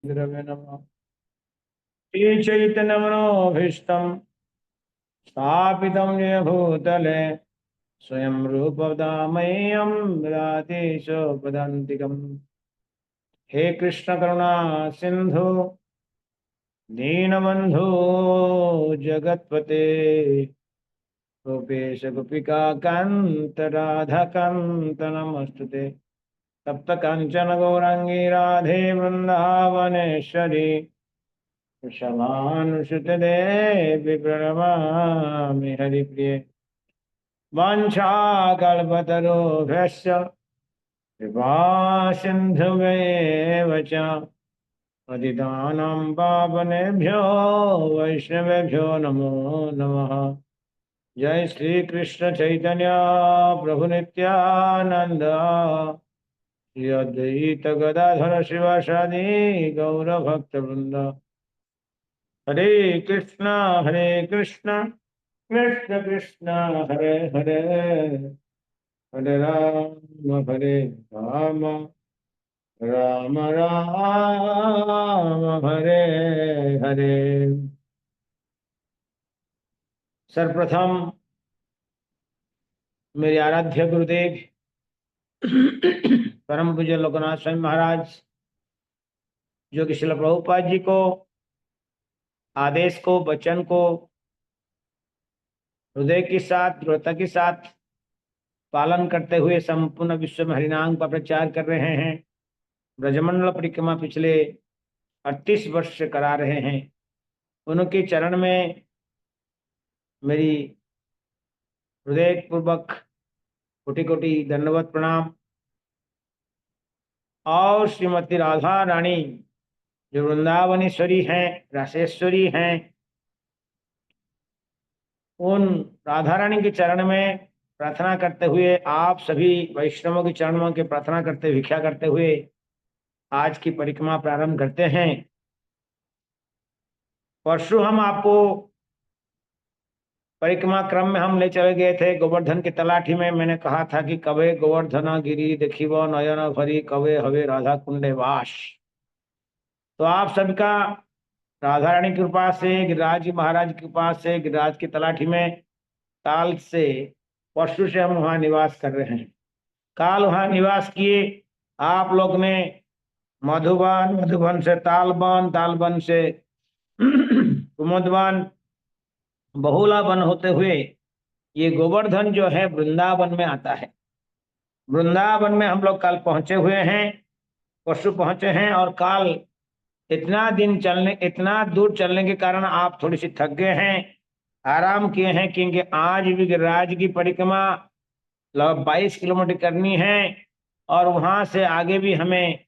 गुरवे नमः। श्री चैतन्य मनोभीष्टं स्थापितं येन भूतले स्वयं रूपदामह्यं विराधेशोपदान्तिकम्। हे कृष्ण करुणा सिंधु दीनबंधु जगतपते गोपेश गोपिका कांत राधा कांत नमस्तुते। तप्त कांचन गौरांगी राधे वृंदावनेश्वरी क्षमानुसुते देवी प्रणमामि हरिप्रिये। वाञ्छाकल्पतरुभ्यश्च कृपा सिन्धुभ्येव च पतितानां पावनेभ्यो वैष्णवेभ्यो नमो नमः। जय श्री कृष्ण चैतन्य प्रभु नित्यानंद श्री अद्वैत गदाधर शिवासादि गौर भक्त वृंद। हरे कृष्णा कृष्ण कृष्ण हरे हरे हरे हरे राम राम राम हरे हरे। सर्वप्रथम मेरे आराध्य गुरुदेव परम पूज्य लोकनाथ स्वामी महाराज जो कि श्रील प्रभुपाद जी को आदेश को वचन को हृदय के साथ दृढ़ता के साथ पालन करते हुए संपूर्ण विश्व में हरिनाम का प्रचार कर रहे हैं। ब्रजमंडल परिक्रमा पिछले 38 वर्ष से करा रहे हैं। उनके चरण में मेरी हृदय पूर्वक कोटि कोटि दंडवत प्रणाम। और श्रीमती राधा रानी जो वृंदावनेश्वरी हैं, रासेश्वरी हैं, उन राधा रानी के चरण में प्रार्थना करते हुए, आप सभी वैष्णवों के चरणों के प्रार्थना करते भिक्षा करते हुए आज की परिक्रमा प्रारंभ करते हैं। परसों हम आपको परिक्रमा क्रम में हम ले चले गए थे गोवर्धन के तलाठी में। मैंने कहा था कि कवे गोवर्धन गिरी देखिव नयन भरी कवे हवे राधा कुंडे वास। तो आप सबका राधा रानी की कृपा से, गिरिराज जी महाराज की कृपा से, गिरिराज की तलाठी में काल से परसों से हम वहां निवास कर रहे हैं। काल वहां निवास किए। आप लोग ने मधुबन, मधुबन से तालबन, तालबन से कुमुदवन, बहुला वन होते हुए ये गोवर्धन जो है वृंदावन में आता है। वृंदावन में हम लोग कल पहुंचे हुए हैं, परसों पहुंचे हैं। और काल इतना दूर चलने के कारण आप थोड़ी सी थक गए हैं, आराम किए हैं, क्योंकि आज भी गिरिराज की परिक्रमा लगभग 22 किलोमीटर करनी है। और वहां से आगे भी हमें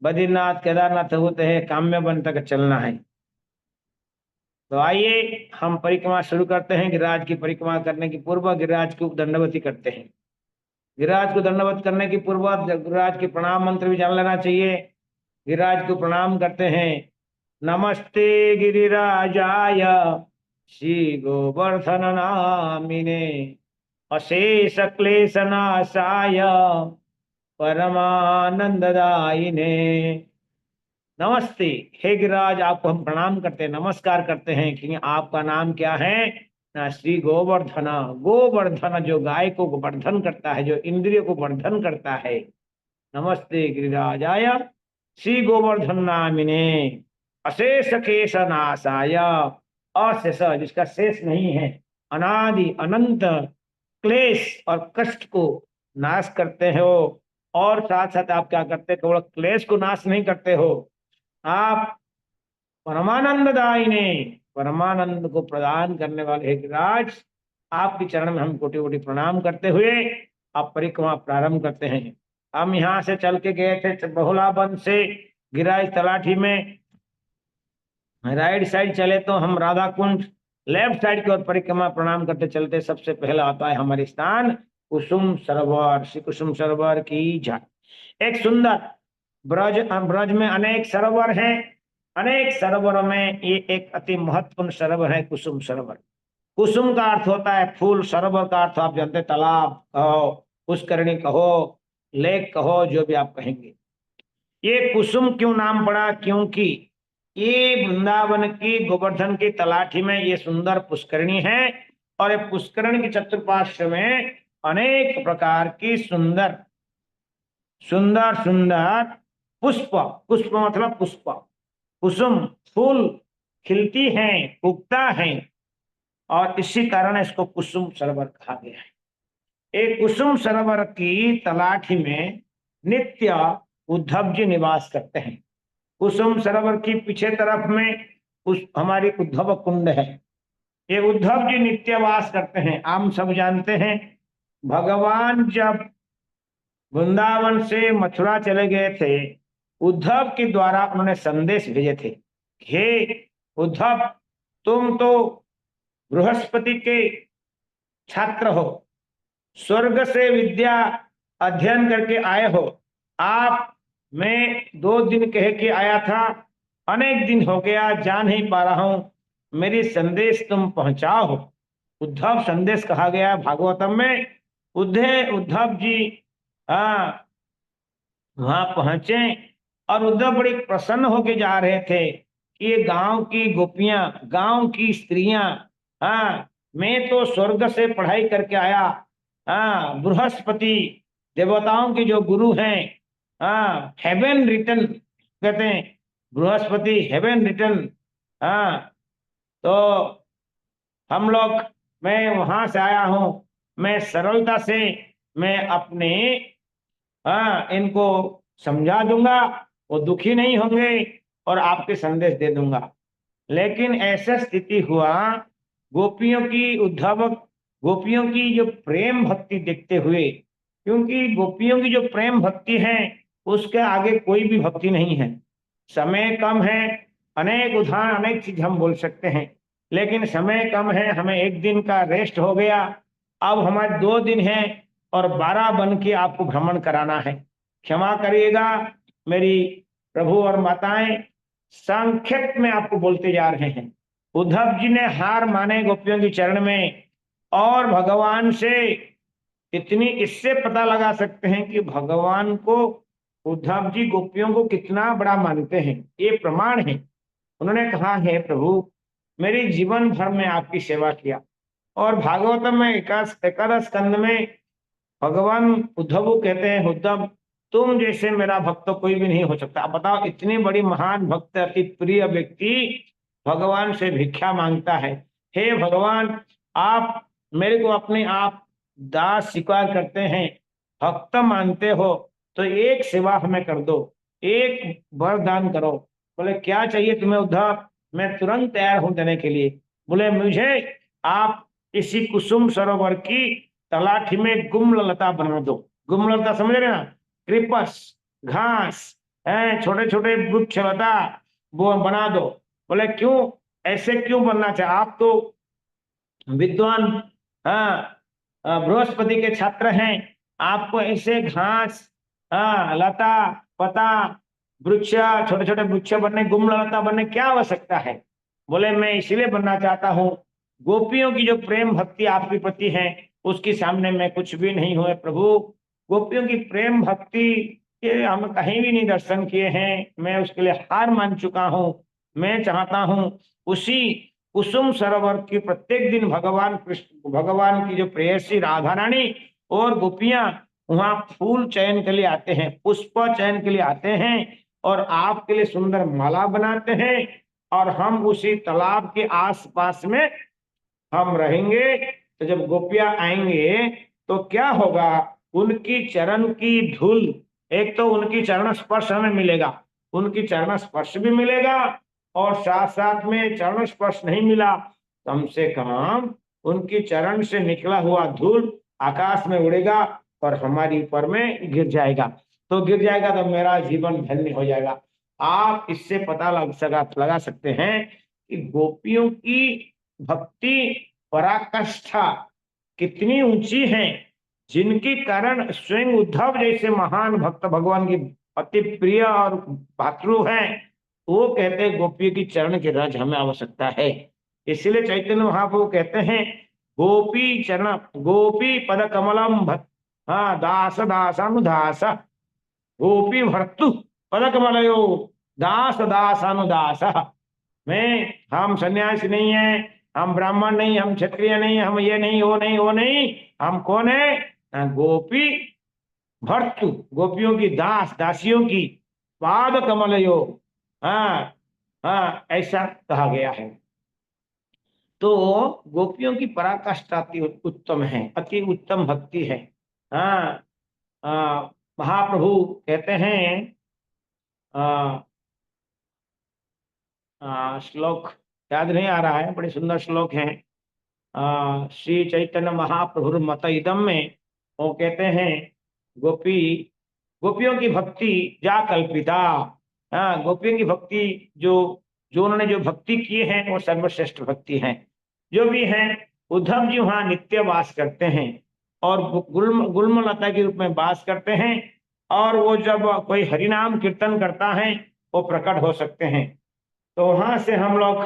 बद्रीनाथ, केदारनाथ होते हैं, काम्यवन तक चलना है। तो आइए हम परिक्रमा शुरू करते हैं। गिरिराज की परिक्रमा करने की पूर्व गिरिराज को दंडवती करते हैं। गिरिराज को दंडवत करने की पूर्व गिरिराज के प्रणाम मंत्र भी जान लेना चाहिए। गिरिराज को प्रणाम करते हैं। नमस्ते गिरिराजाय श्री गोवर्धन नामिने अशेष क्लेश नाशाय परमानंददायिने। नमस्ते हे गिरिराज, आपको हम प्रणाम करते हैं, नमस्कार करते हैं, क्योंकि आपका नाम क्या है ना, श्री गोवर्धन। गोवर्धन जो गाय को वर्धन करता है, जो इंद्रिय को वर्धन करता है। नमस्ते गिरिराजाय श्री गोवर्धन नामिने अशेष केश नाशाय। अशेष जिसका शेष नहीं है, अनादि अनंत क्लेश और कष्ट को नाश करते हो। और साथ साथ आप क्या करते हो, केवल क्लेश को नाश नहीं करते हो, आप परमानंददायिने, परमानंद को प्रदान करने वाले हे गिरिराज, आपके चरण में हम कोटि कोटि प्रणाम करते हुए आप परिक्रमा प्रारंभ करते हैं। हम यहाँ से चल के गए थे बहुलाबंद से गिरिराज तलाठी में, राइट साइड चले तो हम राधा कुंड, लेफ्ट साइड की ओर परिक्रमा प्रणाम करते चलते सबसे पहला आता है हमारे स्थान कुसुम सरोवर। श्री कुसुम सरोवर की जय। एक सुंदर ब्रज में अनेक सरोवर हैं। अनेक सरोवरों में ये एक अति महत्वपूर्ण सरोवर है कुसुम सरोवर। कुसुम का अर्थ होता है फूल, सरोवर का अर्थ आप जानते, तालाब कहो, पुष्करणी कहो, लेक कहो, जो भी आप कहेंगे। ये कुसुम क्यों नाम पड़ा? क्योंकि ये वृंदावन की गोवर्धन की तलाठी में ये सुंदर पुष्करणी है, और ये पुष्करणी के चतुर्पार्श्व में अनेक प्रकार की सुंदर सुंदर सुंदर पुष्प, पुष्प मतलब पुष्प, कुसुम फूल खिलती हैं, उगता है, और इसी कारण इसको कुसुम सरोवर कहा गया है। एक कुसुम सरोवर की तलाठी में नित्य उद्धव जी निवास करते हैं। कुसुम सरोवर की पीछे तरफ में उस हमारी उद्धव कुंड है। ये उद्धव जी नित्य वास करते हैं। हम सब जानते हैं, भगवान जब वृंदावन से मथुरा चले गए थे, उद्धव के द्वारा उन्होंने संदेश भेजे थे, हे उद्धव, तुम तो बृहस्पति के छात्र हो, स्वर्ग से विद्या अध्ययन करके आए हो। आप, मैं 2 दिन कह के आया था, अनेक दिन हो गया, जा नहीं पा रहा हूं, मेरी संदेश तुम पहुंचाओ। उद्धव संदेश कहा गया भागवतम में। उद्धव जी हाँ वहां पहुंचे, और उद्धव बड़े प्रसन्न होके जा रहे थे कि ये गांव की गोपियां, गांव की स्त्रियां, हाँ मैं तो स्वर्ग से पढ़ाई करके आया, हाँ बृहस्पति देवताओं के जो गुरु हैं, हाँ हेवन रिटन कहते हैं, बृहस्पति हेवन रिटन, हाँ तो हम लोग, मैं वहां से आया हूं, मैं सरलता से मैं अपने, हाँ इनको समझा दूंगा, वो दुखी नहीं होंगे, और आपके संदेश दे दूंगा। लेकिन ऐसा स्थिति हुआ, गोपियों की उद्धव, गोपियों की जो प्रेम भक्ति देखते हुए, क्योंकि गोपियों की जो प्रेम भक्ति है उसके आगे कोई भी भक्ति नहीं है। समय कम है, अनेक उदाहरण अनेक चीज हम बोल सकते हैं, लेकिन समय कम है, हमें एक दिन का रेस्ट हो गया, अब हमारे 2 दिन है और 12 बन के आपको भ्रमण कराना है। क्षमा करिएगा मेरी प्रभु और माताएं, संक्षेप में आपको बोलते जा रहे हैं। उद्धव जी ने हार माने गोपियों की चरण में, और भगवान से इतनी, इससे पता लगा सकते हैं कि भगवान को उद्धव जी गोपियों को कितना बड़ा मानते हैं, ये प्रमाण है। उन्होंने कहा, है प्रभु, मेरी जीवन भर में आपकी सेवा किया। और भागवतम में एकादश स्कंद में भगवान उद्धव को कहते हैं, उद्धव तुम जैसे मेरा भक्त कोई भी नहीं हो सकता। आप बताओ, इतनी बड़ी महान भक्त, अति प्रिय व्यक्ति भगवान से भिक्षा मांगता है, हे भगवान आप मेरे को अपने आप दास स्वीकार करते हैं, भक्त मानते हो, तो एक सेवा हमें कर दो, एक वरदान करो। बोले क्या चाहिए तुम्हें उद्धव? मैं तुरंत तैयार हूं देने के लिए। बोले मुझे आप इसी कुसुम सरोवर की तलाठी में गुमलता बना दो। गुमलता समझ रहे ना, क्रिपस घास है, छोटे छोटे वृक्ष लता, वो बना दो। बोले क्यों, ऐसे क्यों बनना चाहिए? आप तो विद्वान, हाँ बृहस्पति के छात्र हैं, आपको ऐसे घास, हाँ लता पता वृक्ष, छोटे छोटे वृक्ष बनने, गुमलता बनने क्या आवश्यकता है? बोले मैं इसलिए बनना चाहता हूँ, गोपियों की जो प्रेम भक्ति आपके प्रति है उसके सामने मैं कुछ भी नहीं हुए प्रभु। गोपियों की प्रेम भक्ति के हम कहीं भी नहीं दर्शन किए हैं, मैं उसके लिए हार मान चुका हूँ। मैं चाहता हूँ उसी कुसुम सरोवर की प्रत्येक दिन भगवान कृष्ण, भगवान की जो प्रेयसी राधा रानी और गोपियां वहां फूल चयन के लिए आते हैं, पुष्प चयन के लिए आते हैं, और आपके लिए सुंदर माला बनाते हैं, और हम उसी तालाब के आसपास में हम रहेंगे। तो जब गोपियां आएंगे तो क्या होगा, उनकी चरण की धूल, एक तो उनकी चरण स्पर्श हमें मिलेगा, उनकी चरण स्पर्श भी मिलेगा, और साथ साथ में चरण स्पर्श नहीं मिला, कम से कम उनकी चरण से निकला हुआ धूल आकाश में उड़ेगा और हमारी ऊपर में गिर जाएगा। तो गिर जाएगा तो मेरा जीवन धन्य हो जाएगा। आप इससे पता लगा सकते हैं कि गोपियों की भक्ति पराकाष्ठा कितनी ऊंची है, जिनके कारण स्वयं उद्धव जैसे महान भक्त भगवान की अति प्रिय और भातृ हैं, वो कहते हैं गोपी की चरण की रज हमें आवश्यकता है। इसलिए चैतन्य महाप्रभु कहते हैं, गोपी चरण गोपी पद कमलम हाँ दास दासानुदास गोपी भर्तु पदकमलयो दास दास अनुदास। मैं, हम सन्यासी नहीं है, हम ब्राह्मण नहीं, हम क्षत्रिय नहीं, हम ये नहीं, वो नहीं, वो नहीं। हम कौन है? गोपी भर्तु, गोपियों की दास, दासियों की पाद कमलयो। हाँ हाँ, ऐसा कहा गया है। तो गोपियों की पराकाष्ठा अति उत्तम है, अति उत्तम भक्ति है। हाँ, महाप्रभु कहते हैं, श्लोक याद नहीं आ रहा है, बड़े सुंदर श्लोक है। श्री चैतन्य महाप्रभु मत इदम में वो कहते हैं, गोपी, गोपियों की भक्ति जा कल्पिता। हाँ, गोपियों की भक्ति जो जो उन्होंने जो भक्ति किए हैं वो सर्वश्रेष्ठ भक्ति है। जो भी है, उद्धव जी वहां नित्य वास करते हैं और गुल्मलता के रूप में वास करते हैं। और वो जब कोई हरिनाम कीर्तन करता है वो प्रकट हो सकते हैं। तो वहां से हम लोग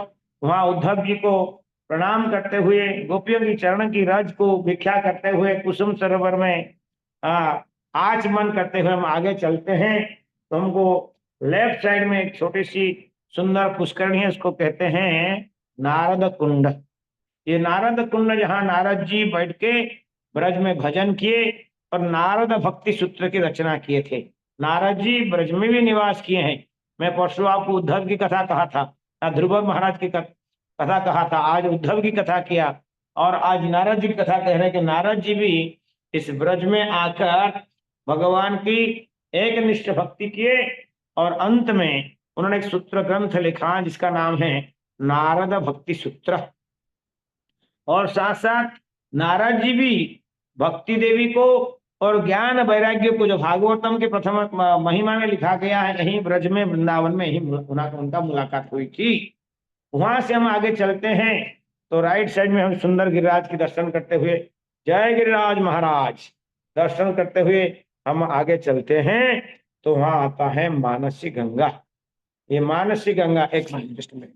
वहां उद्धव जी को प्रणाम करते हुए, गोपियों की चरण की रज को भिक्षा करते हुए, कुसुम सरोवर में आचमन करते हुए हम आगे चलते हैं। तो हमको लेफ्ट साइड में एक छोटी सी सुंदर पुष्करणी है, उसको कहते हैं नारद कुंड। ये नारद कुंड, जहाँ नारद जी बैठ के ब्रज में भजन किए और नारद भक्ति सूत्र की रचना किए थे। नारद जी ब्रज में भी निवास किए हैं। मैं परसों आपको उद्धव की कथा कहा था, ध्रुव महाराज की कथा कहा था, आज उद्धव की कथा किया और आज नारद जी की कथा कह रहे हैं कि नारद जी भी इस ब्रज में आकर भगवान की एक निष्ठ भक्ति किए और अंत में उन्होंने एक सूत्र ग्रंथ लिखा जिसका नाम है नारद भक्ति सूत्र। और साथ साथ नारद जी भी भक्ति देवी को और ज्ञान वैराग्य को, जो भागवतम के प्रथम महिमा में लिखा गया है, यहीं ब्रज में वृंदावन में ही उनका मुलाकात हुई थी। वहां से हम आगे चलते हैं तो राइट साइड में हम सुंदर गिरिराज की दर्शन करते हुए, जय गिरिराज महाराज दर्शन करते हुए हम आगे चलते हैं। तो वहां आता है मानसी गंगा। ये मानसी गंगा, एक मिनट में,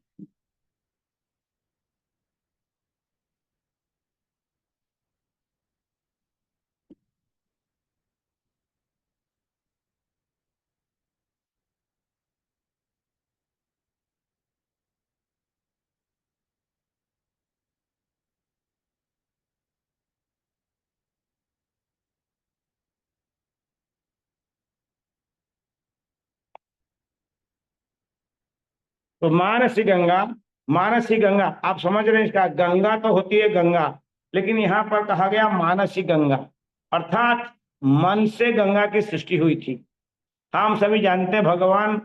तो मानसी गंगा, मानसी गंगा आप समझ रहे हैं, इसका गंगा तो होती है गंगा, लेकिन यहाँ पर कहा गया मानसी गंगा, अर्थात मन से गंगा की सृष्टि हुई थी। हम सभी जानते हैं भगवान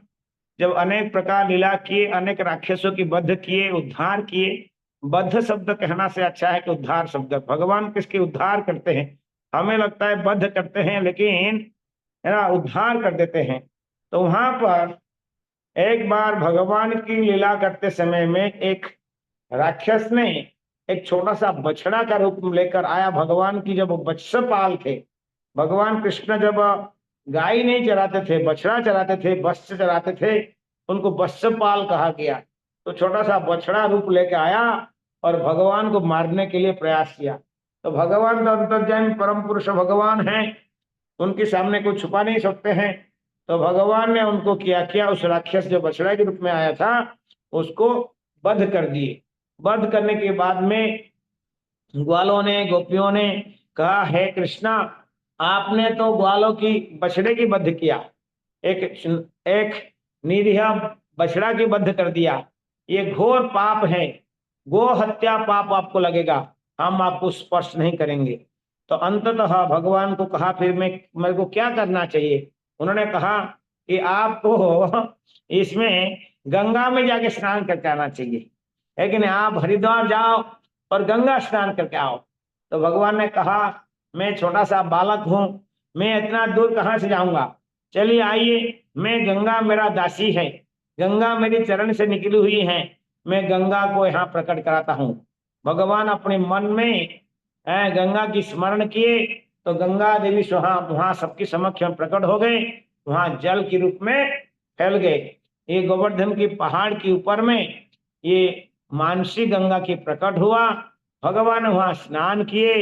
जब अनेक प्रकार लीला किए, अनेक राक्षसों की वध किए, उद्धार किए। बद्ध शब्द कहना से अच्छा है कि उद्धार शब्द। भगवान किसके उद्धार करते हैं? हमें लगता है बद्ध करते हैं, लेकिन है ना, उद्धार कर देते हैं। तो वहां पर एक बार भगवान की लीला करते समय में एक राक्षस ने एक छोटा सा बछड़ा का रूप लेकर आया। भगवान की जब वत्सपाल थे, भगवान कृष्ण जब गाय नहीं चराते थे, बछड़ा चराते थे, वत्स चराते थे, उनको वत्सपाल कहा गया। तो छोटा सा बछड़ा रूप लेके आया और भगवान को मारने के लिए प्रयास किया। तो भगवान तो अंतर्यामी परम पुरुष भगवान हैं, उनके सामने कोई छुपा नहीं सकते हैं। तो भगवान ने उनको किया उस राक्षस जो बछड़ा के रूप में आया था उसको वध कर दिए। वध करने के बाद में ग्वालों ने, गोपियों ने कहा, हे कृष्णा, आपने तो ग्वालों की, बछड़े की वध किया, एक एक निरीह बछड़ा की वध कर दिया, ये घोर पाप है, गो हत्या पाप आपको लगेगा, हम आपको स्पर्श नहीं करेंगे। तो अंततः भगवान को कहा, फिर मेरे को क्या करना चाहिए? उन्होंने कहा कि आपको इसमें गंगा में जाके स्नान करके आना चाहिए, लेकिन आप हरिद्वार जाओ और गंगा स्नान करके आओ। तो भगवान ने कहा, मैं छोटा सा बालक हूं, मैं इतना दूर कहाँ से जाऊंगा, चलिए आइए, मैं, गंगा मेरा दासी है, गंगा मेरी चरण से निकली हुई है, मैं गंगा को यहाँ प्रकट कराता हूँ। भगवान अपने मन में गंगा की स्मरण किए तो गंगा देवी वहां सबके समक्ष प्रकट हो गए, वहां जल के रूप में फैल गए। ये गोवर्धन की पहाड़ के ऊपर में ये मानसी गंगा की प्रकट हुआ। भगवान वहां स्नान किए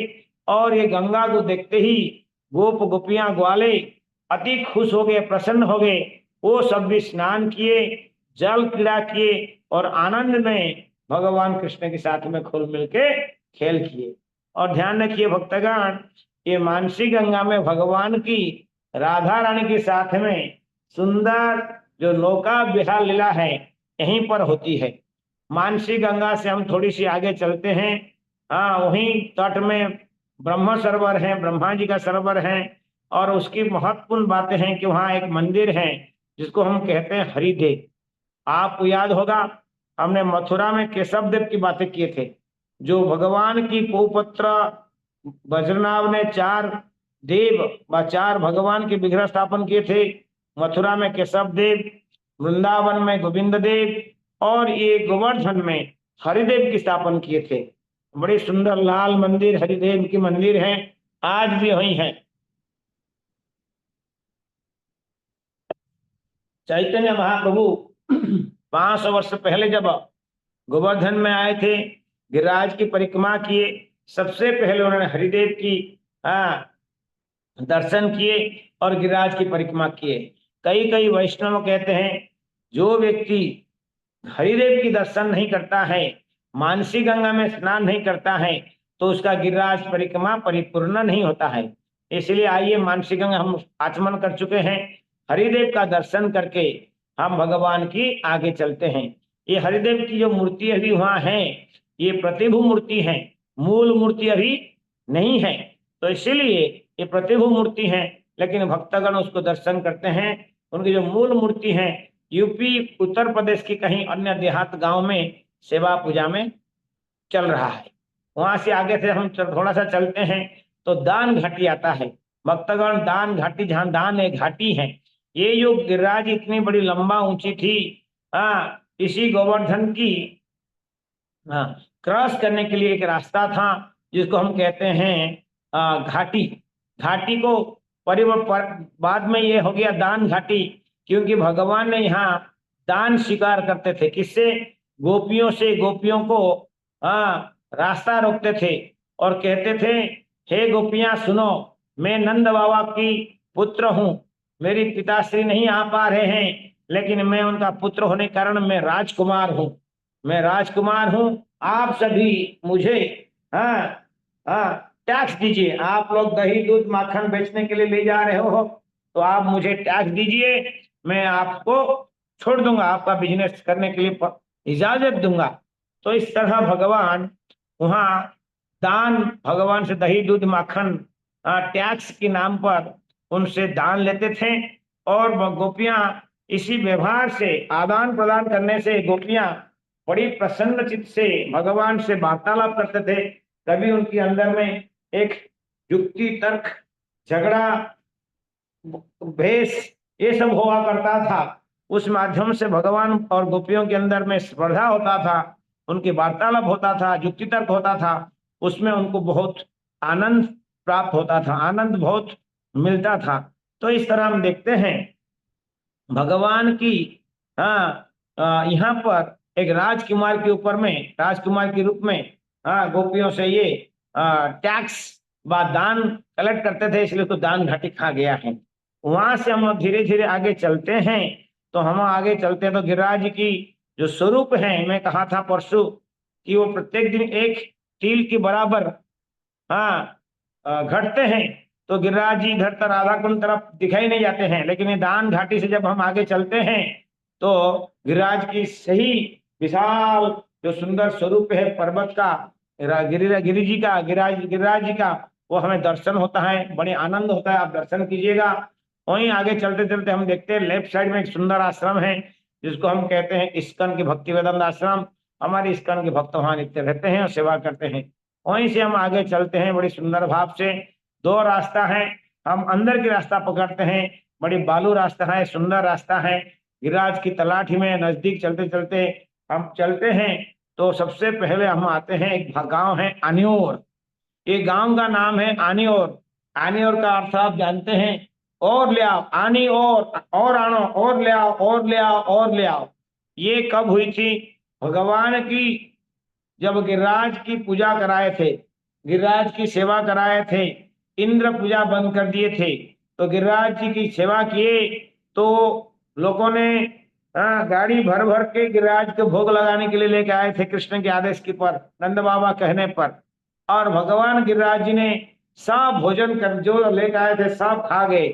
और ये गंगा को देखते ही गोप गोपियां ग्वाले अति खुश हो गए, प्रसन्न हो गए। वो सब भी स्नान किए, जल क्रीड़ा किए और आनंद में भगवान कृष्ण के साथ में खुल मिल के खेल किए। और ध्यान रखिए भक्तगण, ये मानसी गंगा में भगवान की राधा रानी के साथ में सुंदर जो नौका विहार लीला है यहीं पर होती है। मानसी गंगा से हम थोड़ी सी आगे चलते हैं, हाँ वहीं तट में ब्रह्म सरोवर है, ब्रह्मा जी का सरोवर है। और उसकी महत्वपूर्ण बातें हैं कि वहाँ एक मंदिर है जिसको हम कहते हैं हरिदेव। आपको याद होगा हमने मथुरा में केशव देव की बातें किए थे, जो भगवान की कुपुत्र वज्रनाभ ने 4 देव व 4 भगवान के विग्रह स्थापन किए थे। मथुरा में केशव देव, वृंदावन में गोविंद देव और ये गोवर्धन में हरिदेव की स्थापन किए थे। बड़ी सुंदर लाल मंदिर हरिदेव की मंदिर है, आज भी वही है। चैतन्य महाप्रभु 500 वर्ष पहले जब गोवर्धन में आए थे, गिरिराज की परिक्रमा किए, सबसे पहले उन्होंने हरिदेव की दर्शन किए और गिरिराज की परिक्रमा किए। कई कई वैष्णव कहते हैं जो व्यक्ति हरिदेव की दर्शन नहीं करता है, मानसी गंगा में स्नान नहीं करता है, तो उसका गिरिराज परिक्रमा परिपूर्ण नहीं होता है। इसलिए आइए मानसी गंगा हम आचमन कर चुके हैं, हरिदेव का दर्शन करके हम भगवान की आगे चलते हैं। ये हरिदेव की जो मूर्ति अभी वहां है ये प्रतिभू मूर्ति है, मूल मूर्ति अभी नहीं है। तो इसीलिए ये प्रतिभू मूर्ति है, लेकिन भक्तगण उसको दर्शन करते हैं। उनकी जो मूल मूर्ति है यूपी उत्तर प्रदेश की कहीं अन्य देहात गांव में सेवा पूजा में चल रहा है। वहां से आगे से हम थोड़ा सा चलते हैं तो दान घाटी आता है। भक्तगण दान घाटी, जहाँ दान एक घाटी है, ये जो गिरिराज इतनी बड़ी लंबा ऊंची थी, इसी गोवर्धन की क्रॉस करने के लिए एक रास्ता था जिसको हम कहते हैं घाटी। घाटी को बाद में ये हो गया दान घाटी, क्योंकि भगवान ने यहाँ दान स्वीकार करते थे। किससे? गोपियों से। गोपियों को रास्ता रोकते थे और कहते थे, हे गोपियां सुनो, मैं नंद बाबा की पुत्र हूँ, मेरी पिताश्री नहीं आ पा रहे हैं, लेकिन मैं उनका पुत्र होने के कारण मैं राजकुमार हूँ, मैं राजकुमार हूँ। आप सभी मुझे टैक्स दीजिए। आप लोग दही दूध माखन बेचने के लिए ले जा रहे हो तो आप मुझे टैक्स दीजिए, मैं आपको छोड़ दूंगा, आपका बिजनेस करने के लिए इजाजत दूंगा। तो इस तरह भगवान वहां दान, भगवान से दही दूध माखन टैक्स के नाम पर उनसे दान लेते थे। और गोपियां इसी व्यवहार से, आदान प्रदान करने से गोपियां बड़ी प्रसन्न चित्त से भगवान से वार्तालाप करते थे। कभी उनके अंदर में एक युक्ति, तर्क, झगड़ा, भेष ये सब हुआ करता था। उस माध्यम से भगवान और गोपियों के अंदर में स्पर्धा होता था, उनकी वार्तालाप होता था, युक्ति तर्क होता था। उसमें उनको बहुत आनंद प्राप्त होता था, आनंद बहुत मिलता था। तो इस तरह हम देखते हैं भगवान की यहाँ पर एक राजकुमार के ऊपर में, राजकुमार के रूप में गोपियों से ये टैक्स व दान कलेक्ट करते थे, इसलिए तो दान घाटी खा गया है। वहां से हम धीरे धीरे आगे चलते हैं। तो हम आगे चलते हैं तो गिरिराज जी की जो स्वरूप है, मैं कहा था परसों कि वो प्रत्येक दिन एक तील के बराबर घटते हैं। तो गिरिराज जी इधर तर राधा कुंड तरफ दिखाई नहीं जाते हैं, लेकिन ये दान घाटी से जब हम आगे चलते हैं तो गिरिराज की सही विशाल जो सुंदर स्वरूप है पर्वत का, गिरिराज जी का, वो हमें दर्शन होता है, बड़े आनंद होता है। आप दर्शन कीजिएगा। वहीं आगे चलते चलते हम देखते हैं लेफ्ट साइड में एक सुंदर आश्रम है जिसको हम कहते हैं इस्कन की भक्ति वेदांत आश्रम। हमारे इस्कन के भक्त वहां नित्य रहते हैं और सेवा करते हैं। वहीं से हम आगे चलते हैं बड़ी सुंदर भाव से। 2 रास्ता है, हम अंदर की रास्ता पकड़ते हैं, बड़ी बालू रास्ता है, सुंदर रास्ता है। गिरिराज की तलाठी में नजदीक चलते चलते हम चलते हैं तो सबसे पहले हम आते हैं, एक गांव है आनियोर। ये गांव का नाम है आनियोर। आनियोर का अर्थ आप जानते हैं, और ले आओ, आनी और आनो, और ले आओ, और ले आओ, और ले आओ। ये कब हुई थी? भगवान की जब गिरिराज की पूजा कराए थे, गिरिराज की सेवा कराए थे, इंद्र पूजा बंद कर दिए थे, तो गिरिराज जी की सेवा किए तो लोगों ने गाड़ी भर भर के गिरिराज के भोग लगाने के लिए लेके आए थे कृष्ण के आदेश के पर, नंद बाबा कहने पर। और भगवान गिरिराज जी ने सब भोजन कर जो लेके आए थे सब खा गए।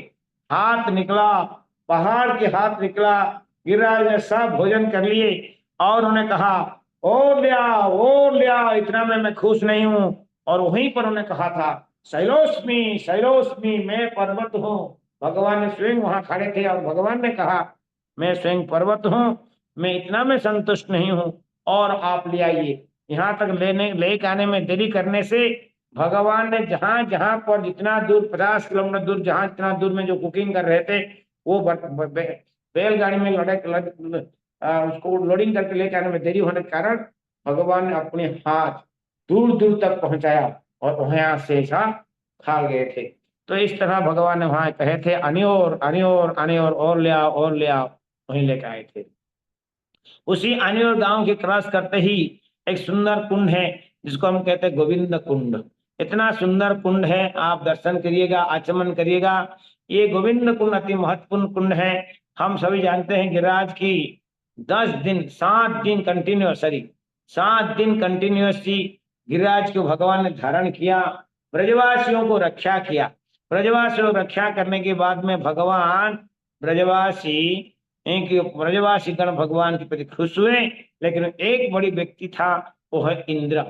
हाथ निकला, पहाड़ के हाथ निकला, गिरिराज ने सब भोजन कर लिए और उन्होंने कहा और लिया, इतना में मैं खुश नहीं हूं। और वहीं पर उन्होंने कहा था शैलोस्मी शैलोस्मी, मैं पर्वत हूं। भगवान ने स्वयं वहां खड़े थे और भगवान ने कहा मैं स्वयं पर्वत हूं, मैं इतना में संतुष्ट नहीं हूं और आप ले आइए। यहाँ तक लेके आने में देरी करने से भगवान ने जहां जहां पर जितना दूर 50 किलोमीटर दूर जहां जितना दूर में जो कुकिंग कर रहे थे वो बैलगाड़ी में उसको लोडिंग करके लेके आने में देरी होने के कारण भगवान ने अपने हाथ दूर दूर तक पहुंचाया और वहां से ऐसा खा गए थे। तो इस तरह भगवान ने वहां कहे थे अनियोर अनियोर अनियोर, और ले आओ और ले आओ, वहीं लेके आए थे। उसी अनियोर गांव के क्रॉस करते ही एक सुंदर कुंड है जिसको हम कहते हैं गोविंद कुंड। इतना सुंदर कुंड है, आप दर्शन करिएगा, आचमन करिएगा। ये गोविंद कुंड अति महत्वपूर्ण कुंड है। हम सभी जानते हैं गिरिराज की 10 दिन 7 दिन कंटिन्यूस, सॉरी 7 दिन कंटिन्यूसली गिरिराज को भगवान ने धारण किया, ब्रजवासियों को रक्षा किया। ब्रजवासियों को रक्षा करने के बाद में भगवान ब्रजवासी गण भगवान के प्रति खुश हुए। लेकिन एक बड़ी व्यक्ति था, वो है इंद्र।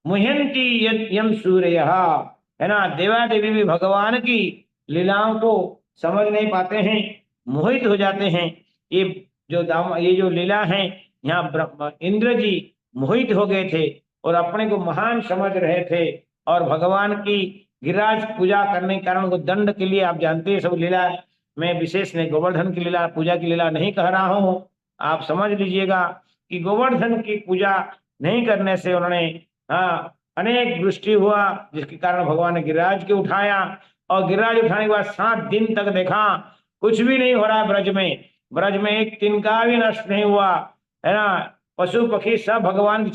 मुह्यंती यम सूर्य, है ना, देवादेवी भी भगवान की लीलाओं को समझ नहीं पाते हैं, मोहित हो जाते हैं। ये जो लीला है, यहाँ इंद्र जी मोहित हो गए थे और अपने को महान समझ रहे थे। और भगवान की गिरिराज पूजा करने के कारण को दंड के लिए, आप जानते हैं सब लीला, मैं विशेष नहीं गोवर्धन की लीला पूजा की लीला नहीं कह रहा हूं, आप समझ लीजिएगा कि गोवर्धन की पूजा नहीं करने से उन्होंने अनेक वृष्टि हुआ, जिसके कारण भगवान ने गिरिराज के उठाया। और गिरिराज उठाने के बाद 7 दिन तक देखा कुछ भी नहीं हो रहा है ब्रज में। ब्रज में एक तिनका भी नष्ट नहीं हुआ, है ना। पशु पक्षी सब भगवान की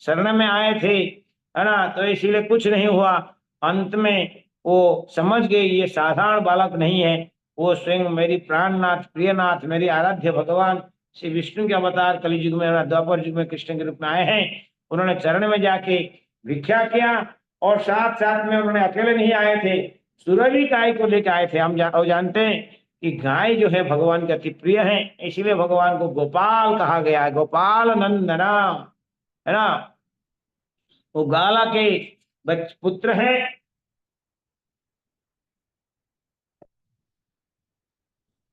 शरण में आए थे, है ना। तो इसीलिए कुछ नहीं हुआ। अंत में वो समझ गए ये साधारण बालक नहीं है, वो स्वयं मेरी प्राणनाथ प्रियनाथ मेरी आराध्य भगवान श्री विष्णु के अवतार कलियुग में द्वापर युग में कृष्ण के रूप में आए हैं। उन्होंने चरण में जाके भिक्षा किया और साथ साथ में उन्होंने अकेले नहीं आए थे, सुरभि गाय को लेकर आए थे। हम जानते हैं कि गाय जो है भगवान के अति प्रिय है, इसीलिए भगवान को गोपाल कहा गया है, गोपाल नंदना, है ना। वो गाला के पुत्र है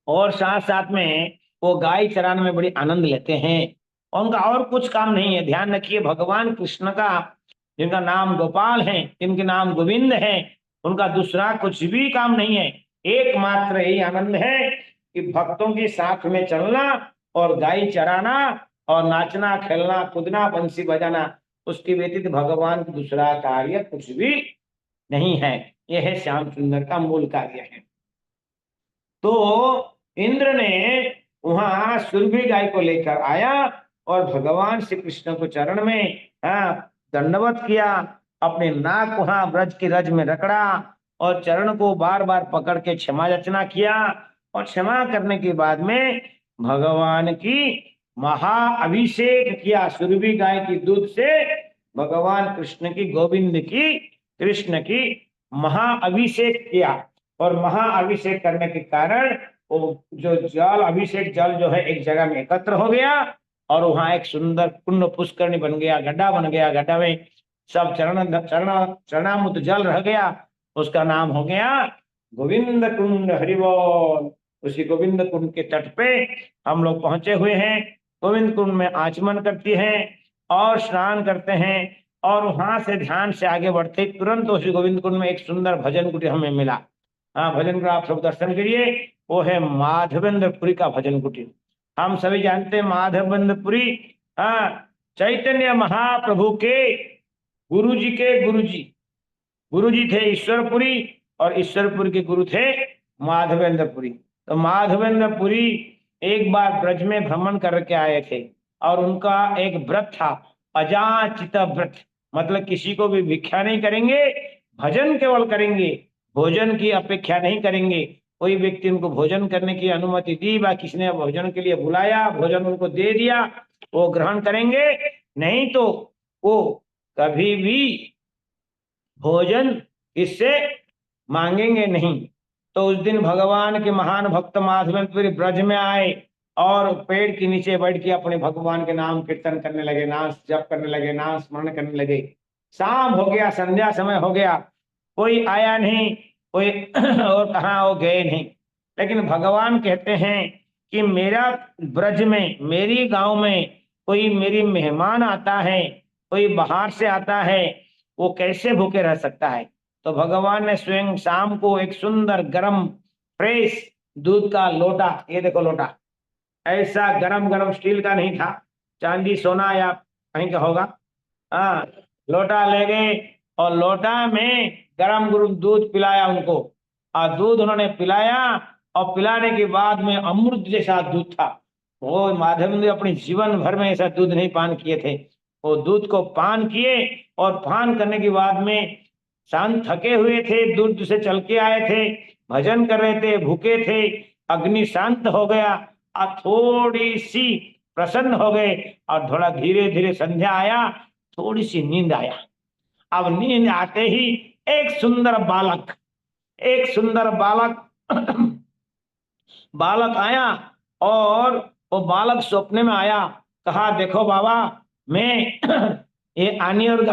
और साथ साथ में वो गाय चराने में बड़ी आनंद लेते हैं। उनका और कुछ काम नहीं है। ध्यान रखिए भगवान कृष्ण का, जिनका नाम गोपाल है, जिनके नाम गोविंद है, उनका दूसरा कुछ भी काम नहीं है। एकमात्र यही आनंद है कि भक्तों के साथ में चलना और गाय चराना और नाचना खेलना कूदना बंसी बजाना, उसके व्यतीत भगवान का दूसरा कार्य कुछ भी नहीं है। यह है श्याम सुंदर का मूल कार्य है। तो इंद्र ने वहां सुरभि गाय को लेकर आया और भगवान श्री कृष्ण को चरण में दंडवत किया, अपने नाक वहां ब्रज के रज में रगड़ा और चरण को बार बार पकड़ के क्षमा याचना किया। और क्षमा करने के बाद में भगवान की महाअभिषेक किया। सुरभि गाय की दूध से भगवान कृष्ण की, गोविंद की, कृष्ण की महाअभिषेक किया। और महाअभिषेक करने के कारण वो जो जल, अभिषेक जल जो है एक जगह में एकत्र हो गया और वहां एक सुंदर कुंड पुष्करणी बन गया, गड्ढा बन गया। गड्ढा में सब चरणामृत जल रह गया, उसका नाम हो गया गोविंद कुंड। हरिबोल। उसी गोविंद कुंड के तट पे हम लोग पहुंचे हुए हैं। गोविंद कुंड में आचमन करते हैं और स्नान करते हैं और वहां से ध्यान से आगे बढ़ते तुरंत उसी गोविंद कुंड में एक सुंदर भजन कुटीर हमें मिला। भजन का आप सब दर्शन करिए, वो है माधवेंद्रपुरी का भजन कुटीर। हम सभी जानते हैं माधवेंद्रपुरी चैतन्य महाप्रभु के गुरुजी के गुरुजी थे ईश्वरपुरी और ईश्वरपुरी के गुरु थे माधवेंद्रपुरी। तो माधवेंद्रपुरी एक बार ब्रज में भ्रमण करके आए थे और उनका एक व्रत था अजाचित व्रत, मतलब किसी को भी भिक्षा नहीं करेंगे, भजन केवल करेंगे, भोजन की अपेक्षा नहीं करेंगे। कोई व्यक्ति उनको भोजन करने की अनुमति दी, व किसी ने भोजन के लिए बुलाया, भोजन उनको दे दिया, वो ग्रहण करेंगे, नहीं तो वो कभी भी भोजन इससे मांगेंगे नहीं। तो उस दिन भगवान के महान भक्त माधवेंद्र ब्रज में आए और पेड़ के नीचे बैठ के अपने भगवान के नाम कीर्तन करने लगे, नाम जप करने लगे, नाम स्मरण करने लगे। शाम हो गया, संध्या समय हो गया, कोई आया नहीं, कोई और कहाँ वो गए नहीं। लेकिन भगवान कहते हैं कि मेरा ब्रज में, मेरी गांव में कोई मेरी मेहमान आता है, कोई बाहर से आता है, वो कैसे भूखे रह सकता है। तो भगवान ने स्वयं शाम को एक सुंदर गरम फ्रेश दूध का लोटा, ये देखो लोटा, ऐसा गरम गरम, स्टील का नहीं था, चांदी सोना या कहीं का होगा, हाँ, लोटा ले गए और लोटा में गरम गरम दूध पिलाया उनको। और दूध उन्होंने पिलाया, और पिलाने के बाद में अमृत जैसा दूध था। वो माधव ने अपने जीवन भर में ऐसा दूध नहीं पान किए थे। वो दूध को पान किए, और पान करने के बाद में शांत, थके हुए थे, दूर से चल के आए थे, भजन कर रहे थे, भूखे थे, अग्नि शांत हो गया, और थोड़ी सी प्रसन्न हो गए, और थोड़ा धीरे धीरे संध्या आया, थोड़ी सी नींद आया। अब नींद आते ही एक सुंदर बालक, एक सुंदर बालक बालक आया, और वो बालक सपने में आया, कहा देखो बाबा, मैं ये आनियर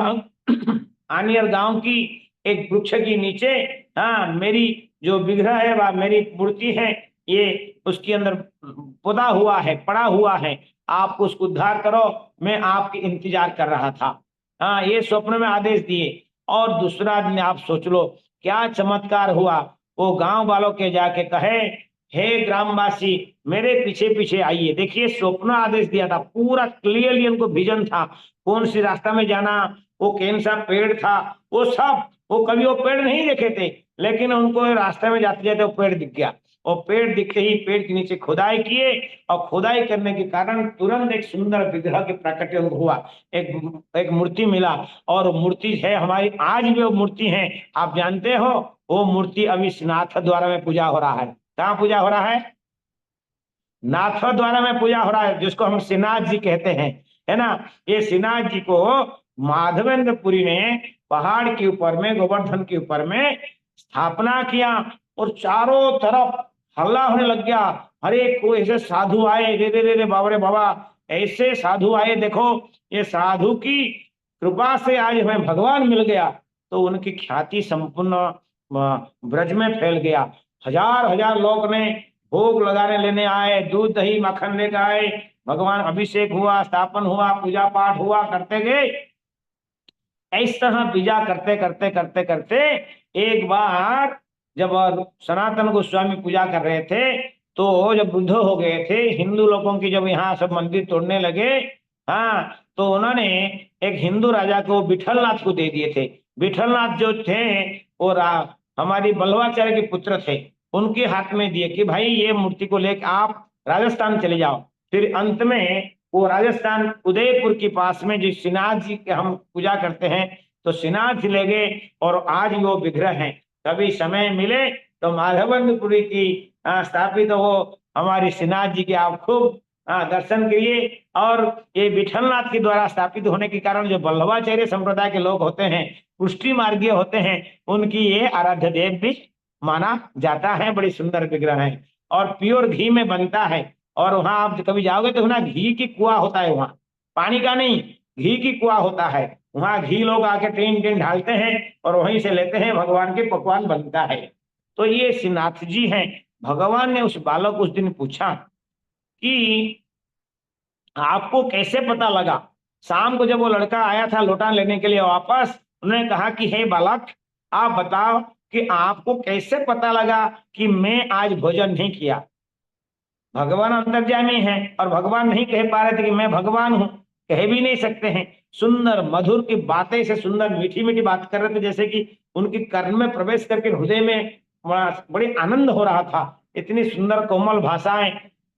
गांव की एक वृक्ष के नीचे, हाँ, मेरी जो विग्रह है, वह मेरी मूर्ति है, ये उसके अंदर पुदा हुआ है, पड़ा हुआ है, आप उसको उद्धार करो, मैं आपकी इंतजार कर रहा था। हाँ, ये स्वप्न में आदेश दिए। और दूसरा दिन आप सोच लो क्या चमत्कार हुआ। वो गांव वालों के जाके कहे, हे ग्रामवासी, मेरे पीछे पीछे आइए। देखिए, स्वप्न आदेश दिया था, पूरा क्लियरली उनको विजन था, कौन सी रास्ता में जाना, वो कौन सा पेड़ था, वो सब, वो कभी वो पेड़ नहीं देखे थे, लेकिन उनको रास्ते में जाते जाते वो पेड़ दिख गया। और पेड़ दिखते ही पेड़ के नीचे खुदाई किए, और खुदाई करने के कारण तुरंत एक सुंदर विग्रह के प्राकट्य हुआ, एक मूर्ति मिला। और मूर्ति है हमारी, आज भी वो मूर्ति है, आप जानते हो, वो मूर्ति अभी नाथ द्वारा में पूजा हो रहा है। कहाँ पूजा हो रहा है? नाथ द्वारा में पूजा हो रहा है, जिसको हम श्रीनाथ जी कहते हैं, है ना। ये श्रीनाथ जी को माधवेंद्रपुरी ने पहाड़ के ऊपर में, गोवर्धन के ऊपर में स्थापना किया, और चारों तरफ हल्ला होने लग गया। अरे कोई ऐसे साधु आए, रे रे रे रे बाबा रे बाबा, ऐसे साधु आए, देखो ये साधु की कृपा से आज हमें भगवान मिल गया। तो उनकी ख्याति संपूर्ण ब्रज में फैल गया। हजार हजार लोग ने भोग लगाने लेने आए, दूध दही मक्खन लेकर आए, भगवान अभिषेक हुआ, स्थापन हुआ, पूजा पाठ हुआ, करते गए। इस तरह पूजा करते करते करते करते एक बार जब सनातन गोस्वामी पूजा कर रहे थे, तो जब बुद्ध हो गए थे, हिंदू लोगों की जब यहाँ सब मंदिर तोड़ने लगे, हाँ, तो उन्होंने एक हिंदू राजा को, विठलनाथ को दे दिए थे। विठलनाथ जो थे वो हमारी बल्लवाचार्य के पुत्र थे, उनके हाथ में दिए कि भाई ये मूर्ति को लेकर आप राजस्थान चले जाओ। फिर अंत में वो राजस्थान उदयपुर के पास में जो श्रीनाथ जी के हम पूजा करते हैं, तो श्रीनाथ जी ले गए, और आज वो विग्रह हैं। कभी समय मिले तो माधवेंद्रपुरी की स्थापित हो हमारी श्रीनाथ जी के आप खूब दर्शन करिए। और ये विठलनाथ के द्वारा स्थापित होने के कारण जो बल्लवाचार्य संप्रदाय के लोग होते हैं, पुष्टि मार्गीय होते हैं, उनकी ये आराध्य देव भी माना जाता है। बड़ी सुंदर विग्रह है, और प्योर घी में बनता है। और वहां आप कभी जाओगे तो ना, घी की कुआ होता है, वहां पानी का नहीं, घी की कुआ होता है। वहां घी लोग आके टीन टीन ढालते हैं, और वहीं से लेते हैं, भगवान के पकवान बनता है। तो ये श्रीनाथ जी हैं। भगवान ने उस बालक उस दिन पूछा कि आपको कैसे पता लगा। शाम को जब वो लड़का आया था लोटा लेने के लिए वापस, उन्होंने कहा कि हे बालक, आप बताओ कि आपको कैसे पता लगा कि मैं आज भोजन नहीं किया। भगवान अंतर्यामी है, और भगवान नहीं कह पा रहे थे कि मैं भगवान हूं, कह भी नहीं सकते हैं। सुंदर मधुर की बातें से, सुंदर मीठी मीठी बात कर रहे थे, जैसे कि उनकी कर्ण में प्रवेश करके हृदय में बड़ी आनंद हो रहा था। इतनी सुंदर कोमल भाषाएं।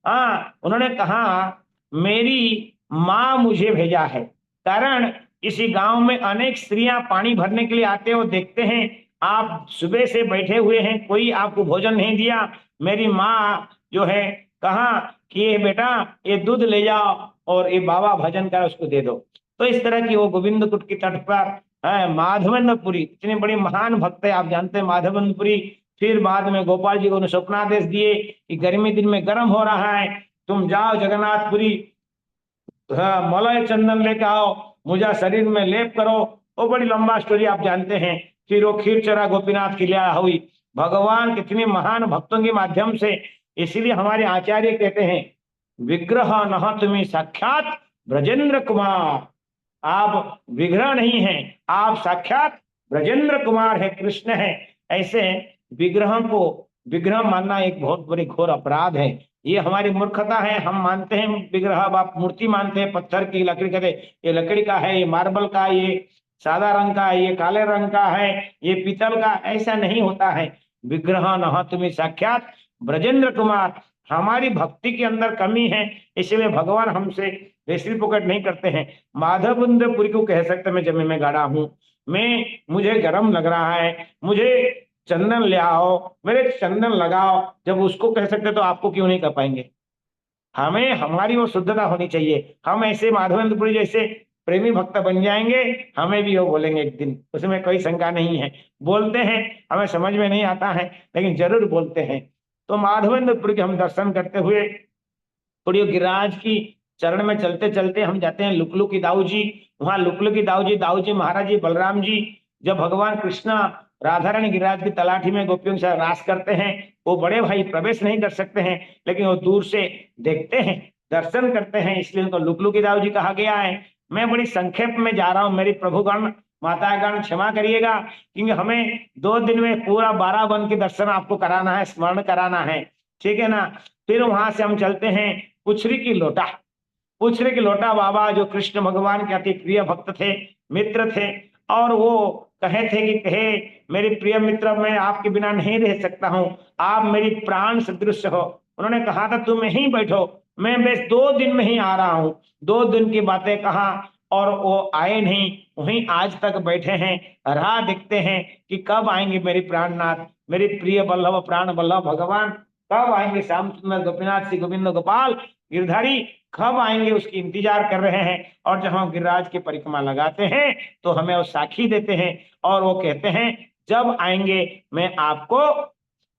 हाँ, उन्होंने कहा मेरी माँ मुझे भेजा है, कारण इसी गांव में अनेक स्त्रियां पानी भरने के लिए आते हो देखते हैं, आप सुबह से बैठे हुए हैं, कोई आपको भोजन नहीं दिया। मेरी माँ जो है कहा कि ये बेटा ये दूध ले जाओ और ये बाबा भजन कर उसको दे दो। तो इस तरह की वो गोविंद कुट की तट पर माधवेंद्रपुरी, इतनी बड़ी महान भक्त है, आप जानते हैं माधवेंद्रपुरी। फिर बाद में गोपाल जी को उन्हें स्वप्नादेश दिए कि गर्मी दिन में गर्म हो रहा है, तुम जाओ जगन्नाथपुरी, हाँ मलय चंदन लेके आओ, मुझे शरीर में लेप करो। वो बड़ी लंबा स्टोरी आप जानते हैं। फिर वो खीरचरा गोपीनाथ की लीला हुई। भगवान कितने महान भक्तों के माध्यम से, इसीलिए हमारे आचार्य कहते हैं विग्रह न तुम्हें साक्षात ब्रजेंद्र कुमार। आप विग्रह नहीं हैं, आप साक्षात ब्रजेंद्र कुमार है, कृष्ण है। ऐसे विग्रह को विग्रह मानना एक बहुत बड़ी घोर अपराध है। ये हमारी मूर्खता है। हम मानते हैं विग्रह, आप मूर्ति मानते हैं पत्थर की, लकड़ी कहते ये लकड़ी का है, ये मार्बल का, ये सादा रंग का है, ये काले रंग का है, ये पीतल का। ऐसा नहीं होता है। विग्रह न तुम्हें साक्षात ब्रजेंद्र कुमार। हमारी भक्ति के अंदर कमी है, इसलिए भगवान हमसे रेशमी पकड़ नहीं करते हैं। माधवेंद्रपुरी को कह सकते मैं जब में गाड़ा हूं, मुझे गर्म लग रहा है, मुझे चंदन ले आओ, मेरे चंदन लगाओ। जब उसको कह सकते तो आपको क्यों नहीं कर पाएंगे। हमें हमारी वो शुद्धता होनी चाहिए। हम ऐसे माधवेंद्रपुरी जैसे प्रेमी भक्त बन जाएंगे, हमें भी वो बोलेंगे एक दिन, उसमें कोई शंका नहीं है। बोलते हैं, हमें समझ में नहीं आता है लेकिन जरूर बोलते हैं। तो माधवेंद्रपुरी के हम दर्शन करते हुए थोड़ी गिरिराज की चरण में चलते चलते हम जाते हैं लुकलु की दाऊ जी। वहां लुकलु की दाऊ जी महाराज जी बलराम जी, जब भगवान कृष्णा राधा रानी गिरिराज की तलाठी में गोपियों के साथ रास करते हैं, वो बड़े भाई प्रवेश नहीं कर सकते हैं, लेकिन वो दूर से देखते हैं, दर्शन करते हैं, इसलिए उनको लुकलु की दाऊ जी कहा गया है। मैं बड़ी संक्षेप में जा रहा हूँ, मेरी प्रभुगण मातागण क्षमा करिएगा, क्योंकि हमें 2 दिन में पूरा 12 वन के दर्शन आपको कराना है, स्मरण कराना है, ठीक है ना। फिर वहां से हम चलते हैं पुछरी की लोटा। पुछरी की लोटा बाबा जो कृष्ण भगवान के अति प्रिय भक्त थे, मित्र थे, और वो कहे थे कि कहे मेरे प्रिय मित्र, मैं आपके बिना नहीं रह सकता हूँ, आप मेरी प्राण सदृश हो। उन्होंने कहा था तुम यहीं बैठो, मैं बस 2 दिन में ही आ रहा हूँ। 2 दिन की बातें कहा और वो आए नहीं, वहीं आज तक बैठे हैं, राह देखते हैं कि कब आएंगे मेरे प्राणनाथ, मेरे प्रिय बल्लभ प्राण बल्लभ भगवान, कब आएंगे श्याम सुंदर गोपीनाथ श्री गोविंद गोपाल गिरधारी, कब आएंगे, उसकी इंतजार कर रहे हैं। और जब हम गिरिराज की परिक्रमा लगाते हैं तो हमें वो साक्षी देते हैं और वो कहते हैं जब आएंगे मैं आपको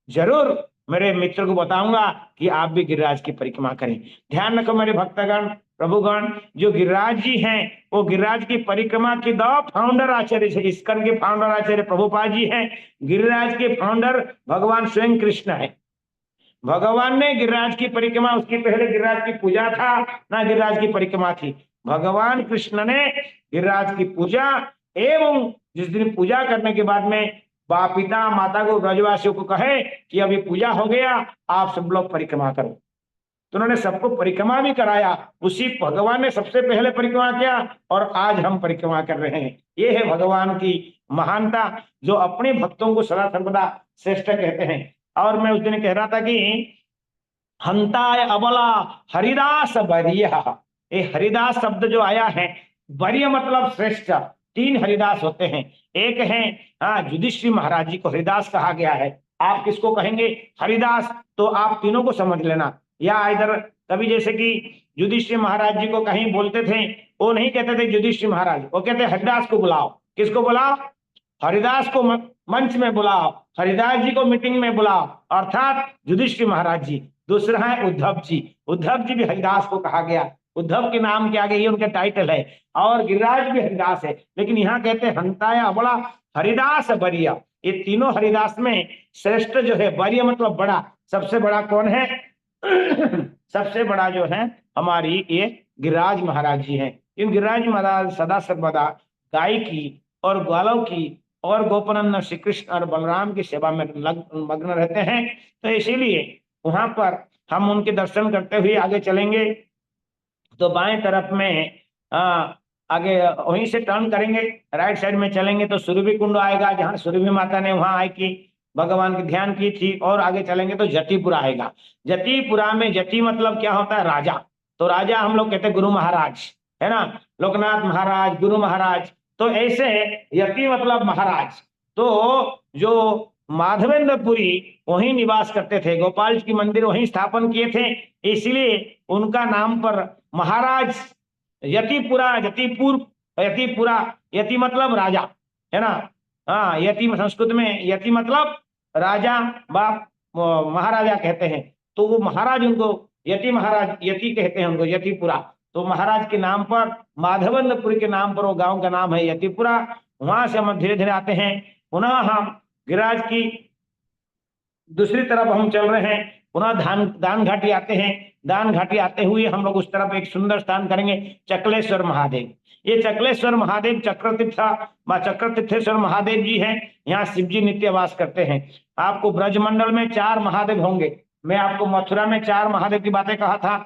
जरूर मेरे मित्र को बताऊंगा कि आप भी गिरिराज की परिक्रमा करें। ध्यान रखो मेरे भक्तगण प्रभुगण, जो गिरिराज जी हैं वो गिरिराज की परिक्रमा के दो फाउंडर आचार्य है। इस्कन के फाउंडर आचार्य प्रभुपाद जी हैं, गिरिराज के फाउंडर भगवान स्वयं कृष्ण है। भगवान ने गिरिराज की परिक्रमा, उसकी पहले गिरिराज की पूजा था ना गिरिराज की परिक्रमा थी। भगवान कृष्ण ने गिरिराज की पूजा एवं जिस दिन पूजा करने के बाद में पिता माता को ब्रजवासियों को कहे कि अभी पूजा हो गया, आप सब लोग परिक्रमा करो। तो उन्होंने सबको परिक्रमा भी कराया। उसी भगवान ने सबसे पहले परिक्रमा किया और आज हम परिक्रमा कर रहे हैं। ये है भगवान की महानता, जो अपने भक्तों को सदा सर्वदा श्रेष्ठ कहते हैं। और मैं उस दिन कह रहा था कि हंताय अबला हरिदास बरिया, ये हरिदास शब्द जो आया है, बरिया मतलब श्रेष्ठ। 3 हरिदास होते हैं, एक है युधिष्ठिर महाराज जी को हरिदास कहा गया है। आप किसको कहेंगे हरिदास, तो आप तीनों को समझ लेना। या इधर कभी जैसे कि युधिष्ठिर महाराज जी को कहीं बोलते थे, वो नहीं कहते थे युधिष्ठिर महाराज, वो कहते हरिदास को बुलाओ। किसको बुलाओ, हरिदास को मंच में बुलाओ, हरिदास जी को मीटिंग में बुलाओ, अर्थात युधिष्ठिर महाराज जी। दूसरा है उद्धव जी, उद्धव जी भी हरिदास को कहा गया, उद्धव के नाम के आगे ये उनका टाइटल है। और गिरिराज भी हरिदास है, लेकिन यहाँ कहते हैं हंताया बड़ा हरिदास बरिया। ये तीनों हरिदास में श्रेष्ठ जो है बरिया मतलब बड़ा, सबसे बड़ा कौन है सबसे बड़ा जो है हमारी ये गिरिराज महाराज जी हैं। इन गिरिराज महाराज सदा सर्वदा गाय की और ग्वालों की और गोपनंदन श्री कृष्ण और बलराम की सेवा में मग्न रहते हैं। तो इसीलिए वहां पर हम उनके दर्शन करते हुए आगे चलेंगे। तो बाएं तरफ में आगे वहीं से टर्न करेंगे, राइट साइड में चलेंगे तो सुरभि कुंड आएगा, जहां सुरभि माता ने वहां आई की भगवान की ध्यान की थी। और आगे चलेंगे तो जतिपुरा आएगा। जतिपुरा में जति मतलब क्या होता है, राजा। तो राजा हम लोग कहते हैं गुरु महाराज, है ना, लोकनाथ महाराज, गुरु महाराज। तो ऐसे यति मतलब महाराज, तो जो माधवेंद्रपुरी वहीं निवास करते थे, गोपाल जी की मंदिर वहीं स्थापन किए थे, इसलिए उनका नाम पर महाराज यतिपुरा, यतिपुरा, यति मतलब राजा है ना। हाँ, यति संस्कृत में यति मतलब राजा, बाप महाराजा कहते हैं। तो वो महाराज उनको यति महाराज यति कहते हैं उनको, यतिपुरा। तो महाराज के नाम पर, माधवेंद्रपुरी के नाम पर वो गांव का नाम है यतिपुरा। वहां से हम धीरे धीरे आते हैं, पुनः हम गिरिराज की दूसरी तरफ हम चल रहे हैं, पुनः दान घाटी आते हैं। दान घाटी आते हुए हम लोग उस तरफ एक सुंदर स्थान करेंगे, चकलेश्वर महादेव। ये चकलेश्वर महादेव चक्रतीर्थेश्वर महादेव जी हैं। यहाँ शिव जी नित्य वास करते हैं। आपको ब्रजमंडल में 4 महादेव होंगे। मैं आपको मथुरा में 4 महादेव की बातें कहा था,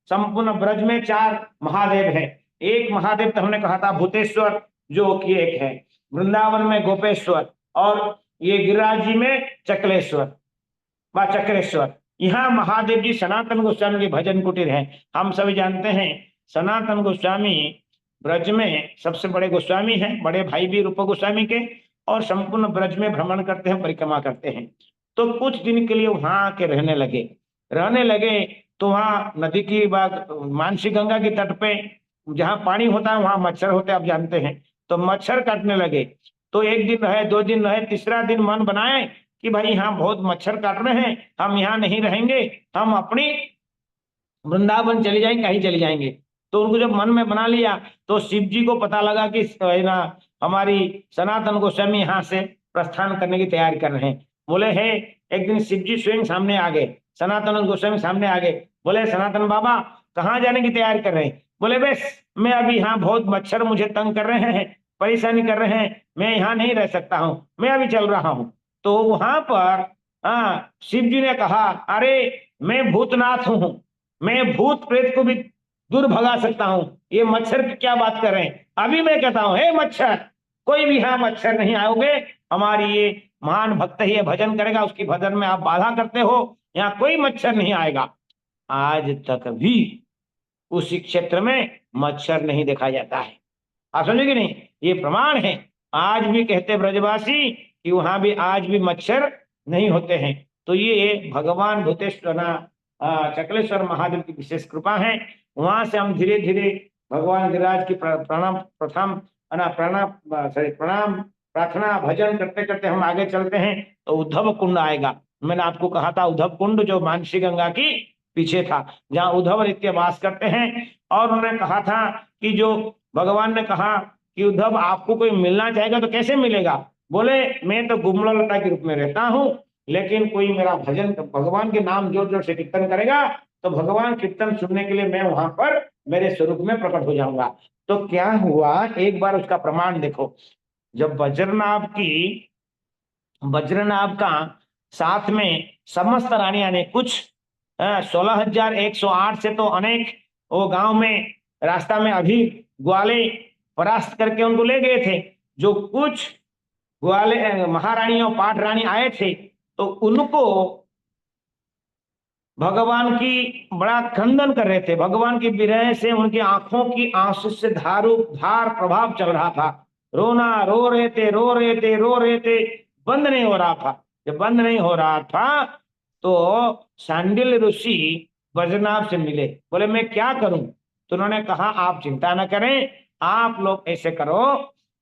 संपूर्ण ब्रज में 4 महादेव है। एक महादेव तो हमने कहा था भूतेश्वर, जो कि एक है, वृंदावन में गोपेश्वर, और ये गिरिराज जी में चकलेश्वर व चक्रेश्वर। यहाँ महादेव जी सनातन गोस्वामी के भजन कुटीर हैं। हम सभी जानते हैं सनातन गोस्वामी ब्रज में सबसे बड़े गोस्वामी हैं, बड़े भाई भी रूप गोस्वामी के, और संपूर्ण ब्रज में भ्रमण करते हैं, परिक्रमा करते हैं। तो कुछ दिन के लिए वहां आके रहने लगे। तो वहां नदी की बात, मानसी गंगा की तट पे जहाँ पानी होता है वहां मच्छर होते हैं, आप जानते हैं। तो मच्छर काटने लगे। तो एक दिन रहे, 2 दिन रहे, तीसरा दिन मन बनाए कि भाई यहाँ बहुत मच्छर काट रहे हैं, हम यहाँ नहीं रहेंगे, हम अपनी वृंदावन चले जाएंगे, कहीं चले जाएंगे। तो उनको जब मन में बना लिया, तो शिव जी को पता लगा कि ना हमारी सनातन गोस्वामी यहाँ से प्रस्थान करने की तैयारी कर रहे हैं। बोले है, एक दिन शिव जी स्वयं सामने आ गए, सनातन गोस्वामी सामने आ गए। बोले सनातन बाबा कहाँ जाने की तैयारी कर रहे हैं? बोले बस मैं अभी यहाँ, बहुत मच्छर मुझे तंग कर रहे हैं, परेशानी कर रहे हैं, मैं यहाँ नहीं रह सकता हूँ, मैं अभी चल रहा हूँ। तो वहां पर शिव जी ने कहा, अरे मैं भूतनाथ हूं, मैं भूत प्रेत को भी दूर भगा सकता हूं, ये मच्छर की क्या बात कर रहे हैं? अभी मैं कहता हूं, हे मच्छर, कोई भी यहाँ मच्छर नहीं आओगे, हमारी ये महान भक्त ही ये भजन करेगा, उसकी भजन में आप बाधा करते हो, यहाँ कोई मच्छर नहीं आएगा। आज तक भी उसी क्षेत्र में मच्छर नहीं देखा जाता है। आप समझे कि नहीं? ये प्रमाण है। आज भी कहते ब्रजवासी कि वहां भी आज भी मच्छर नहीं होते हैं। तो ये भगवान भूतेश्वर चकलेश्वर महादेव की विशेष कृपा है। वहां से हम धीरे धीरे भगवान गिरिराज की प्रणाम प्रार्थना भजन करते करते हम आगे चलते हैं। तो उद्धव कुंड आएगा। मैंने आपको कहा था उद्धव कुंड जो मानसी गंगा की पीछे था, जहाँ उद्धव नित्य वास करते हैं। और उन्होंने कहा था कि जो भगवान ने कहा कि उद्धव आपको कोई मिलना चाहेगा तो कैसे मिलेगा? बोले मैं तो गुमलता के रूप में रहता हूँ, लेकिन कोई मेरा भजन, भगवान के नाम जोर जोर से कीर्तन करेगा तो भगवान कीर्तन सुनने के लिए मैं वहां पर मेरे स्वरूप में प्रकट हो जाऊंगा। तो क्या हुआ, एक बार उसका प्रमाण देखो। जब वज्रनाभ का साथ में समस्त रानियां ने, कुछ 16,108 से तो अनेक वो गांव में रास्ता में अभी ग्वाले परास्त करके उनको ले गए थे। जो कुछ ग्वाले महारानियों पाठ रानी आए थे, तो उनको भगवान की बड़ा क्रंदन कर रहे थे। भगवान की विरह से उनकी आंखों की आंसू से धार प्रभाव चल रहा था। रो रहे थे, बंद नहीं हो रहा था। जब बंद नहीं हो रहा था तो सांडिल्य ऋषि वज्रनाभ से मिले। बोले मैं क्या करूं? तो उन्होंने कहा आप चिंता न करें, आप लोग ऐसे करो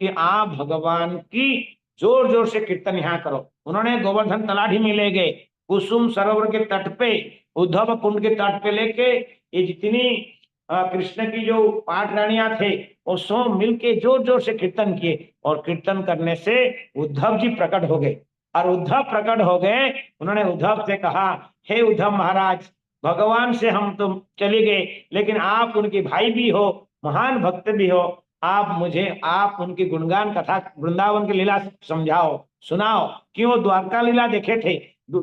कि आप भगवान की जोर जोर से कीर्तन यहाँ करो। उन्होंने गोवर्धन तलाठी में ले गए, कुसुम सरोवर के तट पे, उद्धव कुंड के तट पे लेके ये जितनी कृष्ण की जो पाठ रानियां थे वो सब मिलके जोर जोर से कीर्तन किए। और कीर्तन करने से उद्धव जी प्रकट हो गए। और उद्धव प्रकट हो गए, उन्होंने उद्धव से कहा, हे उद्धव महाराज, भगवान से हम तो चले गए, लेकिन आप उनके भाई भी हो, महान भक्त भी हो, आप उनकी गुणगान कथा वृंदावन की लीला समझाओ, सुनाओ। क्यों द्वारका लीला देखे थे,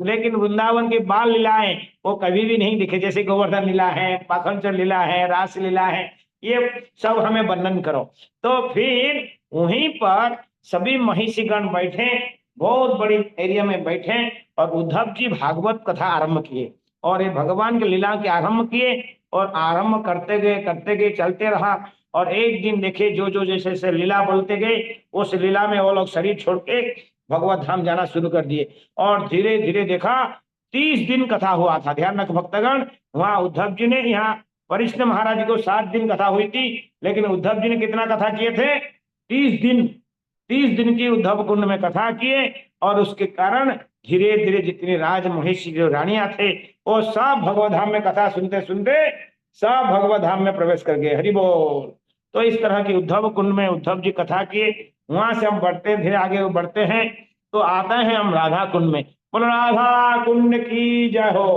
लेकिन वृंदावन की बाल लीलाएं वो कभी भी नहीं दिखे। जैसे गोवर्धन लीला है, पाखंड लीला है, रास लीला है, ये सब हमें वर्णन करो। तो फिर वहीं पर सभी महिषीगण बैठे, बहुत बड़ी एरिया में बैठे, और उद्धव जी भागवत कथा आरंभ किए और ये भगवान की लीला के आरंभ किए। और आरंभ करते गए चलते रहा। और एक दिन देखे जो जो जैसे लीला बोलते गए, उस लीला में वो लोग शरीर छोड़ के भगवत धाम जाना शुरू कर दिए। और धीरे धीरे देखा 30 दिन कथा हुआ था। ध्यान रख भक्तगण, वहां उद्धव जी ने, यहाँ वरिष्ठ महाराज जी को 7 दिन कथा हुई थी, लेकिन उद्धव जी ने कितना कथा किए थे? 30 दिन। 30 दिन की उद्धव कुंड में कथा किए, और उसके कारण धीरे धीरे जितनी राज महिषी जो रानियां थे वो सब भगवत धाम में कथा सुनते सुनते सब भगवत धाम में प्रवेश कर गए। हरि बोल। तो इस तरह की उद्धव कुंड में उद्धव जी कथा किए। वहां से हम बढ़ते धीरे आगे बढ़ते हैं, तो आते हैं हम राधा कुंड में। बोलो राधा कुंड की जय हो।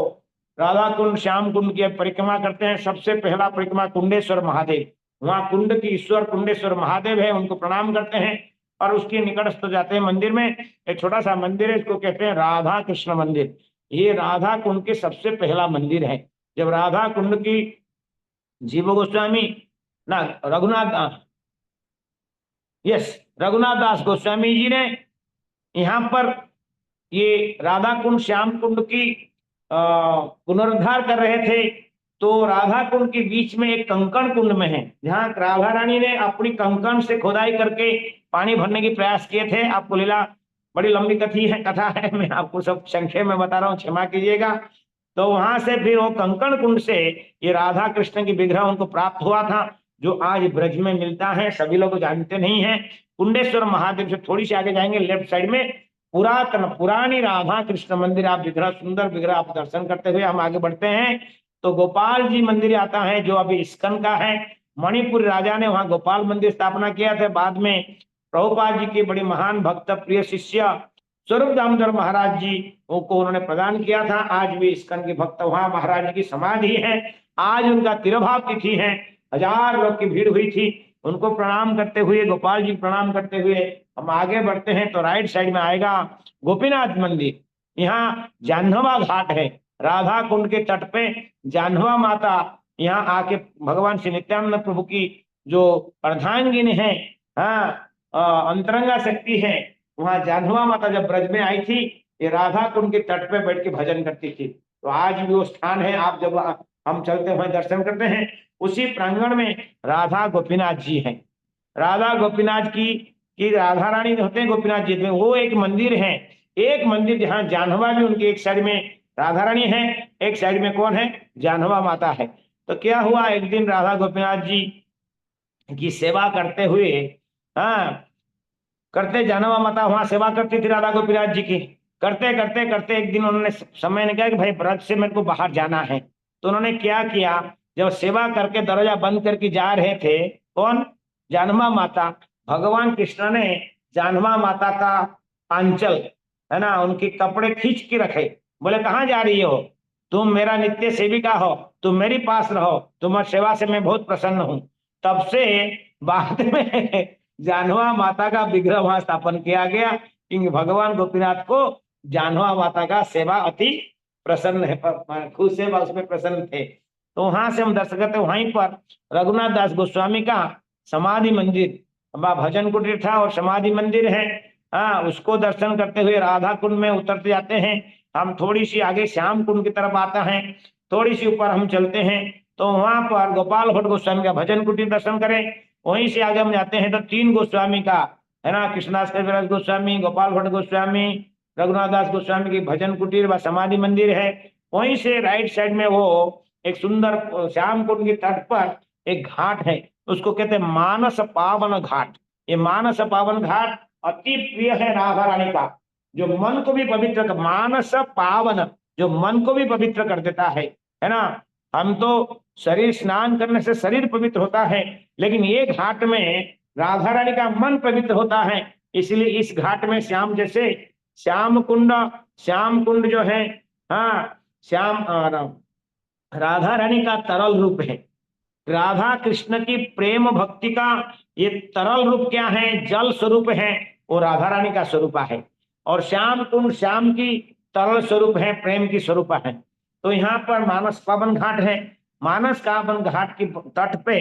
राधा कुंड श्याम कुंड की परिक्रमा करते हैं। सबसे पहला परिक्रमा कुंडेश्वर महादेव, वहां कुंड की ईश्वर कुंडेश्वर महादेव है, उनको प्रणाम करते हैं। और उसके निकटस्थ जाते हैं मंदिर में, एक छोटा सा मंदिर है, इसको कहते हैं राधा कृष्ण मंदिर। ये राधा कुंड के सबसे पहला मंदिर है। जब राधा कुंड की जीव गोस्वामी ना रघुनाथ रघुनाथ दास गोस्वामी जी ने यहाँ पर ये राधा कुंड श्याम कुंड की पुनरुद्धार कर रहे थे, तो राधा कुंड के बीच में एक कंकण कुंड में है, जहाँ राधा रानी ने अपनी कंकण से खोदाई करके पानी भरने के प्रयास किए थे। आपको लीला बड़ी लंबी कथा है, मैं आपको सब संक्षेप में बता रहा हूँ, क्षमा कीजिएगा। तो वहां से फिर वो कंकण कुंड से ये राधा कृष्ण की विग्रह उनको प्राप्त हुआ था, जो आज ब्रज में मिलता है। सभी लोग जानते नहीं है। कुंडेश्वर महादेव से थोड़ी सी आगे जाएंगे, लेफ्ट साइड में पुरातन पुरानी राधा कृष्ण मंदिर, आप विग्रह सुंदर विग्रह आप दर्शन करते हुए हम आगे बढ़ते हैं। तो गोपाल जी मंदिर आता है, जो अभी इस्कन का है। मणिपुर राजा ने वहां गोपाल मंदिर स्थापना किया था। बाद में प्रभुपाद जी के बड़े महान भक्त प्रिय शिष्य स्वरूप दामोदर महाराज जी को उन्होंने प्रदान किया था। आज भी इस्कन के भक्त वहां महाराज जी की समाधि है। आज उनका तिरुभाव तिथि है। 1000 लोग की भीड़ हुई थी। उनको प्रणाम करते हुए, गोपाल जी प्रणाम करते हुए हम आगे बढ़ते हैं, तो राइट साइड में आएगा गोपीनाथ मंदिर। यहाँ जाह्नवा घाट है। राधा कुंड के तट पे जाह्नवा माता यहाँ आके भगवान श्री नित्यानंद प्रभु की जो अर्धांगिनी है, अंतरंगा शक्ति है, वहां जाह्नवा माता जब ब्रज में आई थी, ये राधा कुंड के तट पे बैठ के भजन करती थी। तो आज भी वो स्थान है। आप जब हम चलते हुए दर्शन करते हैं, उसी प्रांगण में राधा गोपीनाथ जी हैं। राधा गोपीनाथ की राधा रानी होते हैं गोपीनाथ जी में, वो एक मंदिर है। एक मंदिर जहाँ जाह्नवा भी उनकी एक साइड में राधा रानी है, एक साइड में कौन है? जाह्नवा माता है। तो क्या हुआ, एक दिन राधा गोपीनाथ जी की सेवा करते हुए, करते जाह्नवा माता वहां सेवा करती थी राधा गोपीनाथ जी की। करते करते करते एक दिन उन्होंने समय ने कहा कि भाई ब्रज से मेरे को बाहर जाना है। तो उन्होंने क्या किया, जब सेवा करके दरवाजा बंद करके जा रहे थे, कौन? जाह्नवा माता। भगवान कृष्ण ने जाह्नवा माता का आंचल है ना, उनके कपड़े खींच के रखे। बोले कहाँ जा रही हो? तुम मेरा नित्य सेविका हो, तुम मेरे पास रहो, तुम्हारी सेवा से मैं बहुत प्रसन्न हूं। तब से बाद में जाह्नवा माता का विग्रह वहां स्थापन किया गया, क्योंकि भगवान गोपीनाथ को जाह्नवा माता का सेवा अति प्रसन्न है, खुद से उसमें प्रसन्न थे। तो वहां से हम दर्शन करते, वहीं पर रघुनाथ दास गोस्वामी का समाधि मंदिर, भजन कुटीर था और समाधि मंदिर है। उसको दर्शन करते हुए राधा कुंड में उतरते जाते हैं। हम थोड़ी सी आगे श्याम कुंड की तरफ आता है, थोड़ी सी ऊपर हम चलते हैं, तो वहां पर गोपाल भट्ट गोस्वामी का भजन कुटीर दर्शन करें। वहीं से आगे हम जाते हैं तो 3 गोस्वामी का है ना, कृष्णदास कविराज गोस्वामी, गोपाल भट्ट गोस्वामी, रघुनाथ दास गोस्वामी की भजन कुटीर व समाधि मंदिर है। वहीं से राइट साइड में वो एक सुंदर श्याम कुंड के तट पर एक घाट है, उसको कहते हैं मानस पावन घाट। ये मानस पावन घाट अति प्रिय है राधा रानी का, जो मन को भी पवित्र कर, मानस पावन, जो मन को भी पवित्र कर देता है ना। हम तो शरीर स्नान करने से शरीर पवित्र होता है, लेकिन ये घाट में राधा रानी का मन पवित्र होता है। इसलिए इस घाट में श्याम जैसे श्याम कुंड जो है, श्याम राधा रानी का तरल रूप है। राधा कृष्ण की प्रेम भक्ति का ये तरल रूप क्या है? जल स्वरूप है, वो राधा रानी का स्वरूप है। और श्याम कुंड श्याम की तरल स्वरूप है, प्रेम की स्वरूप है। तो यहाँ पर मानस पावन घाट है। मानस पावन घाट की तट पे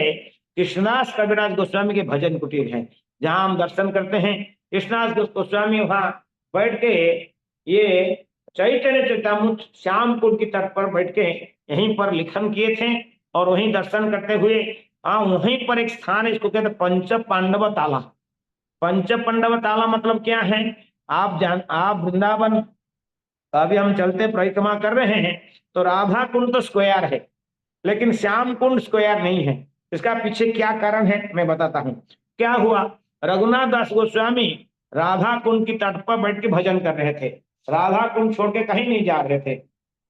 कृष्णदास कविराज गोस्वामी के भजन कुटीर है, जहां हम दर्शन करते हैं। कृष्णदास गोस्वामी वहां बैठ के ये चैतन्य चरितामृत श्याम कुंड की तट पर बैठ के यहीं पर लिखन किए थे, और वहीं दर्शन करते हुए वहीं पर एक स्थान है, इसको कहते हैं पंच पांडव ताला। पंच पांडव ताला मतलब क्या है? आप वृंदावन अभी हम चलते परिक्रमा कर रहे हैं, तो राधा कुंड तो स्क्वायर है, लेकिन श्याम कुंड स्क्वायर नहीं है। इसका पीछे क्या कारण है मैं बताता हूँ। क्या हुआ, रघुनाथ दास गोस्वामी राधा कुंड की तट पर बैठ के भजन कर रहे थे, राधा कुंड छोड़ के कहीं नहीं जा रहे थे।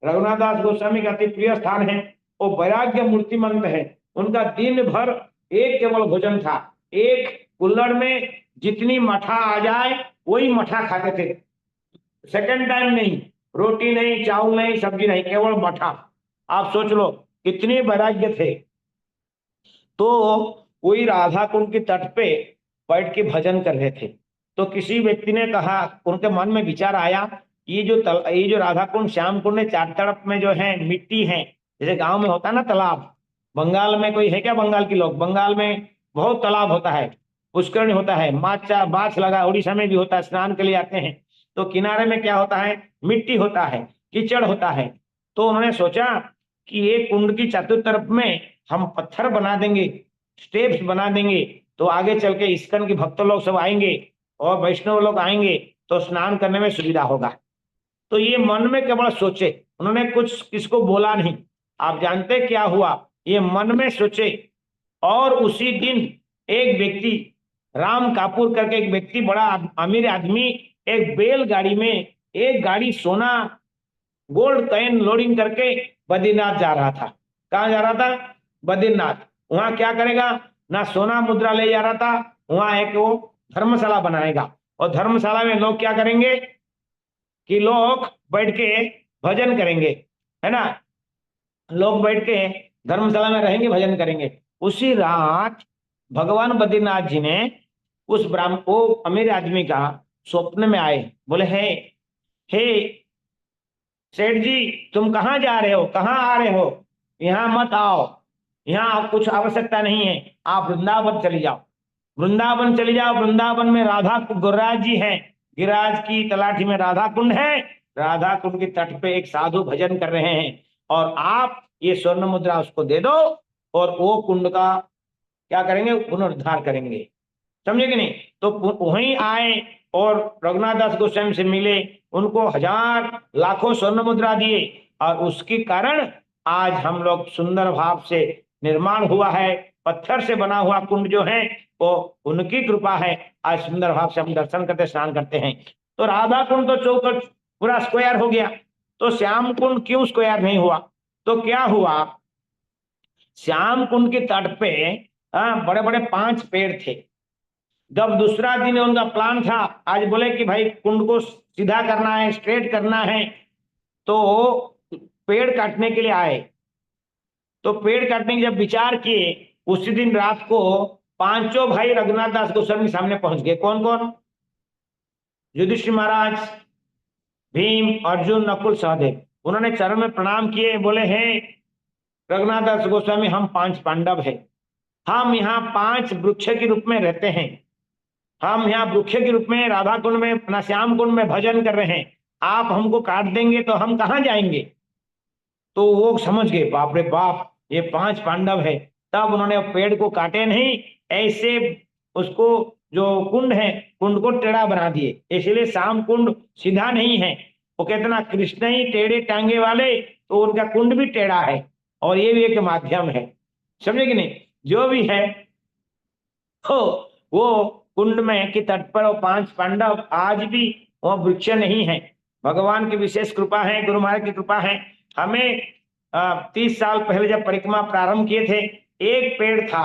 रघुनाथ दास गोस्वामी का अति प्रिय स्थान है, वो वैराग्य मूर्तिमंत है। उनका दिन भर एक केवल भोजन था, एक कुल्हड़ में जितनी मठा आ जाए वही मठा खाते थे, सेकंड टाइम नहीं, रोटी नहीं, चावल नहीं, सब्जी नहीं, केवल मठा। आप सोच लो कितने वैराग्य थे। तो कोई राधा कुंड के तट पे बैठ के भजन कर रहे थे, तो किसी व्यक्ति ने कहा, उनके मन में विचार आया, ये जो राधा कुंड श्याम कुंड है, चार तरफ में जो है मिट्टी है, जैसे गांव में होता है ना तालाब, बंगाल में कोई है क्या, बंगाल के लोग, बंगाल में बहुत तालाब होता है, पुष्करणी होता है, माचा बाछ लगा, उड़ीसा में भी होता है, स्नान के लिए आते हैं, तो किनारे में क्या होता है, मिट्टी होता है, कीचड़ होता है। तो उन्होंने सोचा कि ये कुंड की चतुर्थ तरफ में हम पत्थर बना देंगे, स्टेप्स बना देंगे, तो आगे चल के इस्कन के भक्त लोग सब आएंगे और वैष्णव लोग आएंगे, तो स्नान करने में सुविधा होगा। तो ये मन में केवल सोचे, उन्होंने कुछ किसको बोला नहीं। आप जानते क्या हुआ, ये मन में सोचे, और उसी दिन एक व्यक्ति, राम कापुर करके एक व्यक्ति, बड़ा अमीर आदमी, एक बैलगाड़ी में एक गाड़ी सोना गोल्ड कॉइन लोडिंग करके बद्रीनाथ जा रहा था। कहाँ जा रहा था, बद्रीनाथ। वहां क्या करेगा, ना सोना मुद्रा ले जा रहा था, वहां एक वो धर्मशाला बनाएगा, और धर्मशाला में लोग क्या करेंगे कि लोग बैठ के भजन करेंगे, है ना, लोग बैठ के धर्मशाला में रहेंगे, भजन करेंगे। उसी रात भगवान बद्रीनाथ जी ने उस ब्राह्मण को, अमीर आदमी का, स्वप्न में आए, बोले हे सेठ जी, तुम कहाँ जा रहे हो, कहाँ आ रहे हो, यहाँ मत आओ, यहाँ कुछ आवश्यकता नहीं है, आप वृंदावन चले जाओ, वृंदावन चले जाओ। वृंदावन में राधा गिरिराज जी हैं, गिरिराज की तलाठी में राधा कुंड है, राधा कुंड के तट पे एक साधु भजन कर रहे हैं, और आप ये स्वर्ण मुद्रा उसको दे दो, और वो कुंड का क्या करेंगे, पुनरुद्धार करेंगे। समझे कि नहीं। तो वहीं आए और रघुनाथ दास गोस्वामी से मिले, उनको हजार लाखों स्वर्ण मुद्रा दिए, और उसके कारण आज हम लोग सुंदर भाव से निर्माण हुआ है, पत्थर से बना हुआ कुंड जो है वो उनकी कृपा है, आज सुंदर भाव से हम दर्शन करते, स्नान करते हैं। तो राधा कुंड तो चौकट पूरा स्क्वायर हो गया, तो श्याम कुंड क्यों स्क्वायर नहीं हुआ। तो क्या हुआ, श्याम कुंड के तट पे बड़े बड़े 5 पेड़ थे। जब दूसरा दिन उनका प्लान था, आज बोले कि भाई कुंड को सीधा करना है, स्ट्रेट करना है, तो पेड़ काटने के लिए आए। तो पेड़ काटने की जब विचार किए, उसी दिन रात को 5 भाई रघुनाथ दास गोस्वामी के सामने पहुंच गए। कौन कौन, युधिष्ठिर महाराज, भीम, अर्जुन, नकुल, सहदेव। उन्होंने चरण में प्रणाम किए, बोले हे रघुनाथ दास गोस्वामी, हम 5 पांडव हैं, हम यहाँ 5 वृक्ष के रूप में रहते हैं, हम यहाँ वृक्ष के रूप में राधा कुंड में, अपना श्याम कुंड में भजन कर रहे हैं, आप हमको काट देंगे तो हम कहाँ जाएंगे। तो वो समझ गए, बाप रे बाप, ये 5 पांडव है। तब उन्होंने पेड़ को काटे नहीं, ऐसे उसको जो कुंड है, कुंड को टेढ़ा बना दिए। इसलिए श्याम कुंड सीधा नहीं है, वो कहते ना, कृष्ण ही टेढ़े टांगे वाले, तो उनका कुंड भी टेढ़ा है, और ये भी एक माध्यम है। समझे कि नहीं। जो भी है, तो वो कुंड में की तट पर वो 5 पांडव आज भी वो वृक्ष नहीं है। भगवान की विशेष कृपा है, गुरु महाराज की कृपा है। हमें 30 साल पहले जब परिक्रमा प्रारंभ किए थे, एक पेड़ था,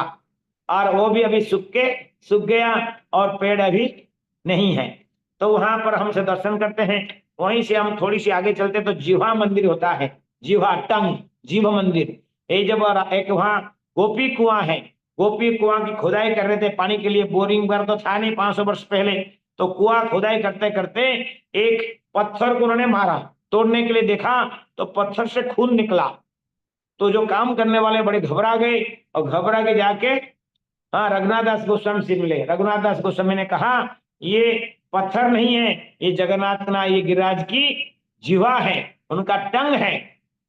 और वो भी अभी सूख गया, और पेड़ अभी नहीं है। तो वहां पर हमसे दर्शन करते हैं। वहीं से हम थोड़ी सी आगे चलते तो जिह्वा मंदिर होता है, जिह्वा टंग, जीव मंदिर। ये जब एक वहां गोपी कुआं है, गोपी कुआं की खुदाई कर रहे थे पानी के लिए, बोरिंग वगैरह तो था नहीं 500 वर्ष पहले। तो कुआं खुदाई करते करते एक पत्थर को उन्होंने मारा, तोड़ने के लिए देखा तो पत्थर से खून निकला। तो जो काम करने वाले बड़े घबरा गए, और घबरा के जाके रघुनाथ दास गोस्वामी से मिले। रघुनाथ दास गोस्वामी ने कहा, ये पत्थर नहीं है, ये जगन्नाथ ना, ये गिरिराज की जीवा है, उनका टंग है।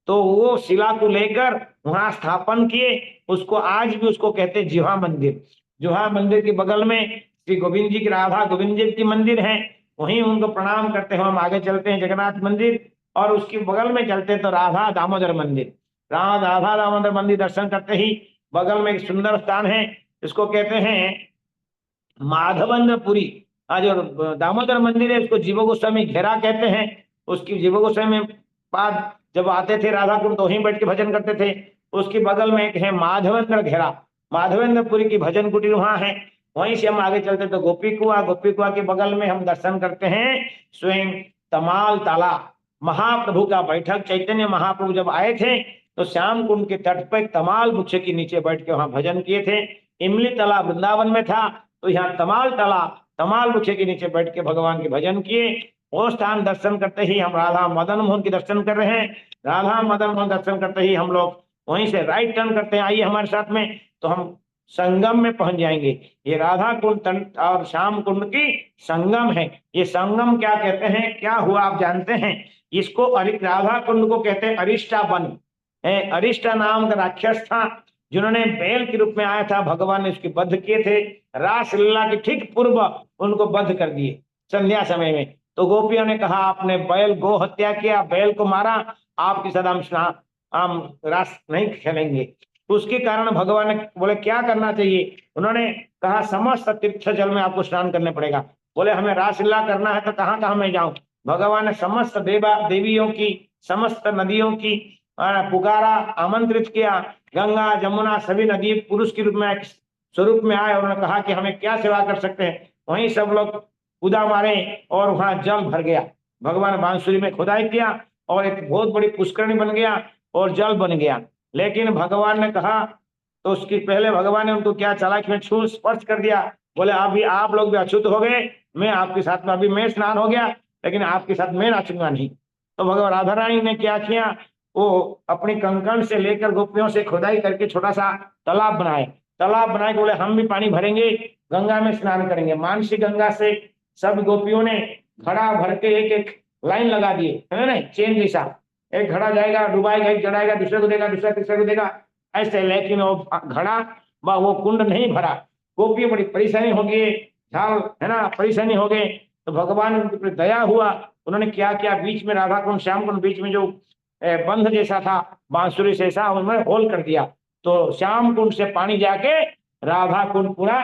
तो वो शिला को लेकर वहां स्थापन किए, उसको आज भी उसको कहते जिह्वा मंदिर। जिह्वा मंदिर के बगल में श्री गोविंद जी की, राधा गोविंद जी की मंदिर है। वहीं उनको प्रणाम करते हुए हम आगे चलते हैं जगन्नाथ मंदिर, और उसके बगल में चलते हैं तो राधा दामोदर मंदिर। राधा दामोदर मंदिर दर्शन करते ही बगल में एक सुंदर स्थान है, इसको कहते हैं माधवेंद्रपुरी। आज जो दामोदर मंदिर है उसको जीव गोस्वामी घेरा कहते हैं। उसकी जीव गोस्वामी बाद जब आते थे राधा कुंड तो वहीं बैठ के भजन करते थे। उसके बगल में एक है माधवेंद्र घेरा, माधवेंद्रपुरी की भजन कुटीर वहां है। वहीं से हम आगे चलते तो गोपी कुआ, गोपी कुआ के बगल में हम दर्शन करते हैं स्वयं तमाल तालाब। महाप्रभु का बैठक, चैतन्य महाप्रभु जब आए थे तो श्याम कुंड के तट पर तमाल वृक्ष के नीचे बैठ के वहां भजन किए थे। इमली तालाब वृंदावन में था, तो यहाँ तमाल तालाब, तमाल वृक्ष के नीचे बैठ के भगवान के भजन किए। वो स्थान दर्शन करते ही हम राधा मदन मोहन के दर्शन कर रहे हैं। राधा मदन मोहन दर्शन करते ही हम लोग वहीं से राइट टर्न करते हैं, आइए हमारे साथ में, तो हम संगम में पहुंच जाएंगे। ये राधा कुंड और श्याम कुंड की संगम है। ये संगम क्या कहते हैं, क्या हुआ आप जानते हैं? इसको राधा कुंड को कहते हैं अरिष्टा वन। अरिष्टा नाम का राक्षस था, जिन्होंने बैल के रूप में आया था, भगवान ने उसके वध किए थे। रासलीला के ठीक पूर्व उनको वध कर दिए संध्या समय में। तो गोपियों ने कहा आपने बैल गो हत्या किया, बैल को मारा, आपके साथ हम रास नहीं खेलेंगे। उसके कारण भगवान ने बोले क्या करना चाहिए? उन्होंने कहा समस्त तीर्थ जल में आपको स्नान करने पड़ेगा। बोले हमें रासलीला करना है तो कहाँ कहाँ मैं जाऊं? भगवान ने समस्त देवियों की, समस्त नदियों की पुकारा, आमंत्रित किया। गंगा जमुना सभी नदी पुरुष के रूप में स्वरूप में आए, उन्होंने कहा कि हमें क्या सेवा कर सकते हैं। वहीं सब लोग कूदा मारे और वहां जल भर गया। भगवान बांसुरी में खुदाई किया और एक बहुत बड़ी पुष्करणी बन गया और जल बन गया। लेकिन भगवान ने कहा, तो उसकी पहले भगवान ने उनको क्या चालाकी में छू स्पर्श कर दिया। बोले अभी आप लोग भी अछूत हो गए, मैं आपके साथ में, अभी मैं स्नान हो गया लेकिन आपके साथ मैं नाचूंगा नहीं। तो भगवान राधा रानी ने क्या किया, वो अपनी कंकण से लेकर गोपियों से खुदाई करके छोटा सा तालाब बनाए। तालाब बनाए के बोले हम भी पानी भरेंगे, गंगा में स्नान करेंगे। मानसी गंगा से सब गोपियों ने घड़ा भर के एक एक लाइन लगा दिए, है ना, चेन जैसा। एक घड़ा जाएगा, डुबाएगा, एक चढ़ाएगा, दूसरे को देगा, दूसरा तीसरे को देगा, ऐसे। लेकिन वो घड़ा वो कुंड नहीं भरा। गोपी बड़ी परेशानी हो गई, झाल है ना, परेशानी हो गई। तो भगवान उनके ऊपर दया हुआ, उन्होंने क्या किया, बीच में राधा कुंड श्याम कुंड बीच में जो बंध जैसा था बांसुरी जैसा, उन्होंने होल कर दिया। तो श्याम कुंड से पानी जाके राधा कुंड पूरा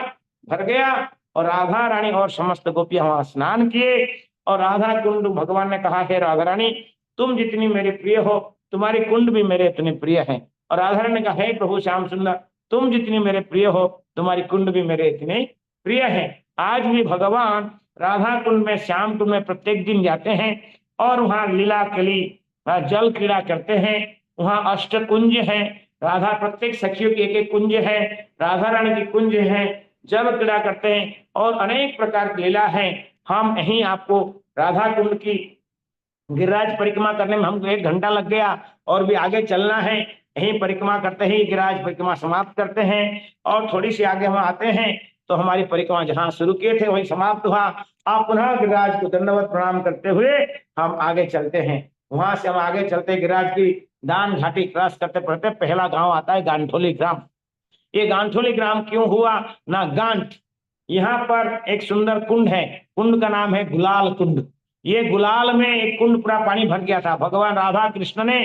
भर गया और राधा रानी और समस्त गोपियां वहां स्नान किए। और राधा कुंड, भगवान ने कहा है राधा रानी तुम जितनी मेरे प्रिय हो, तुम्हारी कुंड भी मेरे इतने प्रिय है। और राधा रानी ने कहा है प्रभु श्याम सुंदर तुम जितनी मेरे प्रिय हो, तुम्हारी कुंड भी मेरे इतने प्रिय है। आज भी भगवान राधा कुंड में, श्याम कुंड में प्रत्येक दिन जाते हैं और वहां लीला कली जल क्रीड़ा करते हैं। वहां अष्ट कुंज है, राधा प्रत्येक सखियों की एक एक कुंज है, राधा रानी की कुंज है, जल क्रीड़ा करते हैं और अनेक प्रकार की लीला है। हम यहीं आपको राधा कुंड की गिरिराज परिक्रमा करने में हमको 1 घंटा लग गया और भी आगे चलना है। यहीं परिक्रमा करते ही गिरिराज परिक्रमा समाप्त करते हैं और थोड़ी सी आगे हम आते हैं तो हमारी परिक्रमा जहां शुरू किए थे वही समाप्त हुआ। आप पुनः गिरिराज को दंडवत प्रणाम करते हुए हम आगे चलते हैं। वहां से हम आगे चलते गिरिराज की दान घाटी क्रॉस करते पड़ते पहला गांव आता है गांठोली ग्राम। ये गांठोली ग्राम क्यों हुआ ना, गांठ, यहाँ पर एक सुंदर कुंड है, कुंड का नाम है गुलाल कुंड। ये गुलाल में एक कुंड पूरा पानी भर गया था। भगवान राधा कृष्ण ने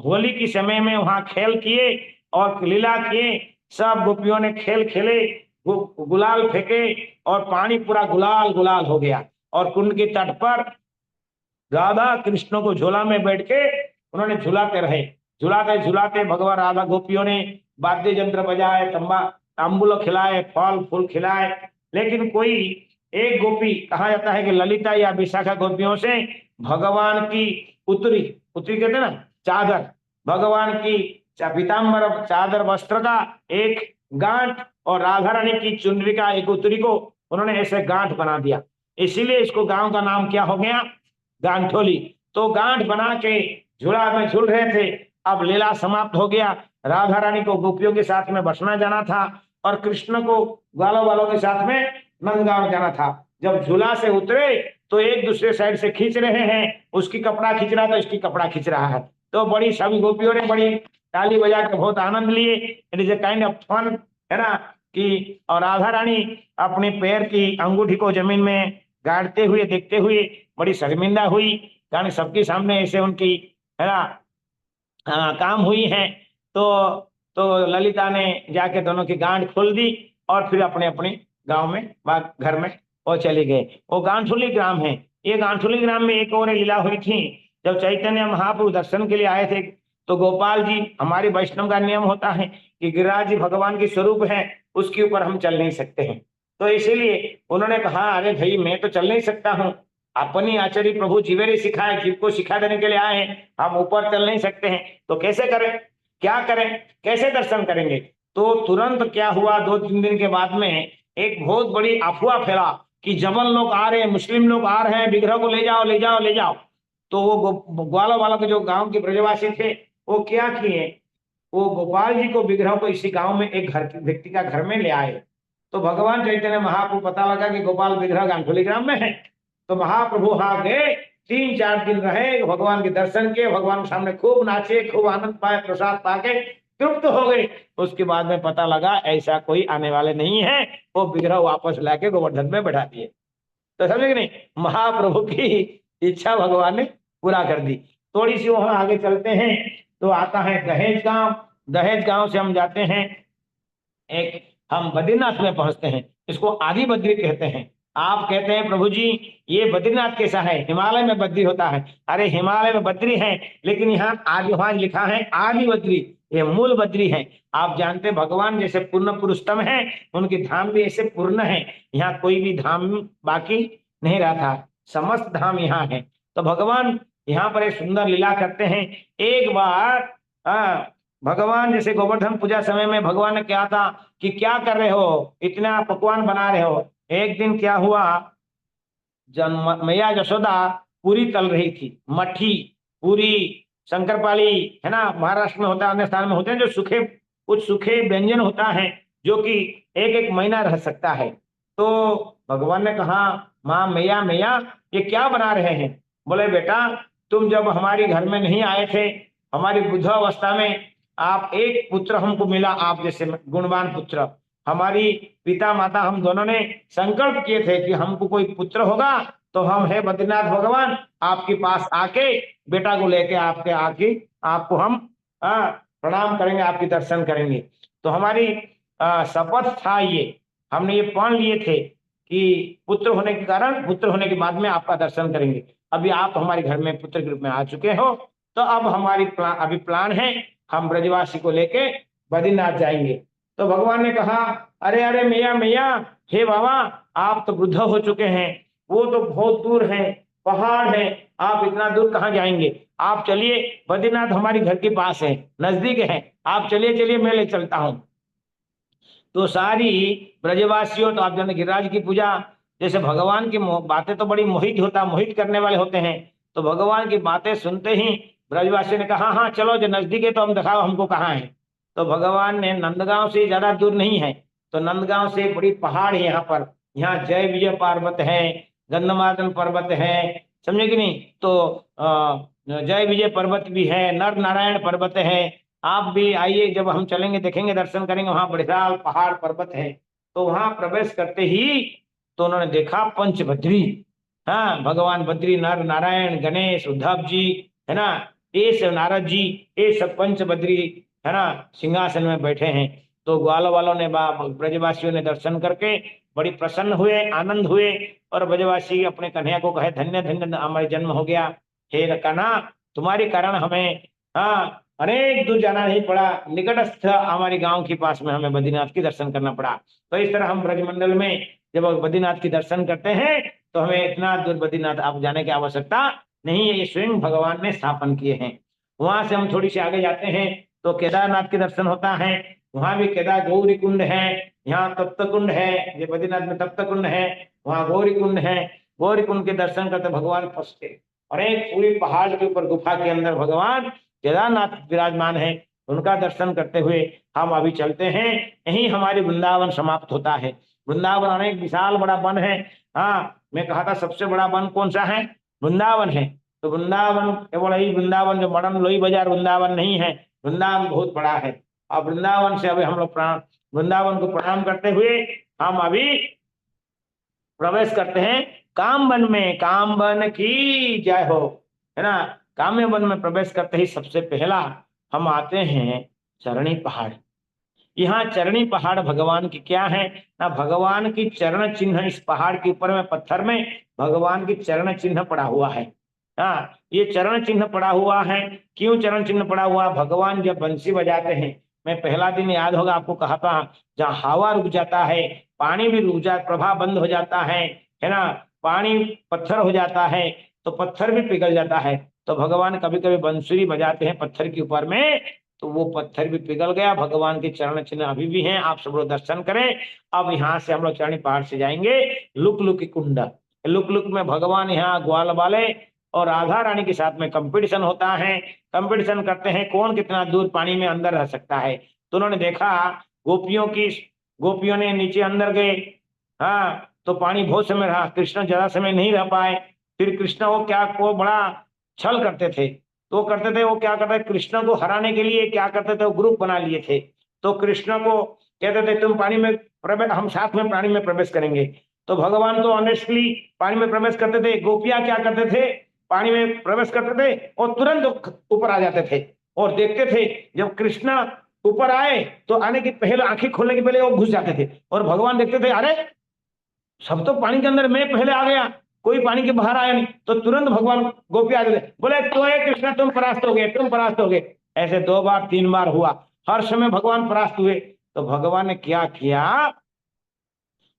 होली के समय में वहां खेल किए और लीला किए, सब गोपियों ने खेल खेले, गुलाल फेंके और पानी पूरा गुलाल गुलाल हो गया। और कुंड के तट पर राधा कृष्ण को झोला में बैठ के उन्होंने झुलाते रहे। झुलाते झुलाते भगवान राधा गोपियों ने वाद्य यंत्र बजाए, तांबूल खिलाए, फल फूल खिलाए, लेकिन कोई एक गोपी, कहा जाता है कि ललिता या विशाखा गोपियों से भगवान की उत्तरी, उत्तरी कहते ना चादर, भगवान की पीताम्बर चादर वस्त्र का एक गांठ और राधा रानी की चुनरी का एक उत्तरी को उन्होंने ऐसे गांठ बना दिया। इसीलिए इसको गांव का नाम क्या हो गया, गांठोली। तो गांठ बना के झूला में झूल रहे थे। अब लीला समाप्त हो गया, राधा रानी को गोपियों के साथ में बसना जाना था और कृष्ण को ग्वालों वालों के साथ में नंदगांव जाना था। जब झूला से उतरे तो एक दूसरे साइड से खींच रहे हैं, उसकी कपड़ा खींच रहा तो इसकी कपड़ा खींच रहा है। तो बड़ी सभी गोपियों ने बड़ी ताली बजा के बहुत आनंद लिए। It is a kind of fun, है ना, कि और राधा रानी अपने पैर की अंगूठी को जमीन में गाड़ते हुए देखते हुए बड़ी शर्मिंदा हुई, कारण सबके सामने ऐसे उनकी है ना काम हुई है। तो ललिता ने जाके दोनों की गांठ खोल दी और फिर अपने अपने गांव में घर में वो चले गए। वो गांठुली ग्राम है। ये गांठुली ग्राम में एक और लीला हुई थी। जब चैतन्य महाप्रभु दर्शन के लिए आए थे तो गोपाल जी, हमारे वैष्णव का नियम होता है कि गिरिराज जी भगवान की स्वरूप है, उसके ऊपर हम चल नहीं सकते हैं। तो इसीलिए उन्होंने कहा, अरे भाई मैं तो चल नहीं सकता हूँ, अपनी आचार्य प्रभु जीवे ने सिखाए, जीव को सिखा देने के लिए आए हैं, हम ऊपर चल नहीं सकते हैं, तो कैसे करें, क्या करें, कैसे दर्शन करेंगे। तो तुरंत क्या हुआ, 2-3 दिन के बाद में एक बहुत बड़ी अफवाह फैला कि जबल लोग आ रहे हैं, मुस्लिम लोग आ रहे हैं, विग्रह को ले जाओ ले जाओ ले जाओ। तो वो ग्वाला वाला के जो गांव के ब्रजवासी थे, वो क्या किए, वो गोपाल जी को विग्रह को इसी गांव में एक घर व्यक्ति का घर में ले आए। तो भगवान चैतन्य महाप्रभु पता लगा कि गोपाल विग्रह गांठोली ग्राम में है। तो महाप्रभु वहां गए, 3-4 दिन रहे, भगवान के दर्शन किए, भगवान के सामने खूब नाचे, खूब आनंद पाए, प्रसाद पाके तृप्त हो गए। उसके बाद में पता लगा ऐसा कोई आने वाले नहीं है, वो विग्रह वापस लाके गोवर्धन में बैठा दिए। तो समझे कि नहीं, महाप्रभु की इच्छा भगवान ने पूरा कर दी। थोड़ी सी वहां आगे चलते हैं तो आता है दहेज गांव। दहेज गांव से हम जाते हैं, एक हम बद्रीनाथ में पहुंचते हैं। इसको आदि बद्री कहते हैं। आप कहते हैं प्रभु जी ये बद्रीनाथ कैसा है, हिमालय में बद्री होता है। अरे हिमालय में बद्री है, लेकिन यहाँ आदि, वहां लिखा है आदि बद्री, ये मूल बद्री है। आप जानते भगवान जैसे पूर्ण पुरुषोत्तम है, उनकी धाम भी ऐसे पूर्ण है। यहाँ कोई भी धाम बाकी नहीं रहा था, समस्त धाम यहाँ है। तो भगवान यहाँ पर एक सुंदर लीला करते हैं। एक बार भगवान जैसे गोवर्धन पूजा समय में भगवान ने क्या था कि क्या कर रहे हो, इतना पकवान बना रहे हो। एक दिन क्या हुआ, मैया यशोदा पूरी तल रही थी, मट्ठी पूरी, शंकरपाली है ना, महाराष्ट्र में होता है, अन्य स्थान में होते हैं जो सूखे, कुछ सूखे व्यंजन होता है जो कि 1-1 महीना रह सकता है। तो भगवान ने कहा, माँ मैया मैया ये क्या बना रहे हैं। बोले बेटा तुम जब हमारे घर में नहीं आए थे, हमारी बुद्धावस्था में आप एक पुत्र हमको मिला, आप जैसे गुणवान पुत्र। हमारी पिता माता हम दोनों ने संकल्प किए थे कि हमको कोई पुत्र होगा तो हम है बद्रीनाथ भगवान आपके पास आके बेटा को लेके आपके आके आपको हम प्रणाम करेंगे, आपके दर्शन करेंगे। तो हमारी शपथ था, ये हमने ये मान लिए थे कि पुत्र होने के कारण, पुत्र होने के बाद में आपका दर्शन करेंगे। अभी आप हमारे घर में पुत्र के रूप में आ चुके हो, तो अब हमारी अभी प्लान है, हम ब्रजवासी को लेके बद्रीनाथ जाएंगे। तो भगवान ने कहा, अरे अरे मैया मैया, हे बाबा आप तो वृद्ध हो चुके हैं, वो तो बहुत दूर है, पहाड़ है, आप इतना दूर कहाँ जाएंगे, आप चलिए, बद्रीनाथ हमारे घर के पास है, नजदीक है, आप चलिए चलिए मैं ले चलता हूँ। तो सारी ब्रजवासियों, तो आप जानते गिरिराज की पूजा जैसे भगवान की बातें तो बड़ी मोहित करने वाले होते हैं। तो भगवान की बातें सुनते ही ब्रजवासियों ने कहा, हाँ चलो जो नजदीक है तो हम दिखाओ हमको कहाँ है। तो भगवान ने नंदगांव से ज्यादा दूर नहीं है, तो नंदगांव से बड़ी पहाड़ है यहाँ पर, यहाँ जय विजय पर्वत है, गंधमादन पर्वत है, समझे कि नहीं। तो जय विजय पर्वत भी है, नर नारायण पर्वत है। आप भी आइए, जब हम चलेंगे देखेंगे, दर्शन करेंगे, वहां बढ़िया पहाड़ पर्वत है। तो वहां प्रवेश करते ही तो उन्होंने देखा पंचभद्री, हाँ भगवान बद्री, नर नारायण, गणेश, उद्धव जी है ना, ये सब नारद जी, ये सब पंचभद्री है ना सिंहासन में बैठे हैं। तो ग्वाल वालों ने, ब्रजवासियों ने दर्शन करके बड़ी प्रसन्न हुए, आनंद हुए, और ब्रजवासी अपने कन्हैया को कहे, धन्य धन्य हमारे जन्म हो गया, हे कन्हा तुम्हारे कारण हमें अनेक दूर जाना नहीं पड़ा, निकटस्थ हमारे गांव के पास में हमें बद्रीनाथ की दर्शन करना पड़ा। तो इस तरह हम ब्रजमंडल में जब बद्रीनाथ की दर्शन करते हैं तो हमें इतना दूर बद्रीनाथ आप जाने की आवश्यकता नहीं है, ये स्वयं भगवान ने स्थापन किए हैं। वहां से हम थोड़ी सी आगे जाते हैं तो केदारनाथ के दर्शन होता है। वहां भी केदार गौरी कुंड है, यहाँ तप्त कुंड है, ये बद्रीनाथ में तप्त कुंड है, वहां गौरी कुंड है। गौरी कुंड के दर्शन करते भगवान फंसते, और एक पूरी पहाड़ के ऊपर गुफा के अंदर भगवान केदारनाथ विराजमान है, उनका दर्शन करते हुए हम अभी चलते हैं। यही हमारी वृंदावन समाप्त होता है। वृंदावन अनेक विशाल बड़ा वन है। हाँ मैं कहा था सबसे बड़ा वन कौन सा है, वृंदावन है। तो वृंदावन केवल ही वृंदावन जो मडन लोई बाजार वृंदावन नहीं है, वृंदावन बहुत बड़ा है। अब वृंदावन से अभी हम लोग वृंदावन को प्रणाम करते हुए हम अभी प्रवेश करते हैं काम वन की जय हो, है ना। काम्य वन में प्रवेश करते ही सबसे पहला हम आते हैं चरणी पहाड़। यहाँ चरणी पहाड़ भगवान की क्या है ना, भगवान की चरण चिन्ह इस पहाड़ के ऊपर में पत्थर में भगवान की चरण चिन्ह पड़ा हुआ है। हाँ, ये चरण चिन्ह पड़ा हुआ है। क्यों चरण चिन्ह पड़ा हुआ? भगवान जब बंसी बजाते हैं, मैं पहला दिन याद होगा आपको कहा था, जहाँ हवा रुक जाता है, पानी भी रुक जाता, प्रवाह बंद हो जाता है ना, पानी पत्थर हो जाता है तो पत्थर भी पिघल जाता है। तो भगवान कभी कभी बंसुरी बजाते हैं पत्थर के ऊपर में, तो वो पत्थर भी पिघल गया। भगवान के चरण चिन्ह अभी भी हैं, आप सब लोग दर्शन करें। अब यहाँ से हम लोग चरणी पहाड़ से जाएंगे लुक लुक कुंड। लुक लुक में भगवान यहाँ ग्वाल वाले और राधा रानी के साथ में कंपटीशन होता है। कंपटीशन करते हैं कौन कितना दूर पानी में अंदर रह सकता है। तो उन्होंने देखा गोपियों ने नीचे अंदर गए, हाँ, तो पानी बहुत समय रहा, कृष्ण ज्यादा समय नहीं रह पाए। फिर कृष्ण वो बड़ा छल करते थे। तो करते थे वो क्या करते थे, कृष्ण को हराने के लिए क्या करते थे, वो ग्रुप बना लिए थे। तो कृष्ण को कहते थे तुम पानी में प्रवेश, हम साथ में पानी में प्रवेश करेंगे। तो भगवान तो ऑनेस्टली पानी में प्रवेश करते थे, गोपियां क्या करते थे, पानी में प्रवेश करते थे और तुरंत ऊपर आ जाते थे। और देखते थे जब कृष्ण ऊपर आए तो आने की पहले, आंखें खोलने के पहले वो घुस जाते थे। और भगवान देखते थे अरे सब तो पानी के अंदर, मैं पहले आ गया, कोई पानी के बाहर आया नहीं। तो तुरंत भगवान गोपी आगे बोले तो है कृष्ण तुम परास्त हो गए, तुम परास्त हो गए। ऐसे 2 बार 3 बार हुआ, हर समय भगवान परास्त हुए। तो भगवान ने क्या किया,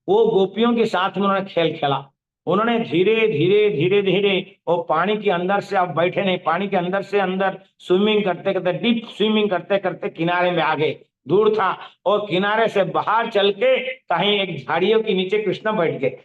वो गोपियों के साथ में उन्होंने खेल खेला। उन्होंने धीरे धीरे धीरे धीरे वो पानी के अंदर से, अब बैठे नहीं, पानी के अंदर से अंदर स्विमिंग करते करते, डीप स्विमिंग करते करते किनारे में आ गए। दूर था और किनारे से बाहर चल के कहीं एक झाड़ियों के नीचे कृष्ण बैठ गए।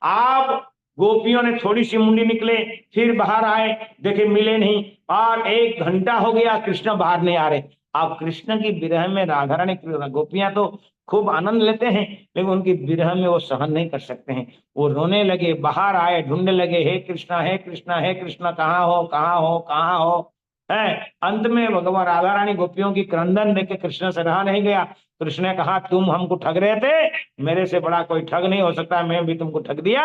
आप गोपियों ने थोड़ी सी मुंडी निकले, फिर बाहर आए, देखे मिले नहीं, और 1 घंटा हो गया कृष्ण बाहर नहीं आ रहे। आप कृष्ण की विरह में राधा रानी, गोपियां तो खूब आनंद लेते हैं, लेकिन उनकी विरह में वो सहन नहीं कर सकते हैं। वो रोने लगे, बाहर आए, ढूंढने लगे, हे कृष्णा हे कृष्णा हे कृष्णा, कहाँ हो कहाँ हो कहाँ हो। है अंत में भगवान राधा रानी गोपियों की क्रंदन देख के कृष्ण से रहा नहीं गया। कृष्ण ने कहा तुम हमको ठग रहे थे, मेरे से बड़ा कोई ठग नहीं हो सकता, मैं भी तुमको ठग दिया।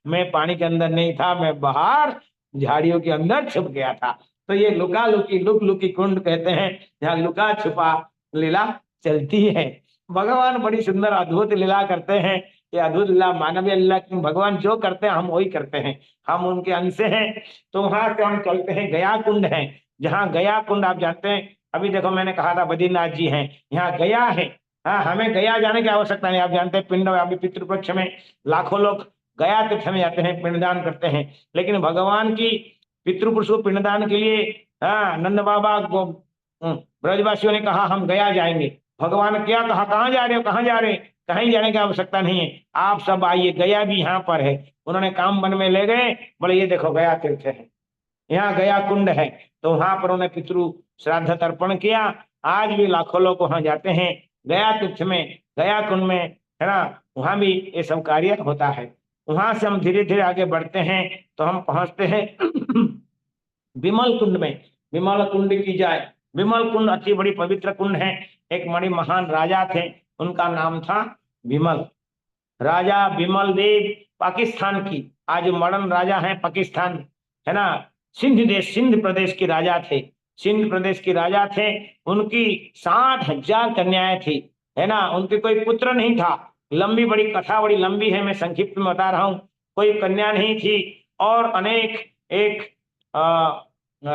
मैं पानी के अंदर नहीं था, मैं बाहर झाड़ियों के अंदर छुप गया था। तो ये लुका लुकी, लुक लुकी कुंड कहते हैं, जहाँ लुका छुपा लीला चलती है। भगवान बड़ी सुंदर अद्भुत लीला करते हैं। ये अद्भुत लीला मानवीय लीला, भगवान जो करते हैं हम वही करते हैं, हम उनके अंश हैं। तो वहां से हम चलते हैं, गया कुंड है। जहाँ गया कुंड आप जानते हैं, अभी देखो मैंने कहा था बद्रीनाथ जी हैं, यहाँ गया है। हाँ, हमें गया जाने की आवश्यकता नहीं। आप जानते हैं पिंड, अभी पितृपक्ष में लाखों लोग गया तीर्थ में जाते हैं, पिंडदान करते हैं। लेकिन भगवान की पितृपुरुष को पिंडदान के लिए, हाँ, नंद बाबा ब्रजवासियों ने कहा हम गया जाएंगे। भगवान ने क्या कहा, कहाँ जा रहे हो, कहाँ जा रहे हैं, कहीं जाने की आवश्यकता नहीं है, आप सब आइए, गया भी यहाँ पर है। उन्होंने काम वन में ले गए, बोले ये देखो गया तीर्थ है, यहाँ गया कुंड है। तो वहां पर उन्होंने पितृ श्राद्ध तर्पण किया। आज भी लाखों लोग वहां जाते हैं, गया तीर्थ में, गया कुंड में, है ना, वहां भी ये सब कार्य होता है। वहां से हम धीरे धीरे आगे बढ़ते हैं तो हम पहुंचते हैं विमल कुंड में। विमल कुंड की जाए, विमल कुंड अच्छी बड़ी पवित्र कुंड है। एक बड़े महान राजा थे, उनका नाम था विमल, राजा विमल देव, पाकिस्तान की, आज मॉडर्न राजा है पाकिस्तान, है ना। सिंध प्रदेश के राजा थे, सिंध प्रदेश के राजा थे। उनकी 60,000 कन्याएं थी, है ना। उनके कोई पुत्र नहीं था। लंबी बड़ी कथा, बड़ी लंबी है, मैं संक्षिप्त में बता रहा हूं। कोई कन्या नहीं थी और अनेक एक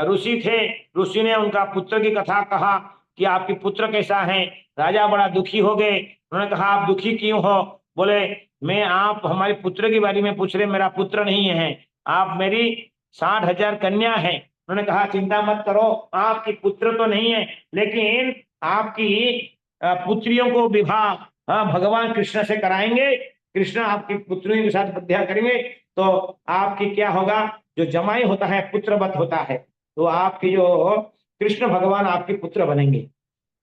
ऋषि थे। ऋषि ने उनका पुत्र की कथा कहा कि आपके पुत्र कैसा है। राजा बड़ा दुखी हो गए। उन्होंने कहा आप दुखी क्यों हो? बोले मैं, आप हमारे पुत्र के बारे में पूछ रहे, मेरा पुत्र नहीं है, आप मेरी 60,000 कन्या है। उन्होंने कहा चिंता मत करो, आपकी पुत्र तो नहीं है, लेकिन आपकी पुत्रियों को विवाह, हाँ, भगवान कृष्ण से कराएंगे। कृष्ण आपकी पुत्रियों के साथ विवाह करेंगे तो आपकी क्या होगा, जो जमाई होता है पुत्रवत होता है, तो आपकी जो कृष्ण भगवान आपके पुत्र बनेंगे,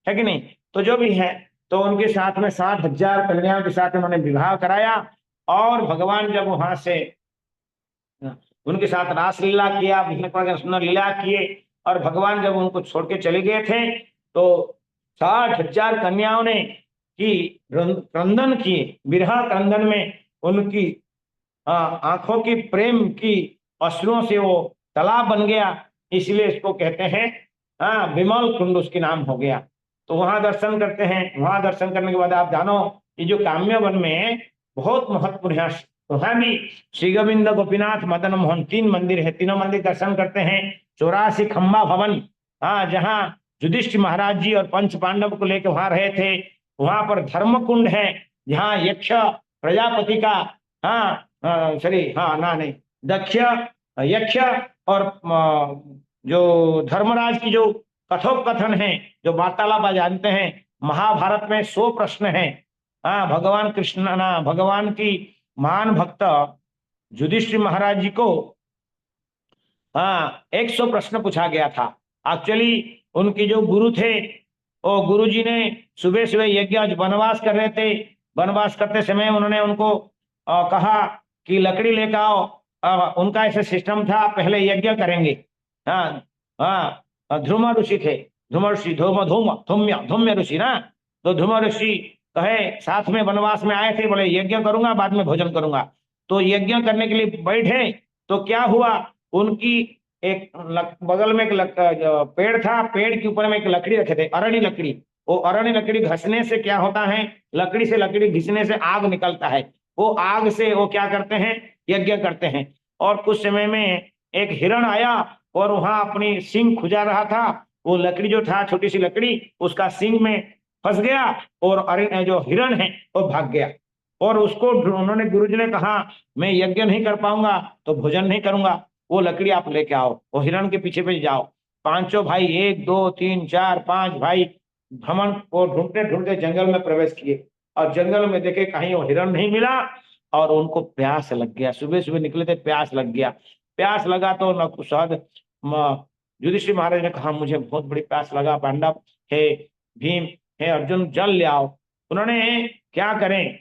है कि नहीं। तो जो भी है, तो उनके साथ में 60,000 कन्याओं के साथ उन्होंने विवाह कराया। और भगवान जब वहां से उनके साथ रासलीला किया, विभिन्न प्रकार के सुंदर लीला किए, और भगवान जब उनको छोड़ के चले गए थे तो 60,000 कन्याओं ने की क्रंदन किए, विरह क्रंदन में उनकी आंखों की प्रेम की अश्रुओं से वो तालाब बन गया, इसलिए इसको कहते हैं विमल कुंड उसके नाम हो गया। तो वहां दर्शन करते हैं। वहां दर्शन करने के बाद आप जानो कि जो काम्य वन में बहुत महत्वपूर्ण है, वहां भी श्री गोविंद गोपीनाथ मदन मोहन 3 मंदिर है, तीनों मंदिर दर्शन करते हैं। 84 खंबा भवन, जहाँ युधिष्ठिर महाराज जी और पंच पांडव को लेकर वहां रहे थे। वहां पर धर्म कुंड है, जहाँ यक्ष प्रजापति का सॉरी ना नहीं, दक्ष यक्ष और जो धर्मराज की जो कथोपकथन है, जो वार्तालाप आप जानते हैं, महाभारत में 100 प्रश्न हैं। भगवान कृष्ण ना भगवान की महान भक्त युधिष्ठिर महाराज जी को 100 प्रश्न पूछा गया था। एक्चुअली उनके जो गुरु थे, वो गुरु जी ने सुबह सुबह यज्ञ, वनवास कर रहे थे, वनवास करते समय उन्होंने उनको कहा कि लकड़ी लेकर आओ। उनका ऐसा सिस्टम था, पहले यज्ञ करेंगे। ध्रुव ऋषि थे, ध्रुव ऋषि, धूम धूम धूम्य धूम्य ऋषि ना। तो ध्रुव ऋषि कहे, साथ में वनवास में आए थे, बोले यज्ञ करूंगा, बाद में भोजन करूंगा। तो यज्ञ करने के लिए बैठे, तो क्या हुआ, उनकी एक बगल में एक पेड़ था, पेड़ के ऊपर में एक लकड़ी रखे थे, अरणी लकड़ी। वो अरणी लकड़ी घसने से क्या होता है, लकड़ी से लकड़ी घिसने से आग निकलता है। वो आग से वो क्या करते हैं, यज्ञ करते हैं। और कुछ समय में एक हिरण आया और वहां अपनी सींग खुजा रहा था। वो लकड़ी जो था, छोटी सी लकड़ी, उसका सींग में फंस गया और जो हिरण है वो भाग गया। और उसको उन्होंने, गुरुजी ने कहा, मैं यज्ञ नहीं कर पाऊंगा तो भोजन नहीं करूंगा, वो लकड़ी आप लेके आओ, वो हिरण के पीछे पीछे जाओ। पांचों भाई, 1 2 3 4 5 भाई, भ्रमण को ढूंढते ढूंढते जंगल में प्रवेश किए। और जंगल में देखे कहीं वो हिरण नहीं मिला, और उनको प्यास लग गया। सुबह सुबह निकले थे, प्यास लग गया। प्यास लगा तो नकुशाद युधिष्ठिर महाराज ने कहा, मुझे बहुत बड़ी प्यास लगा, पांडव हे भीम हे अर्जुन, जल ले आओ। उन्होंने क्या करें,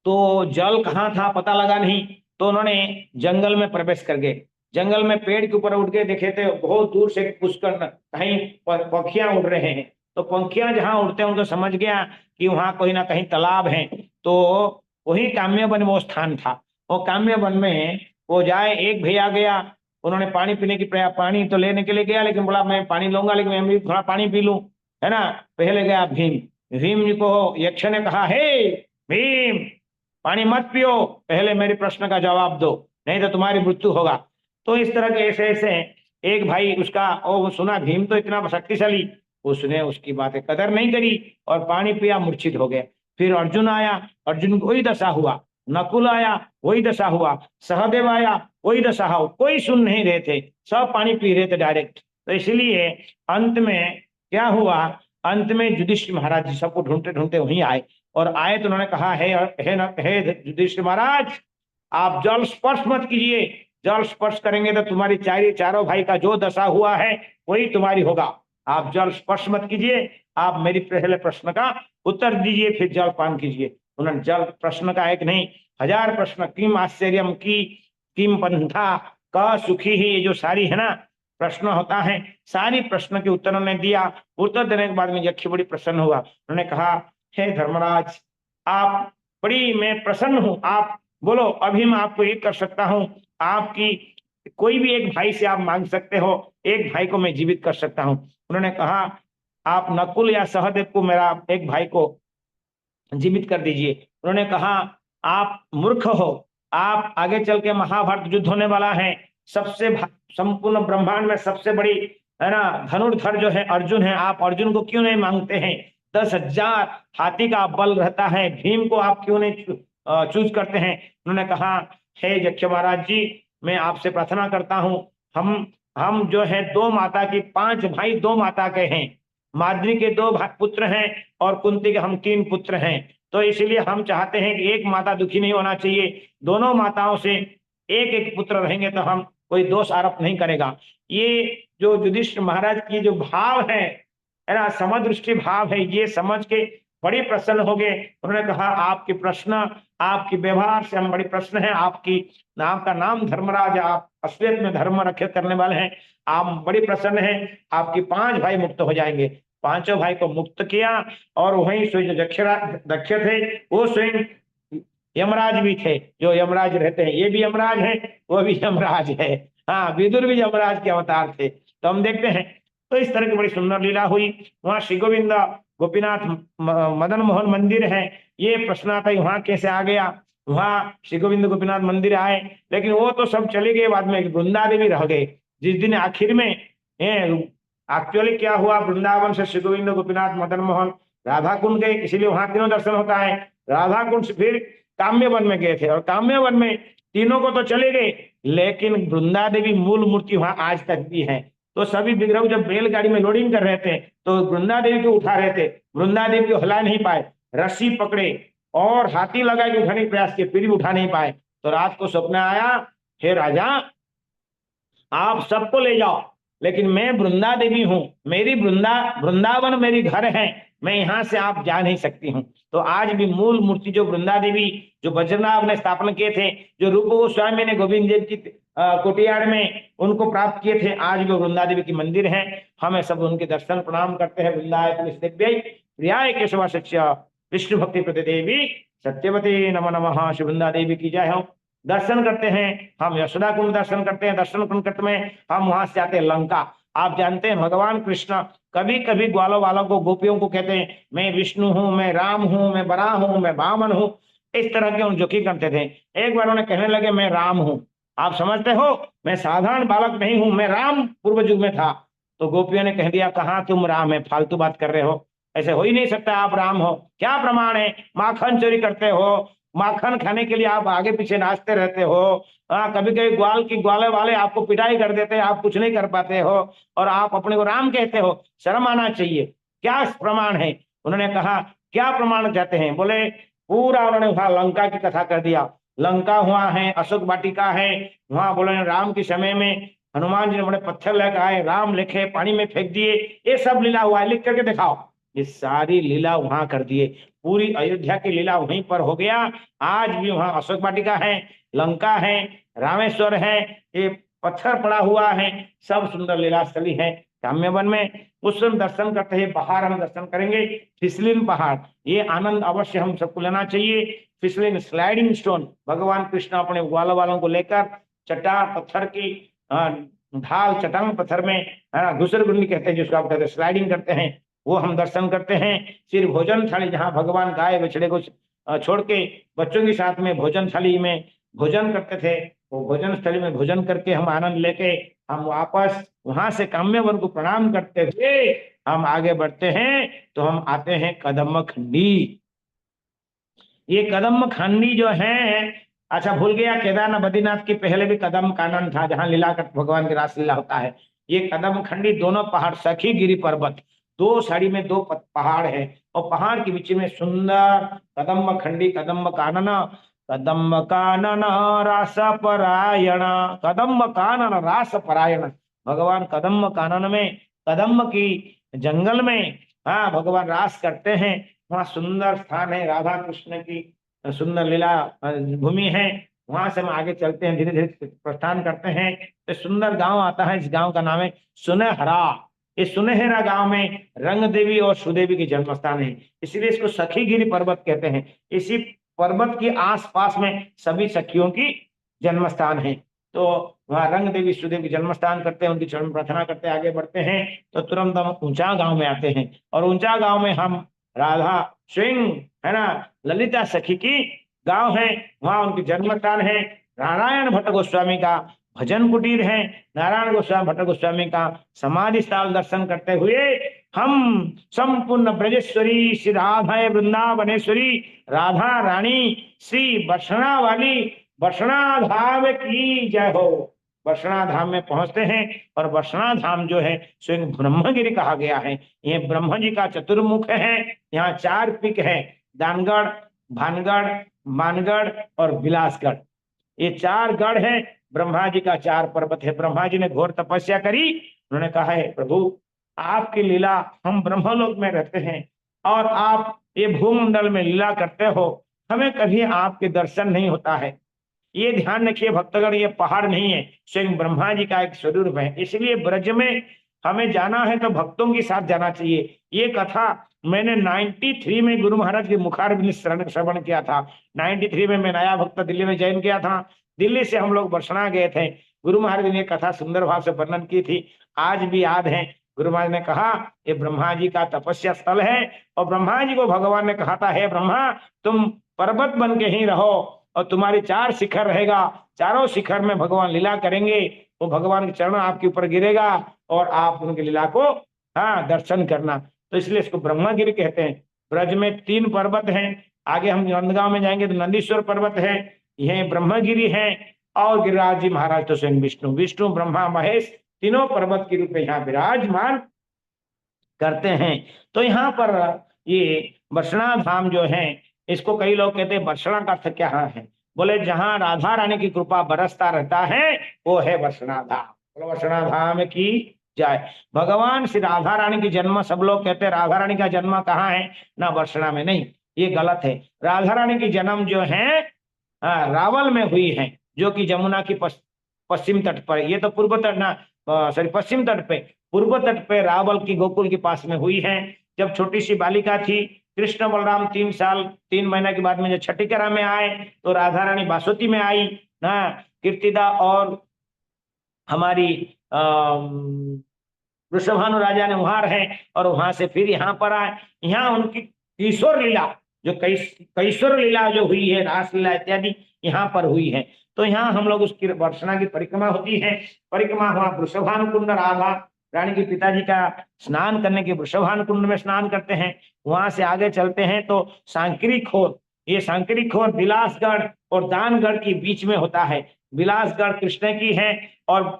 तो जल कहाँ था पता लगा नहीं, तो उन्होंने जंगल में प्रवेश कर गए। जंगल में पेड़ के ऊपर उठ के देखे थे, बहुत दूर से पुष्कर कहीं पंखियां उड़ रहे हैं। तो पंखियां जहां उड़ते हैं, उनको समझ गया कि वहां कोई ना कहीं तालाब है। तो वही काम्य वन वो स्थान था। वो काम्य वन में वो जाए, एक भैया गया, उन्होंने पानी पीने की पानी तो लेने के लिए गया, लेकिन बोला मैं पानी लूंगा, लेकिन मैं भी थोड़ा पानी पी लूं, है ना। पहले गया भीम। भीम जी को यक्ष ने कहा, हे भीम, पानी मत पियो, पहले मेरे प्रश्न का जवाब दो, नहीं तो तुम्हारी मृत्यु होगा। तो इस तरह के ऐसे ऐसे एक भाई उसका, वो सुना भीम तो इतना शक्तिशाली, उसने उसकी बातें कदर नहीं करी और पानी पिया, मूर्छित हो गए। फिर अर्जुन आया, अर्जुन को वही दशा हुआ। नकुल आया, वही दशा हुआ। सहदेव आया, वही दशा हुआ। कोई सुन नहीं रहे थे, सब पानी पी रहे थे डायरेक्ट। तो इसलिए अंत में क्या हुआ, अंत में युधिष्ठिर महाराज जी सबको ढूंढते ढूंढते वहीं आए। और आए तो उन्होंने कहा, हे युधिष्ठिर महाराज, आप जल स्पर्श मत कीजिए। जल स्पर्श करेंगे तो तुम्हारी चारों भाई का जो दशा हुआ है वही तुम्हारी होगा। आप जल स्पर्श मत कीजिए, आप मेरी पहले प्रश्न का उत्तर दीजिए, फिर जल पान कीजिए। उन्होंने जल प्रश्न का एक नहीं, 1000 प्रश्न, किम आश्चर्यम की किम पंथा क सुखी ही, ये जो सारी है ना प्रश्न होता है, सारी प्रश्न के उत्तर उन्होंने दिया। उत्तर देने के बाद में यक्ष बड़ी प्रसन्न हुआ। उन्होंने कहा, हे धर्मराज, आप बड़ी, मैं प्रसन्न हूं, आप बोलो, अभी मैं आपको एक कर सकता हूं, आपकी कोई भी एक भाई से आप मांग सकते हो, एक भाई को मैं जीवित कर सकता हूं। उन्होंने कहा, आप नकुल या सहदेव को, मेरा एक भाई को जीवित कर दीजिए। उन्होंने कहा, आप मूर्ख हो, आप आगे चल के महाभारत युद्ध होने वाला है, सबसे संपूर्ण ब्रह्मांड में सबसे बड़ी, है ना, धनुर्धर जो है अर्जुन है, आप अर्जुन को क्यों नहीं मांगते हैं। 10,000 हाथी का बल रहता है, भीम को आप क्यों नहीं चूज करते हैं। उन्होंने कहा, हे यक्ष महाराज जी, मैं आपसे प्रार्थना करता हूं, हम जो है 2 माता की, 5 भाई 2 माता के हैं। माद्री के 2 पुत्र हैं और कुंती के हम 3 पुत्र हैं। तो इसलिए हम चाहते हैं कि एक माता दुखी नहीं होना चाहिए, दोनों माताओं से एक एक पुत्र रहेंगे तो हम कोई दोष आरोप नहीं करेगा। ये जो युधिष्ठिर महाराज की जो भाव है ना, समदृष्टि भाव है, ये समझ के बड़ी प्रसन्न हो गए। उन्होंने कहा, आपके प्रश्न, आपकी व्यवहार से हम बड़ी प्रश्न है, आपकी नाम का नाम धर्मराज, आप असलियत में धर्म रक्षित करने वाले हैं, आप बड़ी प्रसन्न हैं, आपके 5 भाई मुक्त हो जाएंगे। 5 भाई को मुक्त किया और वहीं स्वयं दक्ष थे, वो स्वयं यमराज भी थे, जो यमराज रहते हैं, ये भी यमराज है, वो भी यमराज है। हाँ, विदुर भी यमराज के अवतार थे। तो हम देखते हैं, तो इस तरह की बड़ी सुंदर लीला हुई। वहां श्री गोविंद गोपीनाथ मदन मोहन मंदिर है। ये प्रश्न आता है वहां कैसे आ गया। वहां श्री गोविंद गोपीनाथ मंदिर आए, लेकिन वो तो सब चले गए बाद में, वृंदा देवी रह गए। जिस दिन आखिर में एक्चुअली क्या हुआ, वृंदावन से श्री गोविंद गोपीनाथ मदन मोहन राधा कुंड गए, इसीलिए वहां तीनों दर्शन होता है। राधा कुंड से फिर काम्य वन में गए थे, और काम्य वन में तीनों को तो चले गए, लेकिन वृंदा देवी मूल मूर्ति वहां आज तक भी है। तो सभी विग्रह जब बैलगाड़ी में लोडिंग कर रहे थे, तो वृंदा देवी को उठा रहे थे, वृंदा देवी को हिला नहीं पाए, रस्सी पकड़े और हाथी लगा के उठाने का प्रयास किए, फिर भी उठा नहीं पाए। तो रात को सपना आया, हे राजा, आप सबको ले जाओ, लेकिन मैं वृंदा देवी हूं, मेरी वृंदावन मेरी घर है, मैं यहां से आप जा नहीं सकती हूँ। तो आज भी मूल मूर्ति जो वृंदा देवी, जो वज्रनाभ ने स्थापना किए थे, जो रूप गोस्वामी ने गोविंद देव की कोटियाड़ में उनको प्राप्त किए थे, आज भी वृंदा देवी की मंदिर है। हमें सब उनके दर्शन प्रणाम करते हैं। वृंदाय प्रियाय केशव शिष्य विष्णु भक्ति प्रति देवी सत्यवती नमो नमः। श्री वृंदा देवी की जय हो। दर्शन करते हैं हम, यशोदा कुंड दर्शन करते हैं। दर्शन कुंड में हम वहां से आते हैं लंका। आप जानते हैं भगवान कृष्ण कभी कभी ग्वालों वालों को, गोपियों को कहते हैं मैं विष्णु हूं, मैं राम हूं, मैं बराह हूं, मैं वामन हूं, इस तरह के उन जोखी करते थे। एक बार उन्हें कहने लगे मैं राम हूं, आप समझते हो, मैं साधारण बालक नहीं हूं, मैं राम पूर्व युग में था। तो गोपियों ने कह दिया कहाँ तुम राम है, फालतू बात कर रहे हो, ऐसे हो ही नहीं सकता, आप राम हो, क्या प्रमाण है, माखन चोरी करते हो, माखन खाने के लिए आप आगे पीछे नाचते रहते हो। हाँ, कभी कभी ग्वाले वाले आपको पिटाई कर देते हैं, आप कुछ नहीं कर पाते हो, और आप अपने को राम कहते हो, शर्म आना चाहिए, क्या प्रमाण है। उन्होंने कहा क्या प्रमाण चाहते हैं, बोले पूरा उन्होंने वहां लंका की कथा कर दिया। लंका वहां है, अशोक वाटिका है, वहां बोले राम के समय में हनुमान जी ने बड़े पत्थर लेकर आए, राम लिखे पानी में फेंक दिए, ये सब लीला हुआ है, लिख करके दिखाओ। ये सारी लीला वहां कर दिए, पूरी अयोध्या की लीला वहीं पर हो गया। आज भी वहां अशोक वाटिका है, लंका है, रामेश्वर है, ये पत्थर पड़ा हुआ है, सब सुंदर लीला स्थली है काम्य वन में। उस समय दर्शन करते हैं, पहाड़ हम दर्शन करेंगे, फिसलिन पहाड़, ये आनंद अवश्य हम सबको लेना चाहिए। फिसलिन स्लाइडिंग स्टोन, भगवान कृष्ण अपने ग्वाल वालों को लेकर चट्टान पत्थर की ढाल, चट्टान पत्थर में घुसरगुंडी कहते हैं जिसको आप कहते हैं, स्लाइडिंग करते हैं, वो हम दर्शन करते हैं। फिर भोजन थाली, जहाँ भगवान गाय बछड़े को छोड़ के बच्चों के साथ में भोजन थाली में भोजन करते थे, वो भोजन स्थली में भोजन करके हम आनंद लेके हम वापस वहां से काम्य वन को प्रणाम करते हुए हम आगे बढ़ते हैं। तो हम आते हैं कदम खंडी। ये कदम खंडी जो है, अच्छा भूल गया, केदारनाथ बद्रीनाथ की पहले भी कदम कानन था, जहां लीला कर भगवान की रासलीला होता है। ये कदम खंडी दोनों पहाड़, सखी गिरी पर्वत, दो साड़ी में दो पहाड़ है, और पहाड़ के बीच में सुंदर कदम खंडी, कदम कानन, कदम कानन रास परायण, कदम कानन रास परायण। भगवान कदम कानन में, कदम की जंगल में हाँ भगवान रास करते हैं। वहाँ सुंदर स्थान है, राधा कृष्ण की सुंदर लीला भूमि है। वहां से हम आगे चलते हैं, धीरे धीरे प्रस्थान करते हैं, तो सुंदर गांव आता है, इस गांव का नाम है सुनहरा। इस सुनहरा गांव में रंग देवी और सुदेवी की जन्म स्थान है, इसलिए इसको सखी गिरी पर्वत कहते हैं। इसी पर्वत के आसपास में सभी सखियों की जन्म स्थान है। तो वहां रंग देवी सुदेव की जन्म स्थान करते हैं, उनकी चरण प्रार्थना करते आगे बढ़ते हैं, तो तुरंत हम ऊंचा गांव में आते हैं। और ऊंचा गांव में हम राधा सिंह है ना, ललिता सखी की गांव है, वहां उनकी जन्म स्थान है। नारायण भट्ट गोस्वामी का भजन कुटीर है, नारायण गोस्वामी भट्ट गोस्वामी का समाधि स्थल दर्शन करते हुए हम संपूर्ण ब्रजेश्वरी श्री राधा वृंदावनेश्वरी राधा रानी श्री बसना वाली बसना धाम की जय हो। बसना धाम में पहुंचते हैं, और बसना धाम जो है स्वयं ब्रह्मगिरी कहा गया है। ये ब्रह्म जी का चतुर्मुख है। यहाँ 4 पीक है, दानगढ़, भानगढ़, मानगढ़ और विलासगढ़, ये 4 गढ़ है। ब्रह्मा जी का 4 पर्वत है। ब्रह्मा जी ने घोर तपस्या करी, उन्होंने कहा है प्रभु आपकी लीला, हम ब्रह्मलोक में रहते हैं और आप ये भूमंडल में लीला करते हो, हमें कभी आपके दर्शन नहीं होता है। ये ध्यान रखिए भक्तगण, ये पहाड़ नहीं है, स्वयं ब्रह्मा जी का एक स्वरूप है। इसलिए ब्रज में हमें जाना है तो भक्तों के साथ जाना चाहिए। ये कथा मैंने 93 में गुरु महाराज के मुखारबिंद श्रवण किया था। 93 में मैं नया भक्त दिल्ली में ज्वाइन किया था। दिल्ली से हम लोग बरसना गए थे। गुरु महाराज ने कथा सुंदर भाव से वर्णन की थी, आज भी याद है। गुरु महाराज ने कहा ये ब्रह्मा जी का तपस्या स्थल है, और ब्रह्मा जी को भगवान ने कहा था, हे ब्रह्मा तुम पर्वत बन के ही रहो और तुम्हारी 4 शिखर रहेगा, चारों शिखर में भगवान लीला करेंगे, वो भगवान के चरण आपके ऊपर गिरेगा और आप उनकी लीला को दर्शन करना। तो इसलिए इसको ब्रह्मागिरी कहते हैं। ब्रज में 3 पर्वत हैं, आगे हम नंदगांव में जाएंगे तो नंदीश्वर पर्वत है, यह ब्रह्मगिरी है, और गिरिराज जी महाराज तो स्वयं विष्णु, विष्णु ब्रह्मा महेश तीनों पर्वत के रूप में यहाँ विराजमान करते हैं। तो यहाँ पर ये बरसना धाम जो है, इसको कई लोग कहते हैं बरसना का अर्थ क्या है, बोले जहां राधा रानी की कृपा बरसता रहता है वो है बरसना धाम। बोलो बरसना धाम की जाए। भगवान श्री राधा रानी की जन्म, सब लोग कहते हैं राधा रानी का जन्म कहाँ है, ना बरसना में, नहीं, ये गलत है। राधा रानी की जन्म जो है रावल में हुई है, जो कि जमुना की पश्चिम तट पर, ये तो पूर्व तट ना, सॉरी पश्चिम तट पे, पूर्व तट पे रावल की गोकुल के पास में हुई है। जब छोटी सी बालिका थी, कृष्ण बलराम 3 साल 3 महीने के बाद में जब छठीकरा में आए तो राधा रानी बासुती में आई ना, कीर्तिदा और हमारी वृषभानु राजा ने वहां रहे और वहां से फिर यहाँ पर आए। यहाँ उनकी किशोर लीला जो कैशोर लीला जो हुई है, रास लीला इत्यादि यहाँ पर हुई है। तो यहाँ हम लोग उसकी बरसना की परिक्रमा होती है। परिक्रमा हुआ वृषभानु कुंड, राधा रानी के पिताजी का स्नान करने के वृषभानु कुंड में स्नान करते हैं। वहां से आगे चलते हैं तो सांकरी खोर, ये सांकरी खोर बिलासगढ़ और दानगढ़ के बीच में होता है। बिलासगढ़ कृष्ण की है और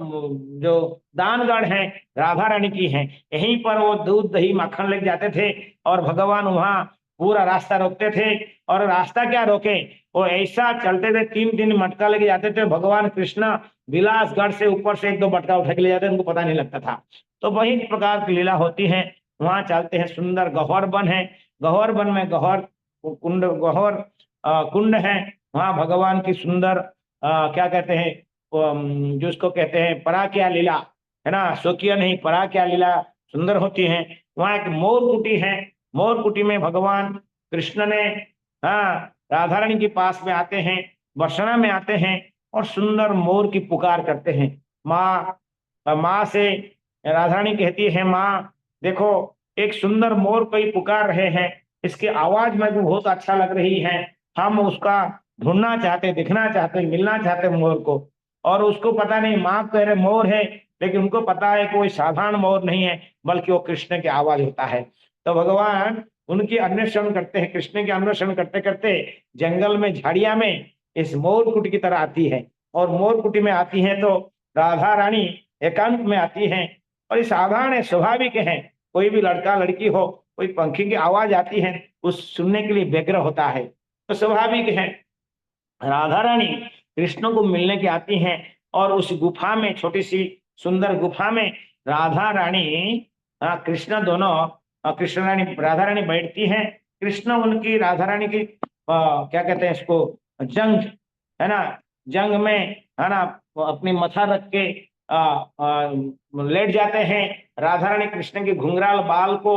जो दानगढ़ है राधा रानी की है। यहीं पर वो दूध दही माखन लेके जाते थे और भगवान वहां पूरा रास्ता रोकते थे। और रास्ता क्या रोके, वो ऐसा चलते थे, 3 मटका लेके जाते थे। भगवान कृष्ण बिलासगढ़ से ऊपर से 1-2 मटका उठा के ले जाते थे, उनको पता नहीं लगता था। तो वही प्रकार की लीला होती है। वहां चलते हैं, सुंदर गहौर वन है, गहौर वन में गहौर कुंड, गहौर कुंड है। वहां भगवान की सुंदर क्या कहते हैं, जो उसको कहते हैं पराक्या लीला है ना, स्वकीय नहीं, पराक्या लीला सुंदर होती है। वहां एक मोर कुटी है, मोर कुटी में भगवान कृष्ण ने राधा रानी के पास में आते हैं, बरसना में आते हैं और सुंदर मोर की पुकार करते हैं। माँ से राधा रानी कहती है, माँ देखो एक सुंदर मोर कोई पुकार रहे हैं, इसकी आवाज में भी बहुत अच्छा लग रही है, हम उसका ढूंढना चाहते, दिखना चाहते, मिलना चाहते मोर को। और उसको पता नहीं, माँ कह रहे मोर है, लेकिन उनको पता है कोई साधारण मोर नहीं है, बल्कि वो कृष्ण की आवाज होता है। तो भगवान उनकी अन्वेषण करते हैं, कृष्ण के अन्वेषण करते करते जंगल में, झाड़िया में इस मोर कुटी की तरह आती है। और मोर कुटी में आती है तो राधा रानी एकांत में आती है। और इस साधारण है, स्वाभाविक है, कोई भी लड़का लड़की हो, कोई पंखी की आवाज आती है, उस सुनने के लिए व्यग्र होता है, तो स्वाभाविक है राधा रानी कृष्ण को मिलने की आती हैं। और उस गुफा में, छोटी सी सुंदर गुफा में राधा रानी कृष्ण दोनों, कृष्ण रानी राधा रानी बैठती हैं। कृष्ण उनकी राधा रानी की क्या कहते हैं इसको, जंग है ना, जंग में है ना अपनी मथा रख के लेट जाते हैं। राधा रानी कृष्ण के घुंघराल बाल को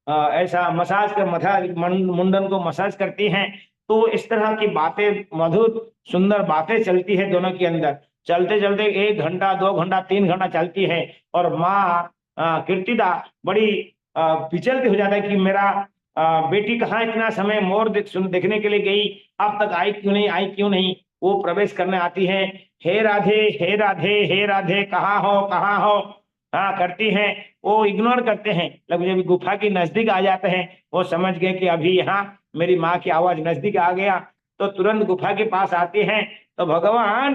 ऐसा मसाज कर, मथा मुंडन को मसाज करती हैं। तो इस तरह की बातें, मधुर सुंदर बातें चलती है दोनों के अंदर। चलते चलते 1 घंटा 2 घंटा 3 घंटा चलती है। और माँ कीर्तिदा बड़ी विचलित हो जाता है कि मेरा बेटी कहाँ इतना समय मोर देखने के लिए गई, अब तक आई क्यों नहीं, आई क्यों नहीं। वो प्रवेश करने आती है, हे राधे हे राधे हे राधे, कहाँ हो कहाँ हो करती हैं। वो इग्नोर करते हैं, लेकिन जब गुफा की नजदीक आ जाते हैं, वो समझ गए कि अभी यहाँ मेरी माँ की आवाज नजदीक आ गया, तो तुरंत गुफा के पास आती हैं। तो भगवान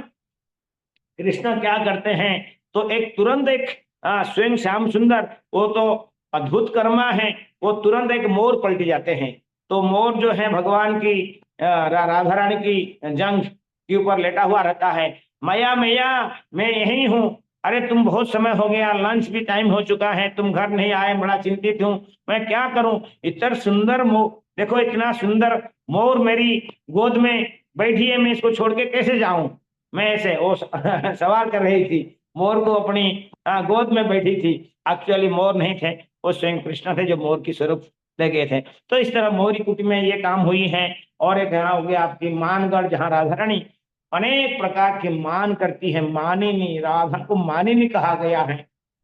कृष्ण क्या करते हैं, तो एक तुरंत एक स्वयं श्याम सुंदर, वो तो अद्भुत कर्मा है, वो तुरंत एक मोर पलट जाते हैं। तो मोर जो है भगवान की राधा रानी की जंग के ऊपर लेटा हुआ रहता है। मैया मैया मैं यही हूँ, अरे तुम बहुत समय हो गया, लंच भी टाइम हो चुका है, तुम घर नहीं आए, बड़ा चिंतित हूँ, मैं क्या करूं। इतना सुंदर मोर देखो, इतना सुंदर मोर मेरी गोद में बैठी है, मैं इसको छोड़ के कैसे जाऊं। मैं ऐसे वो सवाल कर रही थी, मोर को अपनी गोद में बैठी थी। एक्चुअली मोर नहीं थे, वो स्वयं कृष्ण थे जो मोर की स्वरूप ले गए थे। तो इस तरह मोहरी कुटी में ये काम हुई है। और एक यहाँ हो गया आपकी मानगढ़, जहाँ राधा रानी अनेक प्रकार के मान करती है। मानिनी, राधा को मानिनी कहा गया है।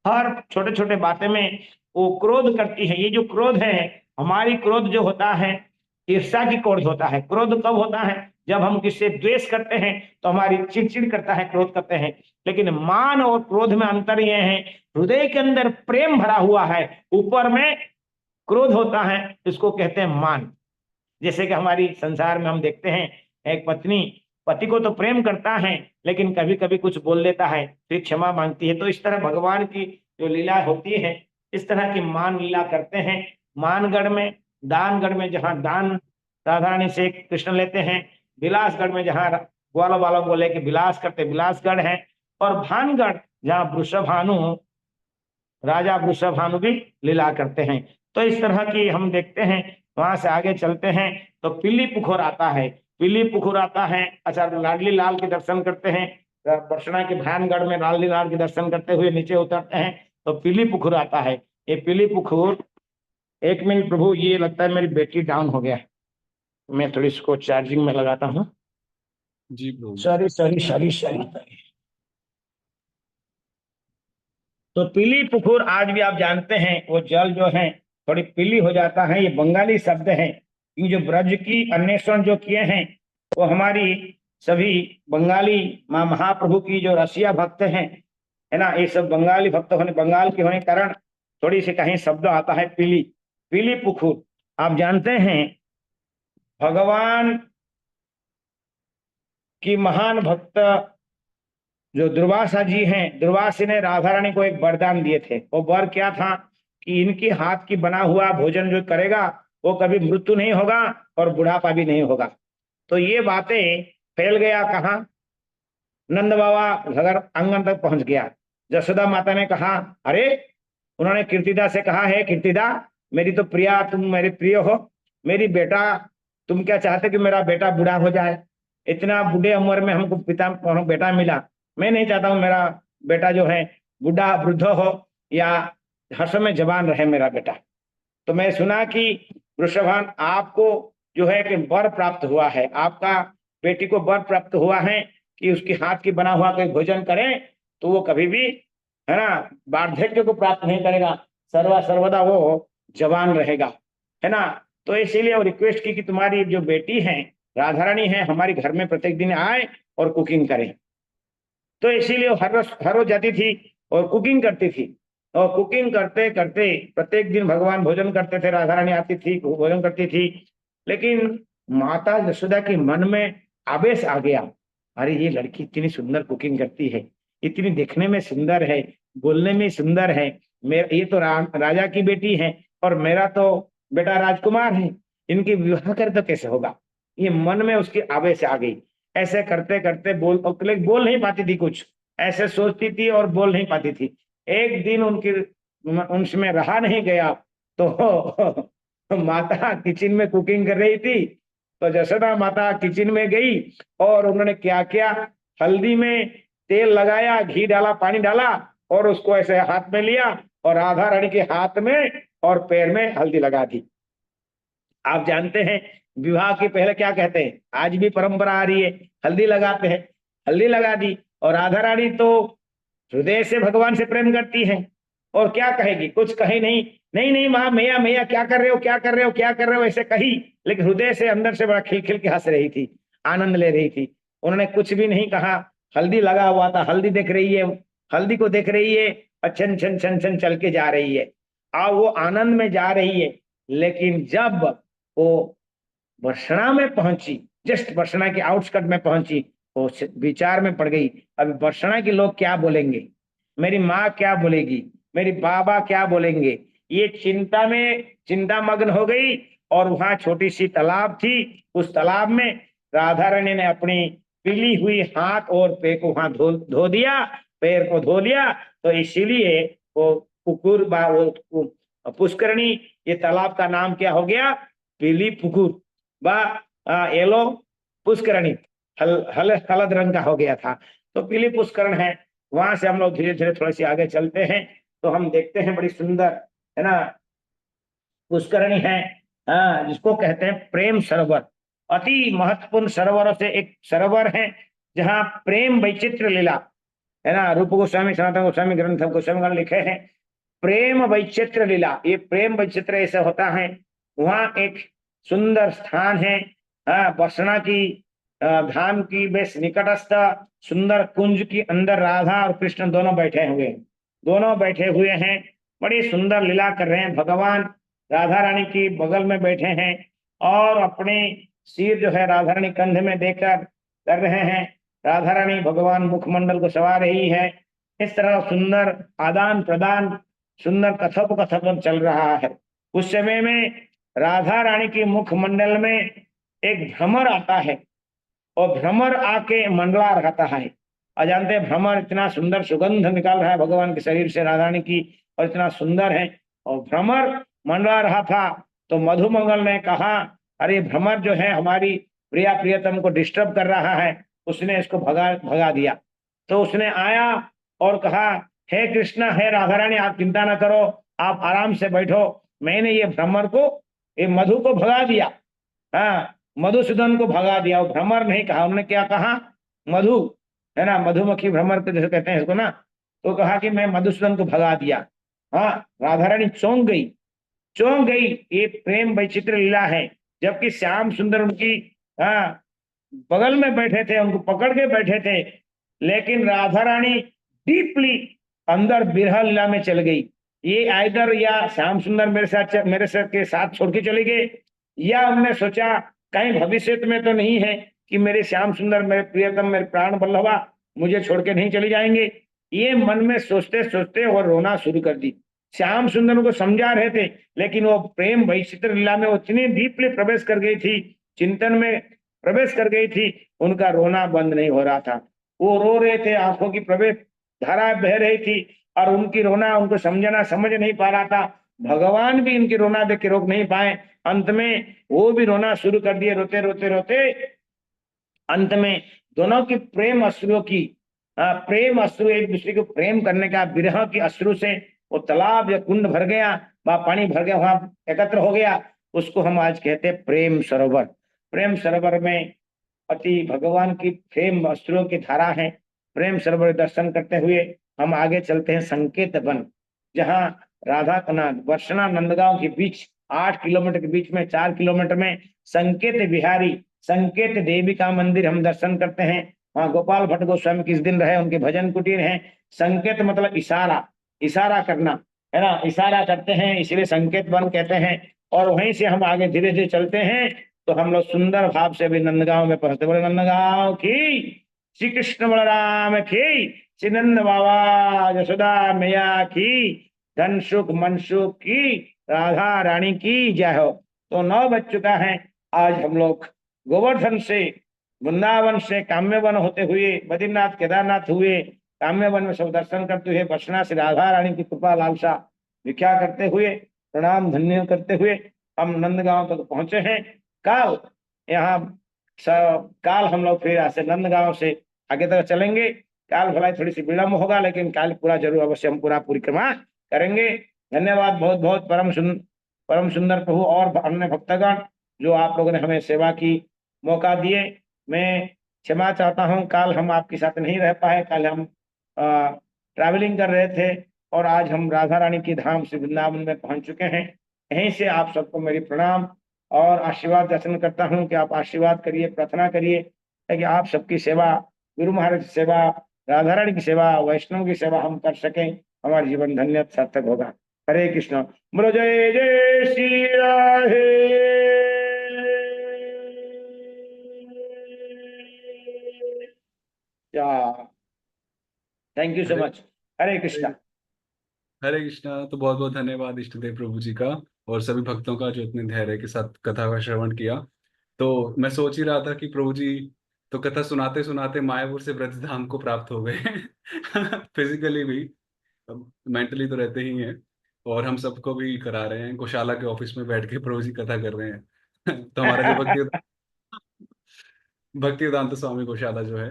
हर छोटे छोटे बातें में वो क्रोध करती है। ये जो क्रोध है, हमारी क्रोध जो होता है ईर्ष्या की क्रोध होता है। क्रोध कब होता है? जब हम किससे द्वेष करते हैं तो हमारी चिड़चिड़ करता है, क्रोध करते हैं। लेकिन मान और क्रोध में अंतर यह है, हृदय के अंदर प्रेम भरा हुआ है, ऊपर में क्रोध होता है, इसको कहते हैं मान। जैसे कि हमारी संसार में हम देखते हैं, एक पत्नी पति को तो प्रेम करता है, लेकिन कभी कभी कुछ बोल देता है, फिर क्षमा मांगती है। तो इस तरह भगवान की जो लीला होती है, इस तरह की मान लीला करते हैं। मानगढ़ में, दानगढ़ में जहाँ दान राधा रानी से कृष्ण लेते हैं, बिलासगढ़ में जहाँ ग्वाला वालों को लेके बिलास करते, बिलासगढ़ है। और भानगढ़ जहाँ वृषभानु, राजा वृषभानु भी लीला करते हैं। तो इस तरह की हम देखते हैं। वहां से आगे चलते हैं तो पीली पुखुर आता है। पीली पुखुर आता है। अच्छा, लाडली लाल के दर्शन करते हैं। बर्षणा के भानगढ़ में लाडली लाल के दर्शन करते हुए नीचे उतरते हैं तो पीली पुखुर आता है। ये पीली पुखुर, एक मिनट प्रभु, ये लगता है मेरी बैटरी डाउन हो गया, मैं थोड़ी इसको चार्जिंग में लगाता हूँ। जी प्रभु। Sorry sorry sorry sorry. तो पीली पुखुर आज भी आप जानते हैं, वो जल जो है थोड़ी पीली हो जाता है। ये बंगाली शब्द है। ये जो ब्रज की अन्वेषण जो किए हैं, वो हमारी सभी बंगाली माँ महाप्रभु की जो रसिया भक्त हैं, है ना, ये सब बंगाली भक्त होने, बंगाल के होने के कारण थोड़ी सी कहीं शब्द आता है पीली। पीली पुखुर आप जानते हैं, भगवान की महान भक्त जो दुर्वासा जी हैं, दुर्वासा ने राधा रानी को एक वरदान दिए थे। वो वर क्या था कि इनके हाथ की बना हुआ भोजन जो करेगा वो कभी मृत्यु नहीं होगा और बुढ़ापा भी नहीं होगा। तो ये बातें फैल गया कहाँ? नंद बाबा घर आंगन तक पहुंच गया। जसोदा माता ने कहा, अरे, उन्होंने कीर्तिदा से कहा, है कीर्तिदा, मेरी तो प्रिया, तुम मेरे प्रिय हो, मेरी बेटा, तुम क्या चाहते कि मेरा बेटा बूढ़ा हो जाए? इतना बूढ़े उम्र में हमको पिता बेटा मिला, मैं नहीं चाहता हूँ मेरा बेटा जो है बूढ़ा वृद्ध हो या हर समय जवान रहे मेरा बेटा। तो मैं सुना कि वृषभान आपको जो है कि वर प्राप्त हुआ है, आपका बेटी को वर प्राप्त हुआ है कि उसके हाथ की बना हुआ कोई भोजन करें तो वो कभी भी, है ना, वार्धक्य को प्राप्त नहीं करेगा, सर्वदा वो जवान रहेगा, है ना। तो इसीलिए वो रिक्वेस्ट की कि तुम्हारी जो बेटी है राधा रानी है, हमारे घर में प्रत्येक दिन आए और कुकिंग करे। तो इसीलिए हर रोज जाती थी और कुकिंग करती थी। और कुकिंग करते करते प्रत्येक दिन भगवान भोजन करते थे, राधा रानी आती थी, भोजन करती थी। लेकिन माता यशोदा के मन में आवेश आ गया, अरे ये लड़की इतनी सुंदर कुकिंग करती है, इतनी देखने में सुंदर है, बोलने में सुंदर है, ये तो राजा की बेटी है और मेरा तो बेटा राजकुमार है, इनकी विवाह कर तो कैसे होगा? ये मन में उसकी आवेश आ गई। ऐसे करते करते बोल नहीं पाती थी कुछ, ऐसे सोचती थी और बोल नहीं पाती थी। एक दिन उनमें रहा नहीं गया तो माता किचन में कुकिंग कर रही थी। तो जसोदा माता किचन में गई और उन्होंने क्या किया, हल्दी में तेल लगाया, घी डाला, पानी डाला और उसको ऐसे हाथ में लिया और राधा रानी के हाथ में और पैर में हल्दी लगा दी। आप जानते हैं विवाह के पहले क्या कहते हैं, आज भी परंपरा आ रही है, हल्दी लगाते हैं। हल्दी लगा दी और राधा रानी तो हृदय से भगवान से प्रेम करती है और क्या कहेगी, कुछ कही नहीं, नहीं नहीं माँ, मैया मैया क्या कर रहे हो, क्या कर रहे हो, क्या कर रहे हो, ऐसे कही। लेकिन हृदय से अंदर से बड़ा खिल खिल के हंस रही थी, आनंद ले रही थी। उन्होंने कुछ भी नहीं कहा, हल्दी लगा हुआ था, हल्दी देख रही है, हल्दी को देख रही है और छन छन छन छन चल के जा रही है और वो आनंद में जा रही है। लेकिन जब वो बर्षणा में पहुंची, जस्ट बर्षणा के आउटस्कर्ट में पहुंची, वो विचार में पड़ गई, अभी बर्षणा के लोग क्या बोलेंगे, मेरी माँ क्या बोलेगी, मेरी बाबा क्या बोलेंगे, ये चिंता मग्न हो गई। और वहां छोटी सी तालाब थी, उस तालाब में राधा रानी ने अपनी पीली हुई हाथ और पैर को वहां धो दिया, पैर को धो लिया। तो इसीलिए वो पुकुर वो पुष्करणी, ये तालाब का नाम क्या हो गया, पीली पुकुर येलो पुष्करणी, हलद रंग का हो गया था। तो पीली पुष्करण है। वहां से हम लोग धीरे धीरे थोड़े से आगे चलते हैं तो हम देखते हैं बड़ी सुंदर है ना, पुष्करणी है, हाँ, जिसको कहते हैं प्रेम सरोवर। अति महत्वपूर्ण सरोवरों से एक सरोवर है जहाँ प्रेम वैचित्र लीला, है ना, रूप गोस्वामी, सनातन गोस्वामी, ग्रंथ गोस्वामी लिखे हैं प्रेम वैचित्र लीला। ये प्रेम वैचित्र ऐसे होता है, वहाँ एक सुंदर स्थान है, हाँ, बसना की धाम की बेस निकटस्थ सुंदर कुंज के अंदर राधा और कृष्ण दोनों बैठे हुए हैं, दोनों बैठे हुए हैं, बड़ी सुंदर लीला कर रहे हैं। भगवान राधा रानी की बगल में बैठे हैं और अपने सिर जो है राधा रानी कंधे में देकर कर रहे हैं। राधा रानी भगवान मुखमंडल को सवा रही है। इस तरह सुंदर आदान प्रदान, सुंदर कथोपकथन चल रहा है। उस समय में राधा रानी के मुखमंडल में एक भ्रमर आता है और भ्रमर आके मंडला रहता है। और जानते हैं भ्रमर इतना सुंदर सुगंध निकाल रहा है भगवान के शरीर से राधा रानी की, और इतना सुंदर है। और भ्रमर मंडला रहा था तो मधुमंगल ने कहा, अरे भ्रमर जो है हमारी प्रिया प्रियतम को डिस्टर्ब कर रहा है, उसने इसको भगा भगा दिया। तो उसने आया और कहा, हे कृष्णा, हे राधा रानी, आप चिंता ना करो, आप आराम से बैठो, मैंने ये भ्रमर को, ये मधु को भगा दिया। हाँ, मधुसूदन को भगा दिया। वो भ्रमर नहीं कहा, उन्होंने क्या कहा, मधु, है ना, मधुमक्खी भ्रमर को जैसे कहते हैं इसको ना, तो कहा कि मैं मधुसूदन को भगा दिया। हाँ, राधा रानी चौंक गई, चौंक गई। ये प्रेम वैचित्र लीला है। जबकि श्याम सुंदर उनकी, हाँ, बगल में बैठे थे, उनको पकड़ के बैठे थे, लेकिन राधा रानी डीपली अंदर बिरह लीला में चल गई। ये आइदर या श्याम सुंदर मेरे साथ के साथ छोड़ के चले गए, या उन्होंने सोचा कहीं भविष्य में तो नहीं है कि मेरे श्याम सुंदर, मेरे प्रियतम, मेरे प्राण बल्लभा मुझे छोड़ के नहीं चले जाएंगे। ये मन में सोचते सोचते और रोना शुरू कर दी। श्याम सुंदर को समझा रहे थे, लेकिन वो प्रेम वैचित्र लीला में उतनी डीपली प्रवेश कर गई थी, चिंतन में प्रवेश कर गई थी, उनका रोना बंद नहीं हो रहा था। वो रो रहे थे, आंखों की प्रवेश धारा बह रही थी, और उनकी रोना उनको समझना समझ नहीं पा रहा था। भगवान भी इनकी रोना देख के रोक नहीं पाए। अंत में वो भी रोना शुरू कर दिए। रोते रोते रोते अंत में दोनों की प्रेम अश्रुओं की, प्रेम अश्रु, एक दूसरे को प्रेम करने का विरह की अश्रु से वो तालाब या कुंड भर गया, वहां पानी भर गया, वहां एकत्र हो गया। उसको हम आज कहते हैं प्रेम सरोवर। प्रेम सरोवर में अति भगवान की प्रेम अश्रुओं की धारा है। प्रेम सरोवर दर्शन करते हुए हम आगे चलते हैं संकेत वन, जहाँ राधा कनाथ वर्षना नंदगांव के बीच 8 किलोमीटर के बीच में 4 किलोमीटर में संकेत बिहारी, संकेत देवी का मंदिर हम दर्शन करते हैं। वहाँ गोपाल भट्ट गोस्वामी किस दिन रहे, उनके भजन कुटीर है। संकेत मतलब इशारा, इशारा करना, है ना, इशारा करते हैं, इसलिए संकेत वन कहते हैं। और वहीं से हम आगे धीरे धीरे चलते हैं तो हम लोग सुंदर भाव से भी नंदगांव में पहुंचते। बोले नंदगांव की, श्री कृष्ण बलराम की, श्री नंद बाबा यशोदा मैया की, धन सुख मन सुख की, राधा रानी की जय हो। तो 9 बज चुका है। आज हम लोग गोवर्धन से, वृंदावन से काम्यवन होते हुए बद्रीनाथ केदारनाथ हुए, काम्यवन में सब दर्शन करते हुए बसना से राधा रानी की कृपा लालसा भिक्षा करते हुए, प्रणाम धन्य करते हुए हम नंदगांव तक पहुंचे हैं। काल यहाँ काल हम लोग फिर ऐसे नंदगांव से आगे तक चलेंगे। काल भलाई थोड़ी सी विलम्ब होगा, लेकिन काल पूरा जरूर अवश्य हम पूरा परिक्रमा करेंगे। धन्यवाद बहुत बहुत। परम सुंदर प्रभु और अन्य भक्तगण जो आप लोगों ने हमें सेवा की मौका दिए। मैं क्षमा चाहता हूँ, काल हम आपके साथ नहीं रह पाए। कल हम ट्रैवलिंग कर रहे थे और आज हम राधा रानी की धाम से वृंदावन में पहुंच चुके हैं। यहीं से आप सबको मेरी प्रणाम और आशीर्वाद दर्शन करता हूँ कि आप आशीर्वाद करिए, प्रार्थना करिए ताकि आप सबकी सेवा, गुरु महाराज की सेवा, राधा रानी की सेवा, वैष्णव की सेवा हम कर सकें। हमारा जीवन धन्य सार्थक होगा। हरे कृष्ण। बोलो जय जय श्री राधे। या थैंक यू सो हरे मच। हरे हरे कृष्णा। हरे कृष्णा। तो बहुत बहुत धन्यवाद इष्टदेव प्रभु जी का और सभी भक्तों का जो इतने धैर्य के साथ कथा का श्रवण किया। तो मैं सोच ही रहा था कि प्रभु जी तो कथा सुनाते सुनाते मायापुर से ब्रजधाम को प्राप्त हो गए फिजिकली भी, मेंटली तो रहते ही हैं। और हम सबको भी करा रहे हैं, गौशाला के ऑफिस में बैठ के प्रभु जी कथा कर रहे हैं तो हमारा जो भक्ति वेदांत स्वामी गौशाला जो है,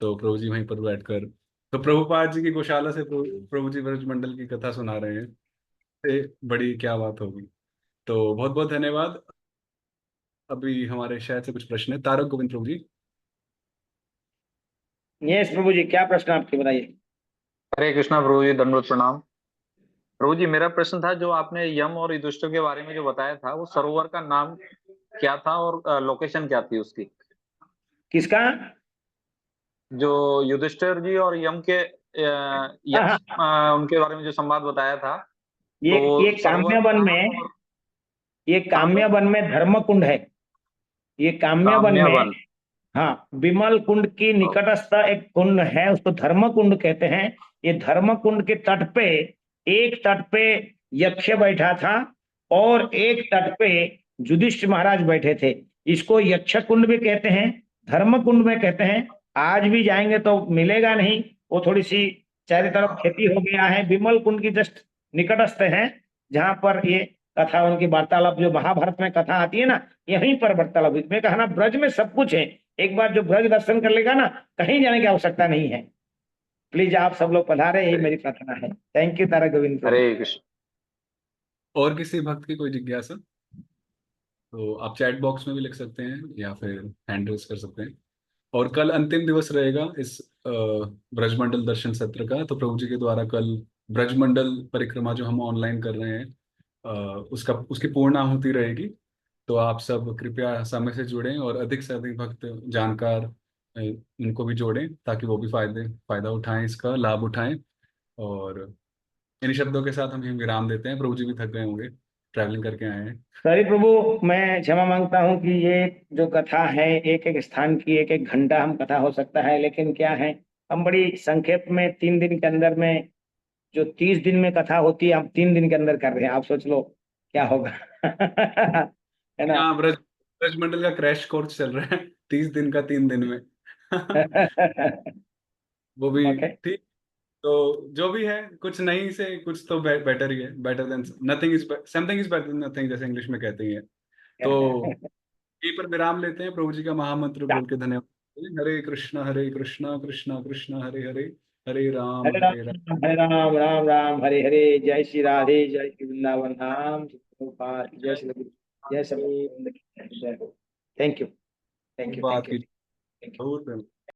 तो प्रभु जी वहीं पर बैठकर तो प्रभुपाद जी की गौशाला से प्रभु जी ब्रज मंडल की कथा सुना रहे हैं। से बड़ी क्या बात होगी। तो बहुत बहुत धन्यवाद। अभी हमारे शायद से कुछ प्रश्न है, तारक गोविंद प्रभु जी। यस प्रभु जी, क्या प्रश्न आपके बताइए। हरे कृष्णा प्रभु जी, दंडवत प्रणाम। प्रभु जी, मेरा प्रश्न था, जो आपने यम और युधिष्ठिर के बारे में जो बताया था, वो सरोवर का नाम क्या था और लोकेशन क्या थी उसकी? किसका? जो युधिष्ठिर जी और यम के हाँ हाँ, उनके बारे में जो संवाद बताया था, ये तो ये वो सरोवर काम्य का वन नाम में, और ये कहाँ पे? काम्य वन में धर्म कुंड है। ये काम्य वन काम्या में, वन। हाँ, विमल कुंड की निकटस्थ एक कुंड है, उसको धर्म कुंड कहते हैं। ये धर्म कुंड के तट पे, एक तट पे यक्ष बैठा था और एक तट पे युधिष्ठिर महाराज बैठे थे। इसको यक्ष कुंड भी कहते हैं, धर्म कुंड में कहते हैं। आज भी जाएंगे तो मिलेगा नहीं, वो थोड़ी सी चारों तरफ खेती हो गया है। विमल कुंड की जस्ट निकटस्थ है, जहां पर ये कथा, उनकी वार्तालाप जो महाभारत में कथा आती है ना, यहीं पर वार्तालाप। इसमें कहा ना, ब्रज में सब कुछ है। एक बार जो ब्रज दर्शन कर लेगा ना, कहीं जाने की आवश्यकता नहीं है। प्लीज आप सब लोग पधारे, यही हरे मेरी प्रार्थना है। थैंक यू तारा गोविंद प्रभु। हरे कृष्ण। और किसी भक्त की कोई जिज्ञासा, तो आप चैट बॉक्स में भी लिख सकते हैं या फिर हैंड रेज कर सकते हैं। और कल अंतिम दिवस रहेगा इस ब्रजमंडल दर्शन सत्र का। तो प्रभु जी के द्वारा कल ब्रजमंडल परिक्रमा जो हम ऑनलाइन कर रहे हैं, उसका उसकी पूर्ण आहुति रहेगी। तो आप सब कृपया समय से जुड़ें और अधिक से अधिक भक्त जानकार उनको भी जोड़ें, ताकि वो भी फायदा उठाएं, इसका लाभ उठाएं। और इन शब्दों के साथ हम यहीं विराम देते हैं। प्रभु जी भी थक गए होंगे, ट्रैवलिंग करके आए हैं। सॉरी प्रभु, मैं क्षमा मांगता हूँ कि ये जो कथा है, एक एक स्थान की एक एक घंटा हम कथा हो सकता है, लेकिन क्या है, हम बड़ी संक्षेप में 3 दिन के अंदर में, जो 30 दिन में कथा होती है, हम 3 दिन के अंदर कर रहे हैं। आप सोच लो क्या होगा। है ना। यहाँ ब्रजमंडल का क्रैश कोर्स चल रहा है, 30 दिन का 3 दिन में। वो भी ओके। ठीक। तो जो भी है, कुछ नहीं से कुछ तो बेटर ही है। Better than nothing is something is better than nothing, जैसे इंग्लिश में कहते हैं। तो यहीं पर विराम लेते हैं। प्रभु जी का महामंत्र बोल के धन्यवाद। हरे कृष्णा कृष्णा कृष्णा हरे हरे, हरे हरे राम। राम हरे राम, राम राम हरे हरे। जय श्री राधे, जय श्री वृंदावन धाम, जय श्री, जय श्री। जय हो। थैंक यू, थैंक यू, बात थैंक यू, की थैंक यू। बहुत